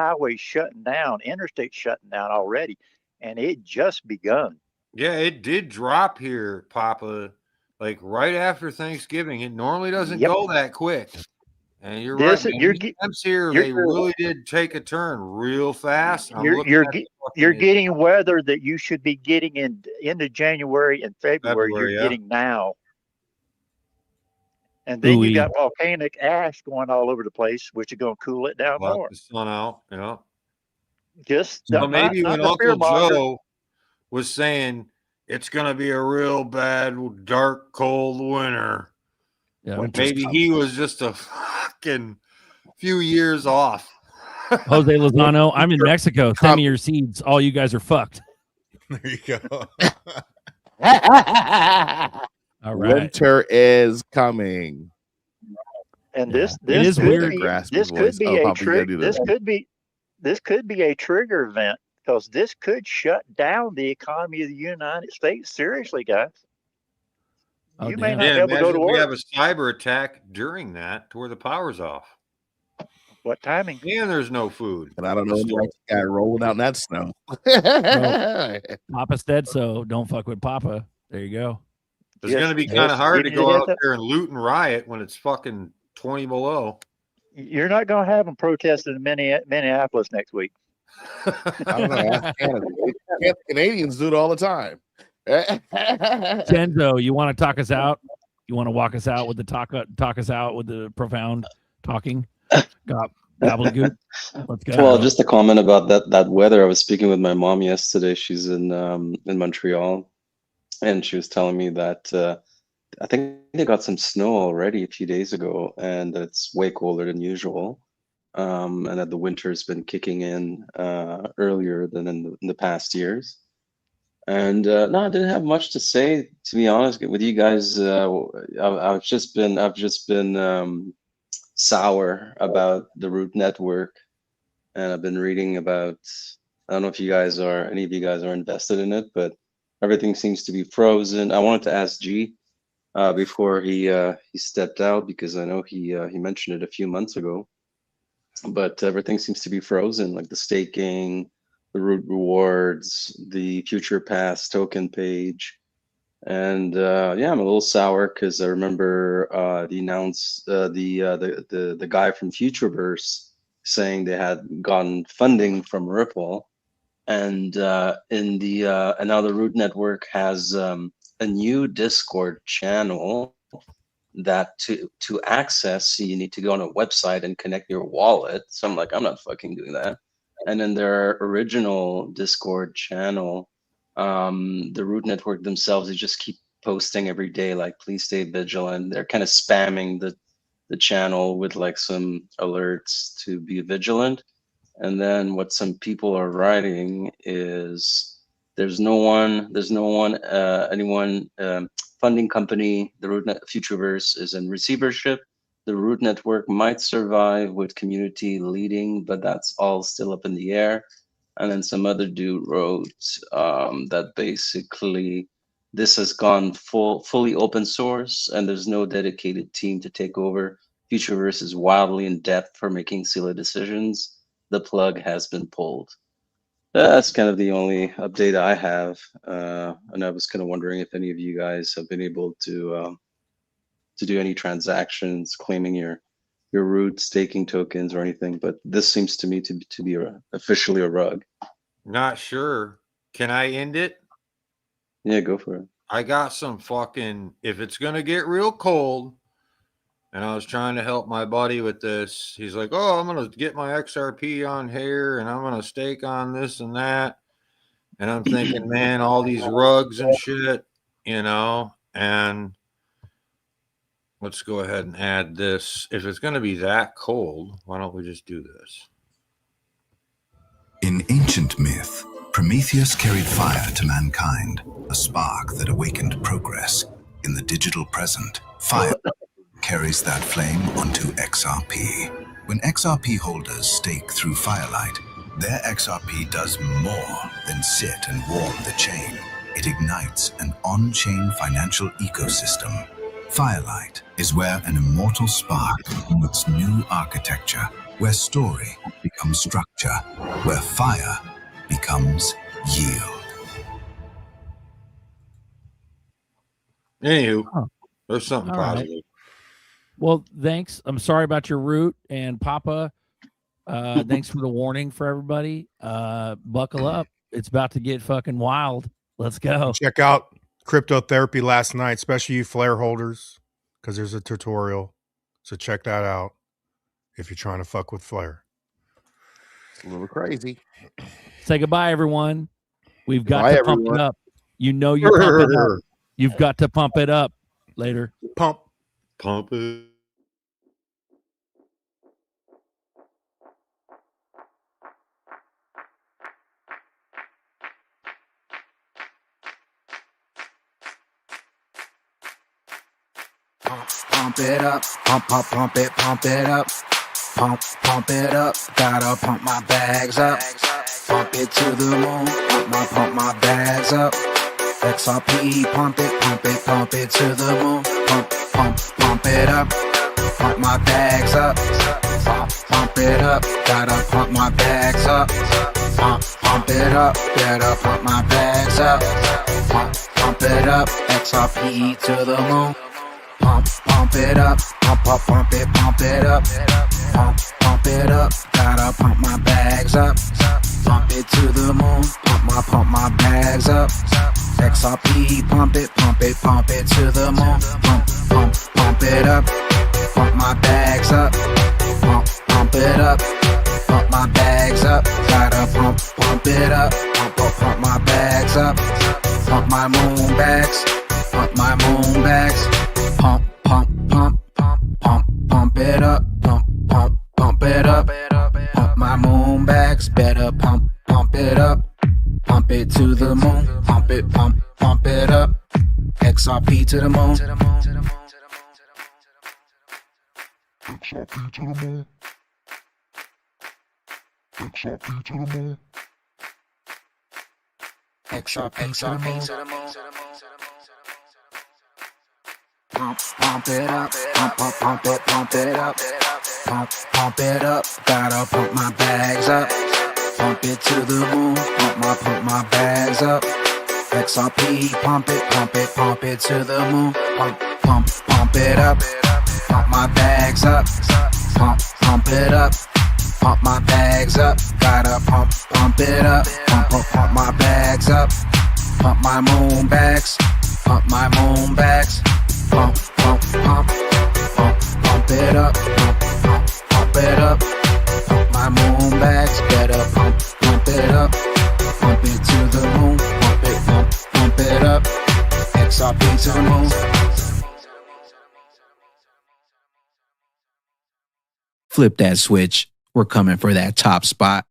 shutting down, interstates shutting down already, and it just begun. Yeah, it did drop here, Papa, like right after Thanksgiving. It normally doesn't Yep. go that quick. And you're right, This man. you're These ge- temps here, you're they really did take a turn real fast. I'm you're looking you're at ge- the you're fucking getting weather that you should be getting into January and February. You're February, yeah. getting now. And then you Ooh-wee. got volcanic ash going all over the place, which is going to cool it down Block more. the sun out. Yeah. Just So not maybe not when the fear Uncle monger. Joe was saying it's gonna be a real bad, dark, cold winter, Yeah. Winter's maybe coming. he was just a fucking few years off. Jose Lozano, I'm in Mexico. Send me coming. your seeds. All you guys are fucked. there you go. All right. Winter is coming. And Yeah. this It is could weird. be Graspy this could voice. be Oh, a Papa, you gotta trick. do that. This could be a trigger event because this could shut down the economy of the United States. Seriously, guys, Oh, you may damn. not Yeah, be able to go imagine to if we have work. a cyber attack during that to where the power's off. What timing? And there's no food. And I don't know any like guy rolling out in that snow. Papa said so. Don't fuck with Papa. There you go. It's going to be Just kind of hard to giving you go the heads out up. there and loot and riot when it's fucking 20 below. You're not going to have them protesting in Minneapolis next week. I don't know. Ask Canada. Canadians do it all the time. Genzo, you want to talk us out? You want to walk us out with the talk us out with the profound talking? Gobbledygook. Let's go. Well, just a comment about that weather. I was speaking with my mom yesterday. She's in Montreal, and she was telling me that I think they got some snow already a few days ago, and it's way colder than usual. And that the winter's been kicking in earlier than in the past years. And no, I didn't have much to say, to be honest with you guys. I've just been sour about the Root Network, and I've been reading about. I don't know if any of you guys are invested in it, but everything seems to be frozen. I wanted to ask G before he stepped out, because I know he mentioned it a few months ago, but everything seems to be frozen, like the staking, the root rewards, the future past token page. And yeah, I'm a little sour because I remember the guy from Futureverse saying they had gotten funding from Ripple, and now the Root Network has a new Discord channel that to access, you need to go on a website and connect your wallet. So I'm like, I'm not fucking doing that. And then their original Discord channel, the Root Network themselves, they just keep posting every day, like, please stay vigilant. They're kind of spamming the channel with like some alerts to be vigilant. And then what some people are writing is anyone funding company, the Futureverse is in receivership. The Root Network might survive with community leading, but that's all still up in the air. And then some other dude wrote that basically this has gone fully open source, and there's no dedicated team to take over. Futureverse is wildly in depth for making silly decisions. The plug has been pulled. That's kind of the only update I have, and I was kind of wondering if any of you guys have been able to do any transactions claiming your your root staking tokens or anything, but this seems to me to be officially a rug. Not sure. Can I end it? Yeah, go for it. I got some fucking, if it's going to get real cold, and I was trying to help my buddy with this. He's like, oh, I'm going to get my XRP on here and I'm going to stake on this and that. And I'm thinking, man, all these rugs and shit, you know, and let's go ahead and add this. If it's going to be that cold, why don't we just do this? In ancient myth, Prometheus carried fire to mankind, a spark that awakened progress. In the digital present, fire carries that flame onto XRP. When XRP holders stake through Firelight, their XRP does more than sit and warm the chain. It ignites an on-chain financial ecosystem. Firelight is where an immortal spark meets new architecture, where story becomes structure, where fire becomes yield. Anywho, there's something All right. positive. Well, thanks. I'm sorry about your root, and Papa, thanks for the warning for everybody. Buckle up. It's about to get fucking wild. Let's go. Check out Cryptotherapy last night, especially you flare holders, because there's a tutorial. So check that out if you're trying to fuck with flare. It's a little crazy. Say goodbye, everyone. We've got Goodbye, to pump everyone. it up. You know you're pumping up. You've got to pump it up. Later. Pump it. Pump it up, pump it, pump it up. Pump it up, gotta pump my bags up. Pump it to the moon, pump my bags up. XRP, pump it to the moon. Pump it up, pump my bags up. Pump it up, gotta pump my bags up. Pump it up, gotta pump my bags up. Pump it up, XRP to the moon. Pump it up, pump it up. Pump it up, gotta pump my bags up. Pump it to the moon, pump my bags up. XRP, pump it to the moon. Pump it up, pump my bags up. Pump it up, pump my bags up. Gotta pump it up, pump my bags up. Pump my moon bags, pump my moon bags. Pump it up, pump it up. Pump my moon bags, better pump it up. Pump it to the moon, pump it up. XRP to the moon. XRP to the moon. XRP to the moon. XRP to the moon. Pump it up, pump it up. Pump it up, gotta pump my bags up. Pump it to the moon, pump my bags up. XRP, pump it to the moon. Pump it up, pump my bags up. Pump it up, pump my bags up. Gotta pump it up, pump my bags up. Pump my moon bags, pump my moon bags. Pump it up, pump it up. Pump my moon bags, better pump it up. Pump it to the moon, pump it up. XRP to the moon. Flip that switch. We're coming for that top spot.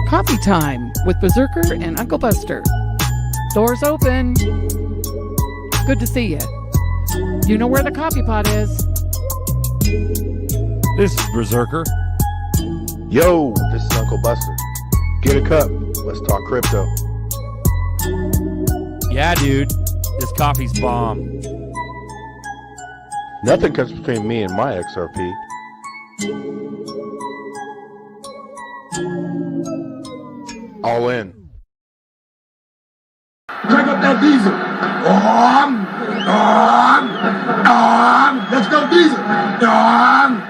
Coffee time with Berserker and Uncle Buster. Doors open. Good to see you. You know where the coffee pot is. This is Berserker. Yo, this is Uncle Buster. Get a cup. Let's talk crypto. Yeah, dude. This coffee's bomb. Nothing comes between me and my XRP. All in. Crank up that diesel. Let's go diesel.